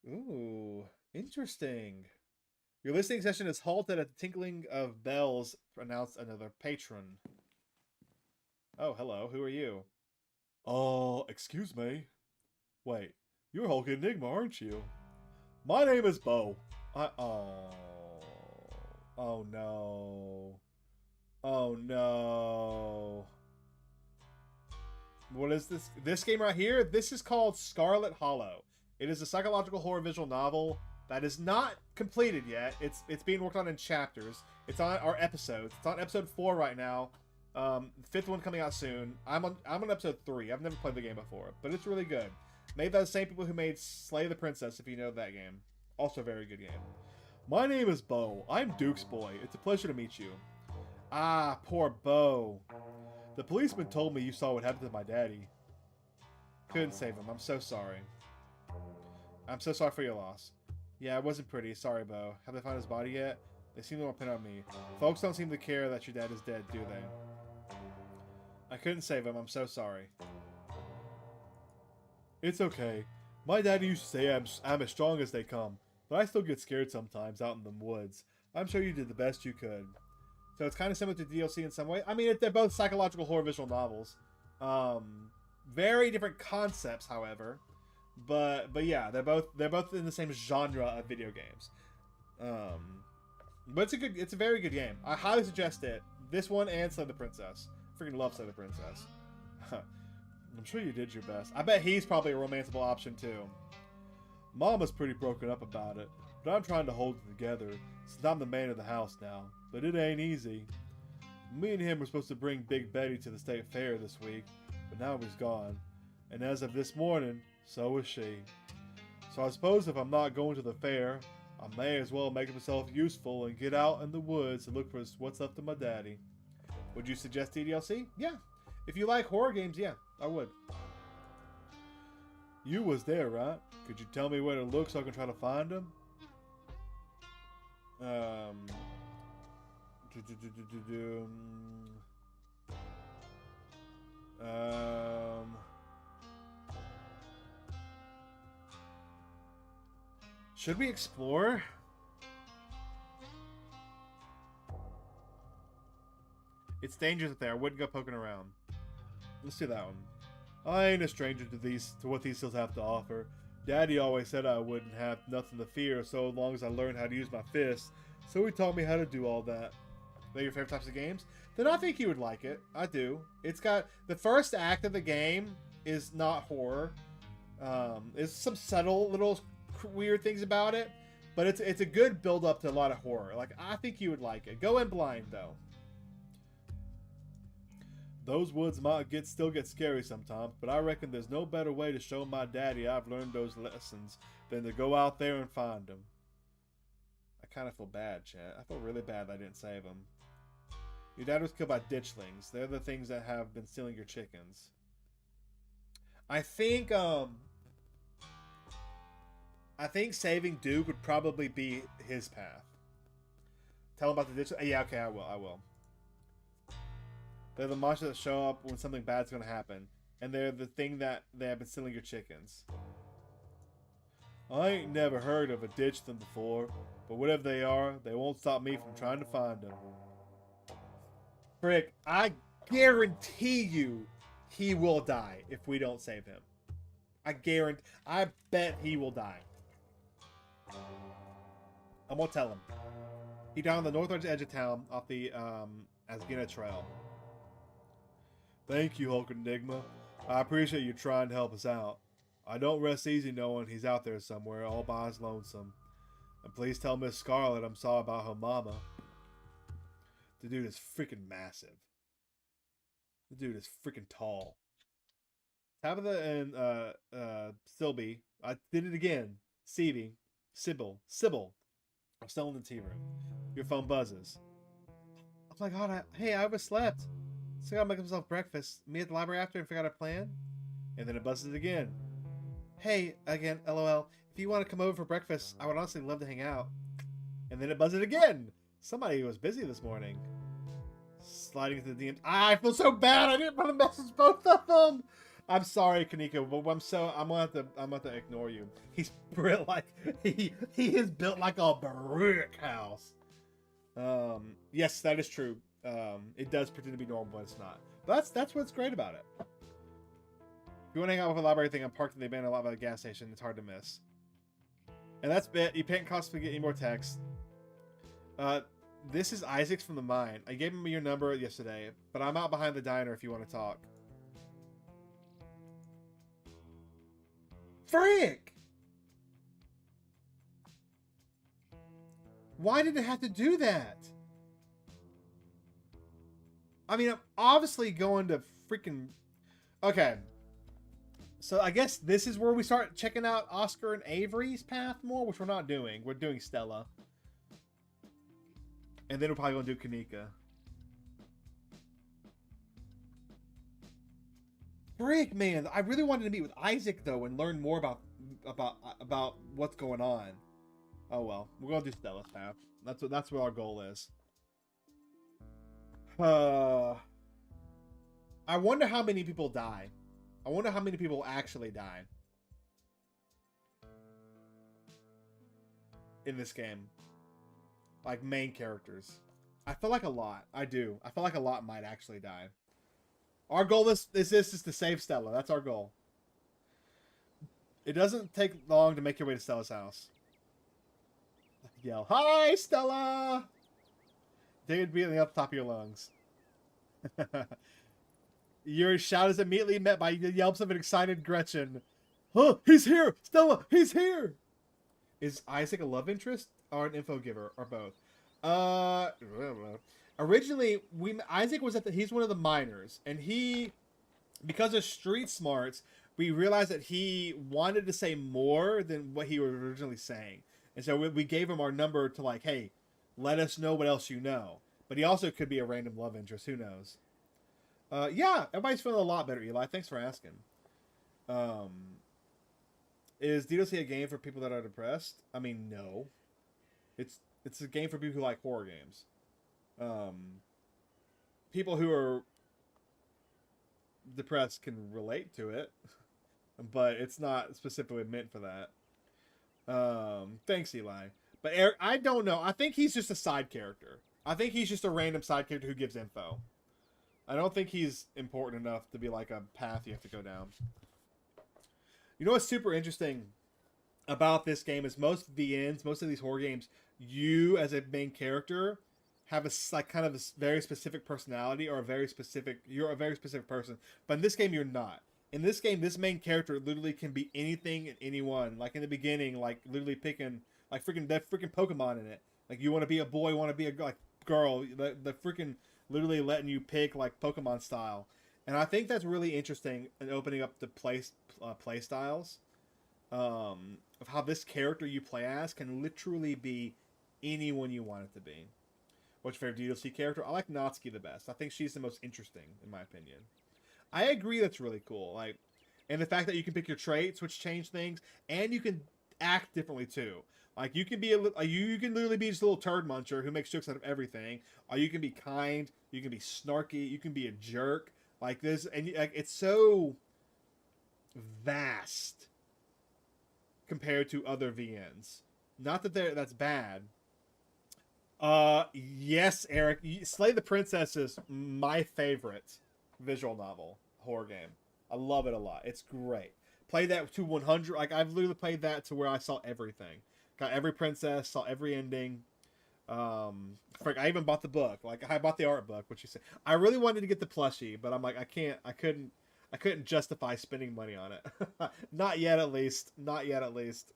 Ooh, interesting. Your listening session is halted at the tinkling of bells, announced another patron. Oh, hello. Who are you? Excuse me. Wait, you're HulkingEnigma, aren't you? My name is Bo. Oh no. Oh no. What is this? This game right here? This is called Scarlet Hollow. It is a psychological horror visual novel that is not completed yet. It's being worked on in chapters. It's on our episodes. It's on episode 4 right now. Fifth one coming out soon. I'm on episode 3. I've never played the game before, but it's really good. Made by the same people who made Slay the Princess, if you know that game. Also a very good game. My name is Bo. I'm Duke's boy. It's a pleasure to meet you. Ah, poor Bo. The policeman told me you saw what happened to my daddy. Couldn't save him. I'm so sorry. I'm so sorry for your loss. Yeah, it wasn't pretty. Sorry, Bo. Have they found his body yet? They seem to want to pin on me. Folks don't seem to care that your dad is dead, do they? I couldn't save him. I'm so sorry. It's okay. My daddy used to say I'm as strong as they come, but I still get scared sometimes out in the woods. I'm sure you did the best you could. So it's kind of similar to DLC in some way. I mean, they're both psychological horror visual novels. Very different concepts, however. But yeah, they're both in the same genre of video games. But it's a very good game. I highly suggest it. This one and Slay the Princess. Freaking love Slay the Princess. I'm sure you did your best. I bet he's probably a romanceable option too. Mama's pretty broken up about it, but I'm trying to hold it together since I'm the man of the house now. But it ain't easy. Me and him were supposed to bring Big Betty to the state fair this week, but now he's gone. And as of this morning, so is she. So I suppose if I'm not going to the fair, I may as well make myself useful and get out in the woods and look for what's left of my daddy. Would you suggest DDLC? Yeah. If you like horror games, yeah, I would. You was there, right? Could you tell me where to look so I can try to find him? Should we explore? It's dangerous up there. I wouldn't go poking around. Let's do that one. I ain't a stranger to what these hills have to offer. Daddy always said I wouldn't have nothing to fear so long as I learned how to use my fists. So he taught me how to do all that. They're your favorite types of games? Then I think you would like it. I do. It's got the first act of the game is not horror. There's some subtle little weird things about it, but it's a good build up to a lot of horror. Like I think you would like it. Go in blind though. Those woods might still get scary sometimes, but I reckon there's no better way to show my daddy I've learned those lessons than to go out there and find him. I kind of feel bad, chat. I feel really bad that I didn't save him. Your dad was killed by ditchlings. They're the things that have been stealing your chickens. I think saving Duke would probably be his path. Tell him about the ditch. Yeah, okay, I will. They're the monsters that show up when something bad's going to happen. And they're the thing that they have been stealing your chickens. I ain't never heard of a ditch them before. But whatever they are, they won't stop me from trying to find them. Frick, I guarantee you he will die if we don't save him. I bet he will die. I'm going to tell him. He died on the northwest edge of town off the Asgina Trail. Thank you, HulkingEnigma. I appreciate you trying to help us out. I don't rest easy knowing he's out there somewhere, all by his lonesome. And please tell Miss Scarlet I'm sorry about her mama. The dude is freaking massive. The dude is freaking tall. Tabitha and Sylvie. I did it again. Sybil. I'm still in the tea room. Your phone buzzes. Oh my god, hey, I overslept. So I gotta make myself breakfast. Meet at the library after and figure out a plan. And then it buzzes again. Hey, again, LOL. If you want to come over for breakfast, I would honestly love to hang out. And then it buzzes again. Somebody was busy this morning. Sliding into the DMs. I feel so bad. I didn't want to message both of them. I'm sorry, Kanika, but I'm gonna have to ignore you. He's built like he is built like a brick house. Yes, that is true. It does pretend to be normal, but it's not. But that's what's great about it. If you want to hang out with a library thing, I'm parked in the abandoned lot by the gas station. It's hard to miss. And that's it. You can't possibly get any more text. This is Isaac's from the mine. I gave him your number yesterday, but I'm out behind the diner if you want to talk. Frick! Why did it have to do that? I mean, I'm obviously going to freaking... Okay. So I guess this is where we start checking out Oscar and Avery's path more, which we're not doing. We're doing Stella. And then we're probably going to do Kanika. Frick, man. I really wanted to meet with Isaac, though, and learn more about what's going on. Oh, well. We're going to do Stella's path. That's what our goal is. I wonder how many people die. I wonder how many people actually die. in this game. Like, main characters. I feel like a lot. I do. I feel like a lot might actually die. Our goal is to save Stella. That's our goal. It doesn't take long to make your way to Stella's house. Yell, "Hi, Stella!" David breathing up the top of your lungs. Your shout is immediately met by the yelps of an excited Gretchen. "Huh, he's here! Stella, he's here!" Is Isaac a love interest or an info giver, or both? Originally, Isaac was he's one of the miners, and because of street smarts, we realized that he wanted to say more than what he was originally saying. And so we gave him our number to, like, hey, let us know what else you know. But he also could be a random love interest. Who knows? Yeah, everybody's feeling a lot better, Eli. Thanks for asking. Is DDoC a game for people that are depressed? I mean, no. It's a game for people who like horror games. People who are depressed can relate to it, but it's not specifically meant for that. Thanks, Eli. But Eric, I don't know. I think he's just a side character. I think he's just a random side character who gives info. I don't think he's important enough to be like a path you have to go down. You know what's super interesting about this game is most of these horror games, you as a main character have a kind of a very specific personality, or you're a very specific person. But in this game, you're not. In this game, this main character literally can be anything and anyone. Like in the beginning, like literally picking like that freaking Pokemon in it. Like you want to be a boy, want to be a girl. The freaking literally letting you pick like Pokemon style. And I think that's really interesting in opening up the play styles of how this character you play as can literally be anyone you want it to be. What's your favorite DLC character? I like Natsuki the best. I think she's the most interesting, in my opinion. I agree that's really cool. Like, and the fact that you can pick your traits, which change things, and you can act differently too. Like you can be you can literally be just a little turd muncher who makes jokes out of everything, or you can be kind, you can be snarky, you can be a jerk. Like this, and like it's so vast compared to other VNs. Not that that's bad. Yes, Eric. Slay the Princess is my favorite visual novel horror game. I love it a lot. It's great. Play that to 100. Like I've literally played that to where I saw everything. Got every princess, saw every ending. I even bought the book. Like I bought the art book, which you said. I really wanted to get the plushie, but I'm like I couldn't justify spending money on it. Not yet, at least. Not yet, at least.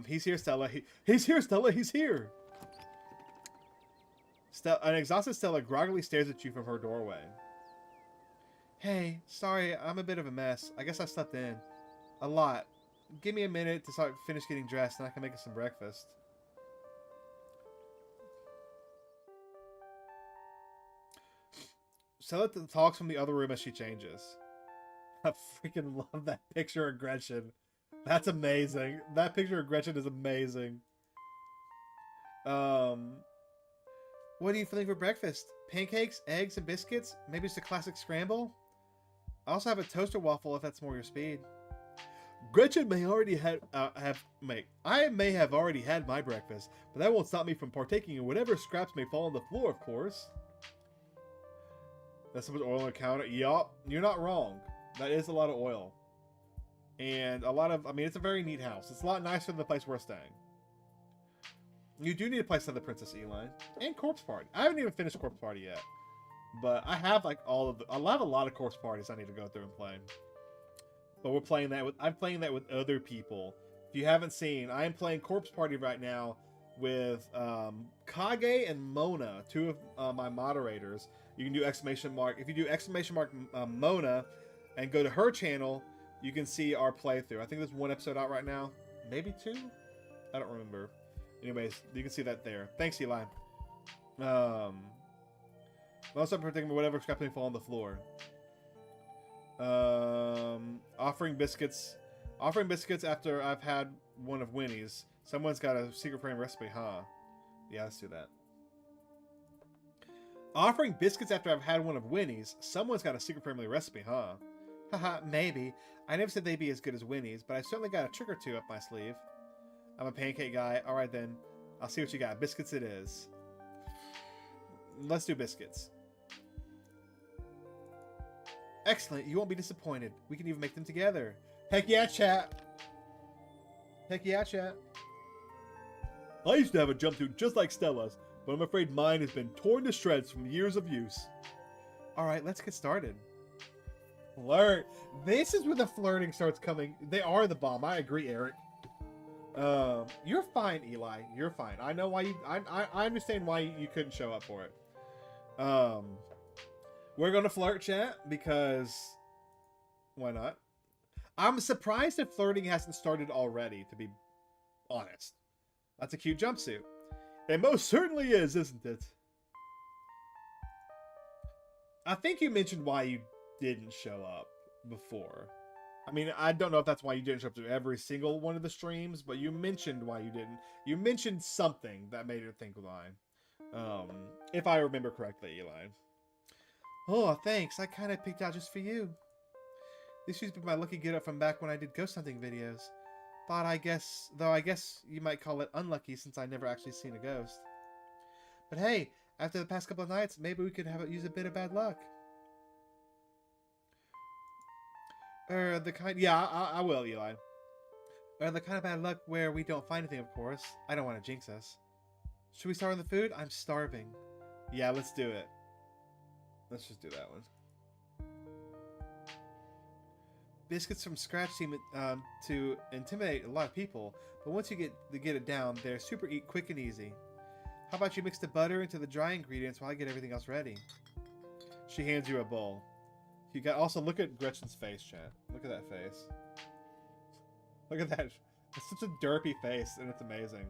He's here, Stella. He's here, Stella. He's here. An exhausted Stella groggily stares at you from her doorway. Hey, sorry, I'm a bit of a mess. I guess I slept in. A lot. Give me a minute to finish getting dressed, and I can make us some breakfast. Stella talks from the other room as she changes. I freaking love that picture of Gretchen. That's amazing. That picture of Gretchen is amazing. What are you feeling for breakfast? Pancakes, eggs, and biscuits? Maybe just a classic scramble? I also have a toaster waffle if that's more your speed. Gretchen may already I may have already had my breakfast, but that won't stop me from partaking in whatever scraps may fall on the floor, of course. That's so much oil on the counter. Yup, you're not wrong. That is a lot of oil. And a lot of, it's a very neat house. It's a lot nicer than the place we're staying. You do need a place to have the Princess Eli. And Corpse Party. I haven't even finished Corpse Party yet. But I have like I have a lot of Corpse Parties I need to go through and play. But I'm playing that with other people. If you haven't seen, I am playing Corpse Party right now with Kage and Mona, two of my moderators. You can do exclamation mark. If you do exclamation mark Mona and go to her channel, you can see our playthrough. I think there's one episode out right now. Maybe two? I don't remember. Anyways, you can see that there. Thanks, Eli. Also protecting whatever scraps may fall on the floor. Offering biscuits after I've had one of Winnie's. Someone's got a secret frame recipe, huh? Yeah, let's do that. Offering biscuits after I've had one of Winnie's. Someone's got a secret family recipe, huh? Haha, maybe. I never said they'd be as good as Winnie's, but I certainly got a trick or two up my sleeve. I'm a pancake guy. All right, then. I'll see what you got. Biscuits it is. Let's do biscuits. Excellent. You won't be disappointed. We can even make them together. Heck yeah, chat. Heck yeah, chat. I used to have a jumpsuit just like Stella's, but I'm afraid mine has been torn to shreds from years of use. Alright, let's get started. Flirt. This is where the flirting starts coming. They are the bomb. I agree, Eric. You're fine, Eli. You're fine. I know why you... I understand why you couldn't show up for it. We're going to flirt, chat, because... Why not? I'm surprised if flirting hasn't started already, to be honest. That's a cute jumpsuit. It most certainly is, isn't it? I think you mentioned why you didn't show up before. I mean, I don't know if that's why you didn't show up to every single one of the streams, but you mentioned why you didn't. You mentioned something that made her think why. If I remember correctly, Eli. Oh, thanks. I kind of picked out just for you. This used to be my lucky get-up from back when I did ghost hunting videos. Though I guess you might call it unlucky since I never actually seen a ghost. But hey, after the past couple of nights, maybe we could use a bit of bad luck. I will, Eli. The kind of bad luck where we don't find anything, of course. I don't want to jinx us. Should we start on the food? I'm starving. Yeah, let's do it. Let's just do that one. Biscuits from scratch seem to intimidate a lot of people, but once you get it down, they're super quick and easy. How about you mix the butter into the dry ingredients while I get everything else ready? She hands you a bowl. You got also look at Gretchen's face, chat. Look at that face. Look at that. It's such a derpy face, and it's amazing.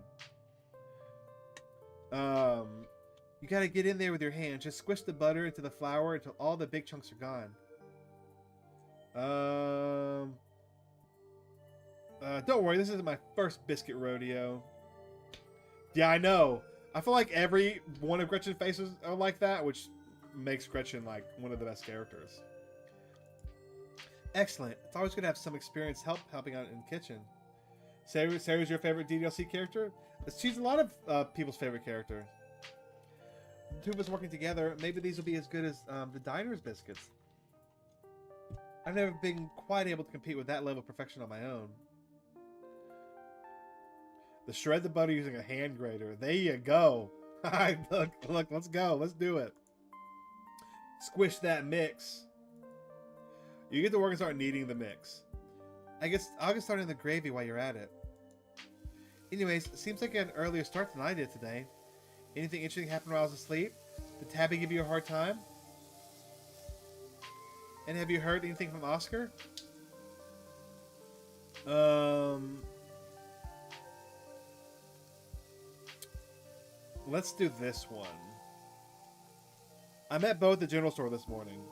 You gotta get in there with your hands. Just squish the butter into the flour until all the big chunks are gone. Don't worry, this isn't my first biscuit rodeo. Yeah, I know. I feel like every one of Gretchen's faces are like that, which makes Gretchen like one of the best characters. Excellent. It's always good to have some experience helping out in the kitchen. Sarah's your favorite DDLC character? She's a lot of people's favorite character. The two of us working together, maybe these will be as good as the diner's biscuits. I've never been quite able to compete with that level of perfection on my own. The shred the butter using a hand grater. There you go. Look, let's go. Let's do it. Squish that mix. You get to work and start kneading the mix. I guess I'll get started in the gravy while you're at it. Anyways, it seems like an earlier start than I did today. Anything interesting happened while I was asleep? Did Tabby give you a hard time? And have you heard anything from Oscar? Let's do this one. I met Bo at the general store this morning.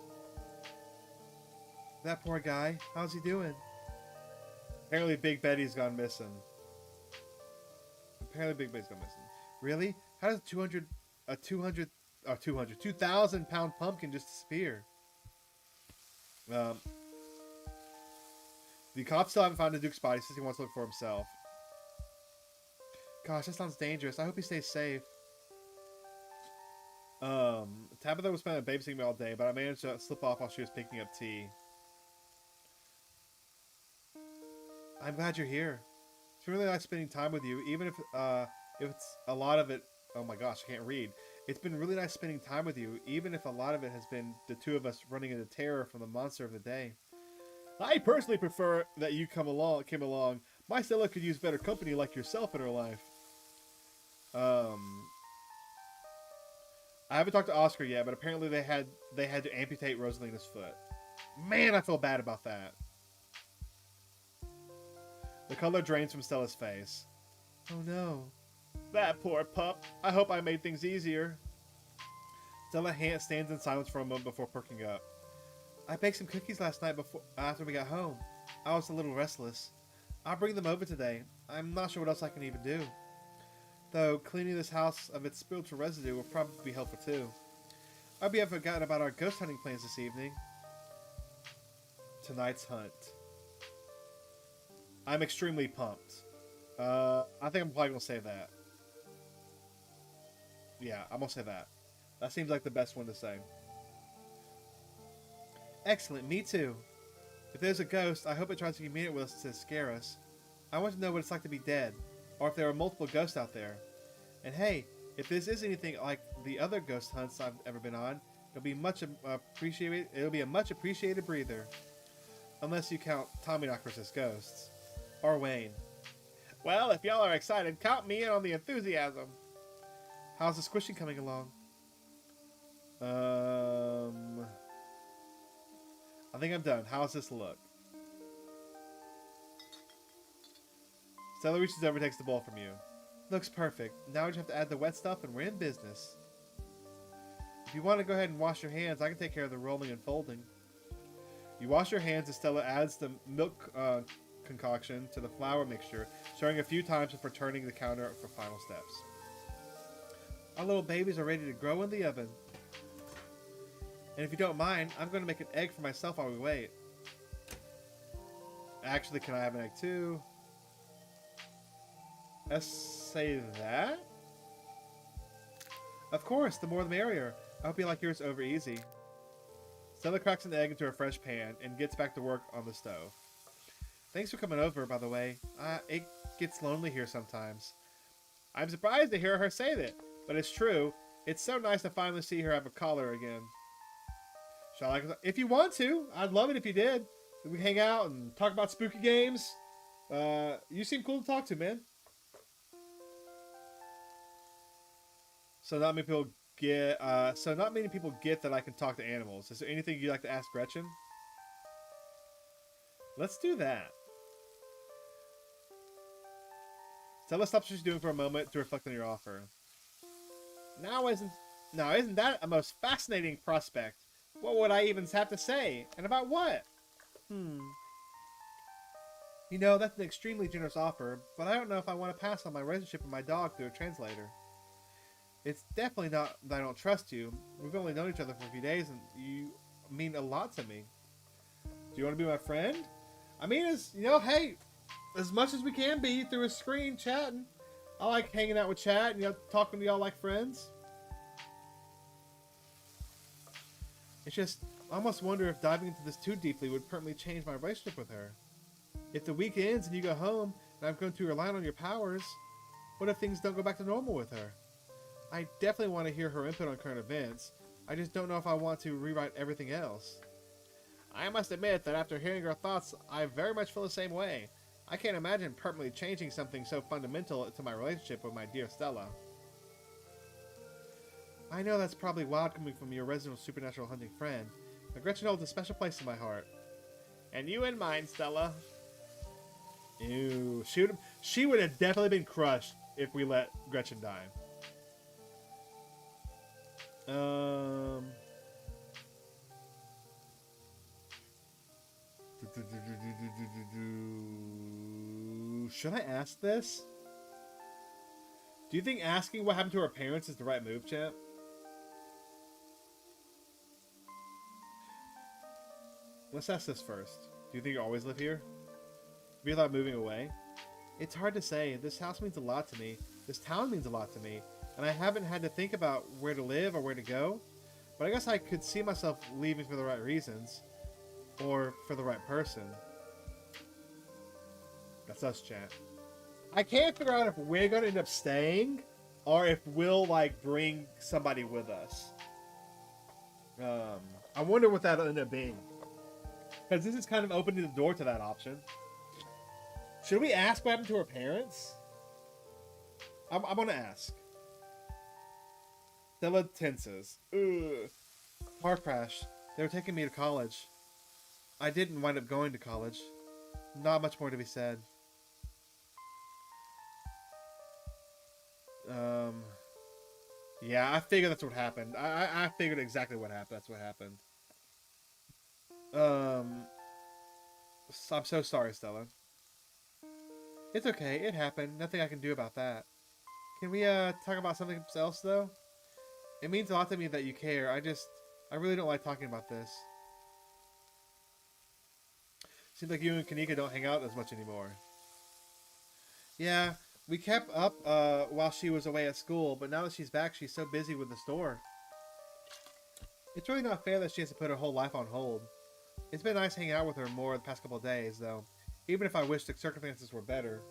That poor guy. How's he doing? Apparently Big Betty's gone missing. Really? How does 2,000 pound pumpkin just disappear? The cops still haven't found the Duke's body since he wants to look for himself. Gosh, that sounds dangerous. I hope he stays safe. Tabitha was planning on babysitting me all day, but I managed to slip off while she was picking up tea. I'm glad you're here. It's really nice spending time with you, even if it's a lot of it... Oh my gosh, I can't read. It's been really nice spending time with you, even if a lot of it has been the two of us running into terror from the monster of the day. I personally prefer that you came along. My Stella could use better company like yourself in her life. I haven't talked to Oscar yet, but apparently they had to amputate Rosalina's foot. Man, I feel bad about that. The color drains from Stella's face. Oh no. That poor pup. I hope I made things easier. Stella stands in silence for a moment before perking up. I baked some cookies last night after we got home. I was a little restless. I'll bring them over today. I'm not sure what else I can even do. Though cleaning this house of its spiritual residue will probably be helpful too. I hope you haven't forgotten about our ghost hunting plans this evening. Tonight's hunt. I'm extremely pumped. I think I'm probably gonna say that. Yeah, I'm gonna say that. That seems like the best one to say. Excellent, me too. If there's a ghost, I hope it tries to communicate with us to scare us. I want to know what it's like to be dead, or if there are multiple ghosts out there. And hey, if this is anything like the other ghost hunts I've ever been on, it'll be much appreciated. It'll be a much appreciated breather, unless you count Tommyknockers as ghosts, or Wayne. Well, if y'all are excited, count me in on the enthusiasm. How's the squishing coming along? I think I'm done. How's this look? Stella reaches over and takes the bowl from you. Looks perfect. Now we just have to add the wet stuff and we're in business. If you want to go ahead and wash your hands, I can take care of the rolling and folding. You wash your hands and Stella adds the milk concoction to the flour mixture, stirring a few times before turning the counter for final steps. Our little babies are ready to grow in the oven. And if you don't mind, I'm going to make an egg for myself while we wait. Actually, can I have an egg too? Let's say that? Of course, the more the merrier. I hope you like yours over easy. Stella cracks an egg into a fresh pan and gets back to work on the stove. Thanks for coming over, by the way. It gets lonely here sometimes. I'm surprised to hear her say that, but it's true. It's so nice to finally see her have a collar again. Shall I? If you want to, I'd love it if you did. We hang out and talk about spooky games. You seem cool to talk to, man. So not many people get. That I can talk to animals. Is there anything you'd like to ask Gretchen? Let's do that. Stella stops what she's doing for a moment to reflect on your offer. Now isn't that a most fascinating prospect? What would I even have to say? And about what? You know, that's an extremely generous offer, but I don't know if I want to pass on my relationship with my dog through a translator. It's definitely not that I don't trust you. We've only known each other for a few days, and you mean a lot to me. Do you want to be my friend? I mean, hey, as much as we can be through a screen chatting. I like hanging out with chat and talking to y'all like friends. It's just, I almost wonder if diving into this too deeply would permanently change my relationship with her. If the week ends and you go home and I'm going to rely on your powers, what if things don't go back to normal with her? I definitely want to hear her input on current events. I just don't know if I want to rewrite everything else. I must admit that after hearing her thoughts, I very much feel the same way. I can't imagine permanently changing something so fundamental to my relationship with my dear Stella. I know that's probably wild coming from your original supernatural hunting friend, but Gretchen holds a special place in my heart. And you in mine, Stella. Ew. She would have definitely been crushed if we let Gretchen die. Should I ask this? Do you think asking what happened to her parents is the right move, champ? Let's ask this first. Do you think you always live here? Have you thought moving away? It's hard to say. This house means a lot to me. This town means a lot to me. And I haven't had to think about where to live or where to go. But I guess I could see myself leaving for the right reasons. Or for the right person. That's us, chat. I can't figure out if we're going to end up staying. Or if we'll, bring somebody with us. I wonder what that'll end up being. Because this is kind of opening the door to that option. Should we ask what happened to her parents? I'm going to ask. Stella tenses. Ugh. Car crash. They were taking me to college. I didn't wind up going to college. Not much more to be said. Yeah, I figured that's what happened. I figured exactly what happened. That's what happened. I'm so sorry, Stella. It's okay. It happened. Nothing I can do about that. Can we, talk about something else, though? It means a lot to me that you care. I really don't like talking about this. Seems like you and Kanika don't hang out as much anymore. Yeah, we kept up while she was away at school, but now that she's back, she's so busy with the store. It's really not fair that she has to put her whole life on hold. It's been nice hanging out with her more the past couple of days, though. Even if I wish the circumstances were better.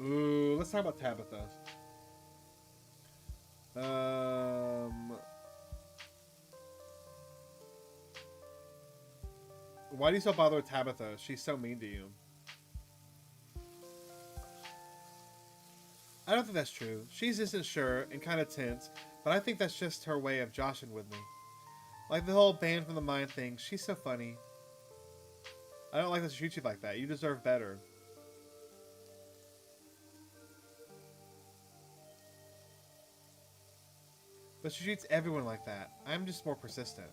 Ooh, let's talk about Tabitha. Why do you so bother with Tabitha? She's so mean to you. I don't think that's true. She's isn't sure and kind of tense, but I think that's just her way of joshing with me. Like the whole band from the mind thing, she's so funny. I don't like that she treats you like that. You deserve better. But she treats everyone like that. I'm just more persistent.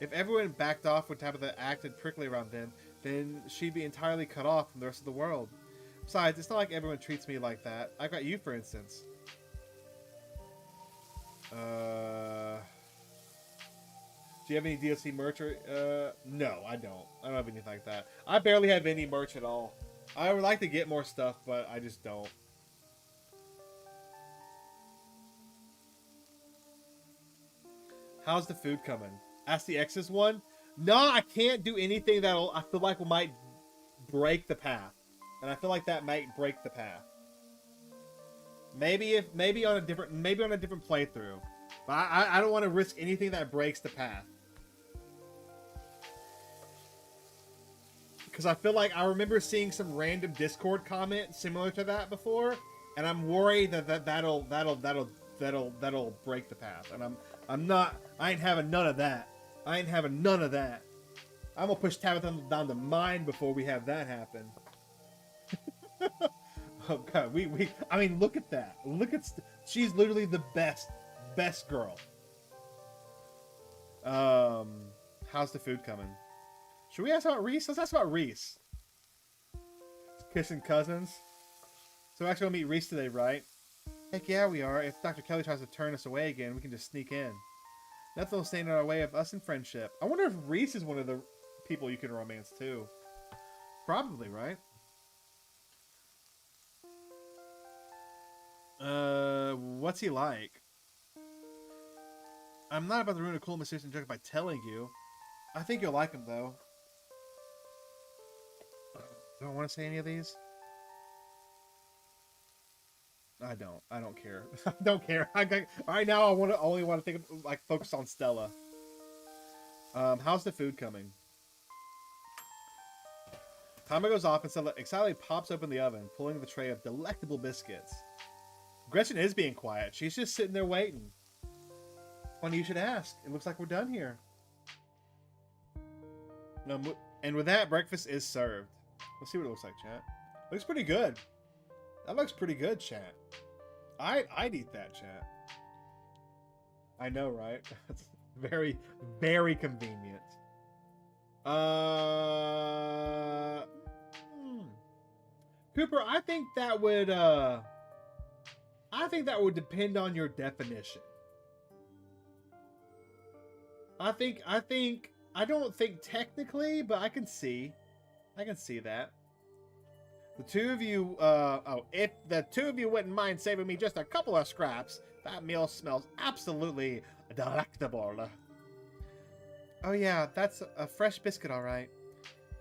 If everyone backed off when Tabitha acted prickly around them, then she'd be entirely cut off from the rest of the world. Besides, it's not like everyone treats me like that. I got you, for instance. Do you have any DLC merch? No, I don't. I don't have anything like that. I barely have any merch at all. I would like to get more stuff, but I just don't. How's the food coming? Ask the X's one? No, I can't do anything that I feel like might break the path. And I feel like that might break the path. Maybe on a different playthrough. But I don't want to risk anything that breaks the path. Because I feel like I remember seeing some random Discord comment similar to that before, and I'm worried that'll break the path. And I ain't having none of that. I ain't having none of that. I'm gonna push Tabitha down to mine before we have that happen. Oh god, I mean, look at that. She's literally the best girl. How's the food coming? Should we ask about Reese? Let's ask about Reese. Kissing cousins. So we're actually gonna meet Reese today, right? Heck yeah, we are. If Dr. Kelly tries to turn us away again, we can just sneak in. Nothing will stand in our way of us in friendship. I wonder if Reese is one of the people you can romance too. Probably, right? What's he like? I'm not about to ruin a cool, mysterious joke by telling you. I think you'll like him, though. Do I want to say any of these? I don't. I don't care. I don't care. Right now, I only want to think of, like, focus on Stella. How's the food coming? Timer goes off and Stella excitedly pops open the oven, pulling the tray of delectable biscuits. Gretchen is being quiet. She's just sitting there waiting. Funny you should ask. It looks like we're done here. And with that, breakfast is served. Let's see what it looks like, chat. Looks pretty good. That looks pretty good, chat. I'd eat that, chat. I know, right? That's very, very convenient. Cooper, I think that would depend on your definition. I don't think technically, but I can see that. The two of you, if the two of you wouldn't mind saving me just a couple of scraps, that meal smells absolutely delectable. Oh yeah, that's a fresh biscuit, all right.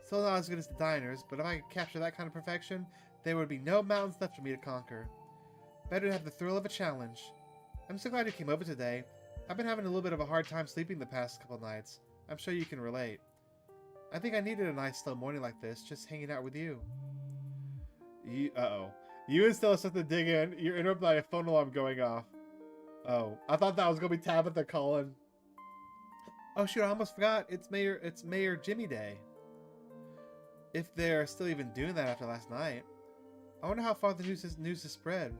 Still not as good as the diners, but if I could capture that kind of perfection, there would be no mountains left for me to conquer. Better to have the thrill of a challenge. I'm so glad you came over today. I've been having a little bit of a hard time sleeping the past couple nights. I'm sure you can relate. I think I needed a nice slow morning like this, just hanging out with you. Uh-oh. You and Stella have to dig in. You're interrupted by a phone alarm going off. Oh, I thought that was going to be Tabitha calling. Oh shoot, I almost forgot. It's Mayor Jimmy Day. If they're still even doing that after last night. I wonder how far the news has spread.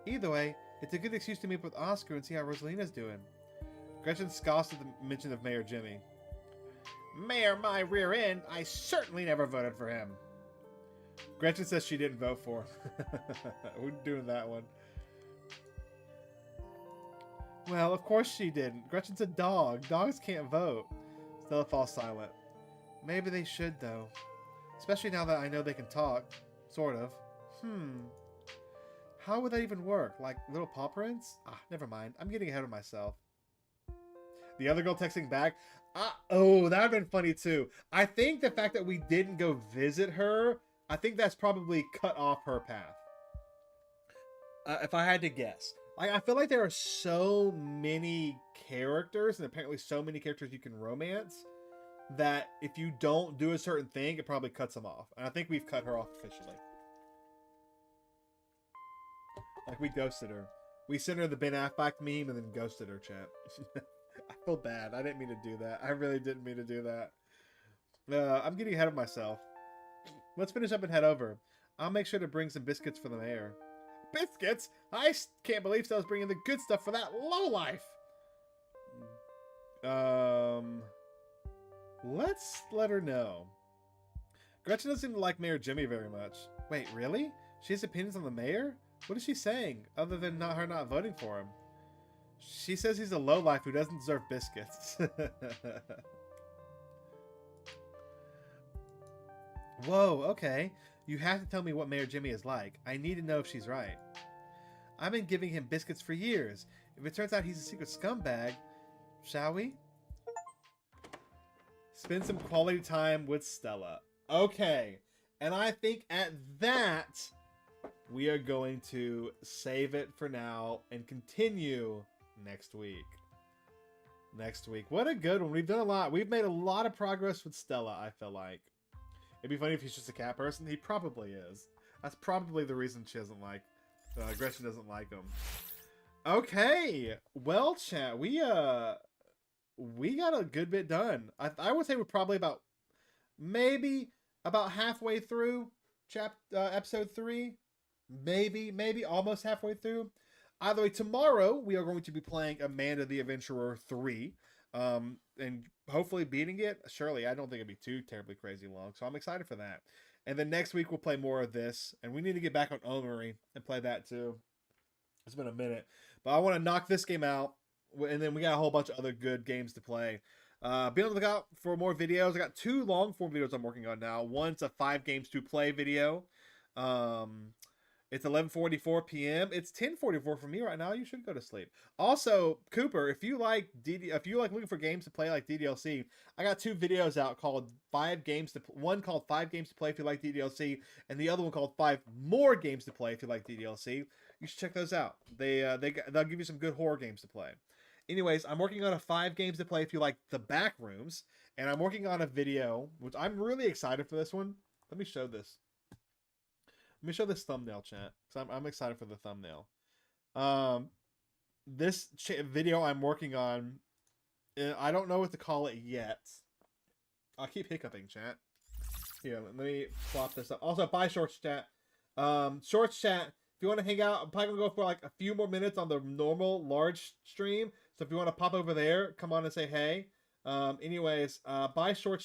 Either way, it's a good excuse to meet up with Oscar and see how Rosalina's doing. Gretchen scoffs at the mention of Mayor Jimmy. Mayor my rear end, I certainly never voted for him. Gretchen says she didn't vote for him. We're doing that one. Well, of course she didn't. Gretchen's a dog. Dogs can't vote. Stella falls silent. Maybe they should, though. Especially now that I know they can talk. Sort of. How would that even work? Like little paw prints? Ah, never mind. I'm getting ahead of myself. The other girl texting back. Oh, that would have been funny too. I think the fact that we didn't go visit her, I think that's probably cut off her path. If I had to guess. Like, I feel like there are so many characters, and apparently so many characters you can romance, that if you don't do a certain thing, it probably cuts them off. And I think we've cut her off officially. Like, we ghosted her. We sent her the Ben Affleck meme and then ghosted her, chat. I feel bad. I didn't mean to do that. I really didn't mean to do that. I'm getting ahead of myself. Let's finish up and head over. I'll make sure to bring some biscuits for the mayor. Biscuits? I can't believe Stella's bringing the good stuff for that lowlife. Let's let her know. Gretchen doesn't seem to like Mayor Jimmy very much. Wait, really? She has opinions on the mayor? What is she saying, other than her not voting for him? She says he's a lowlife who doesn't deserve biscuits. Whoa, okay. You have to tell me what Mayor Jimmy is like. I need to know if she's right. I've been giving him biscuits for years. If it turns out he's a secret scumbag, shall we? Spend some quality time with Stella. Okay. And I think at that, we are going to save it for now and continue next week. Next week. What a good one. We've done a lot. We've made a lot of progress with Stella, I feel like. It'd be funny if he's just a cat person. He probably is. That's probably the reason she doesn't like... Gretchen doesn't like him. Okay. Well, chat, we got a good bit done. I would say we're probably about... Maybe about halfway through episode 3. Maybe almost halfway through. Either way, tomorrow we are going to be playing Amanda the Adventurer 3. And hopefully beating it. Surely, I don't think it'd be too terribly crazy long. So I'm excited for that. And then next week we'll play more of this. And we need to get back on Omori and play that too. It's been a minute. But I want to knock this game out. And then we got a whole bunch of other good games to play. Be on the lookout for more videos. I got 2 long form videos I'm working on now. One's a 5 games to play video. It's 11:44 p.m. It's 10:44 for me right now. You should go to sleep. Also, Cooper, if you like looking for games to play like DDLC, I got 2 videos out called 5 games to one called 5 games to play if you like DDLC, and the other one called 5 more games to play if you like DDLC. You should check those out. They'll give you some good horror games to play. Anyways, I'm working on a 5 games to play if you like the back rooms, and I'm working on a video which I'm really excited for this one. Let me show this. Let me show this thumbnail, chat, because I'm excited for the thumbnail. This video I'm working on, I don't know what to call it yet. I'll keep hiccuping, chat. Here, let me plop this up. Also, bye, Shorts chat. Shorts chat, if you want to hang out, I'm probably going to go for like a few more minutes on the normal large stream. So if you want to pop over there, come on and say hey. Anyways, bye, Shorts.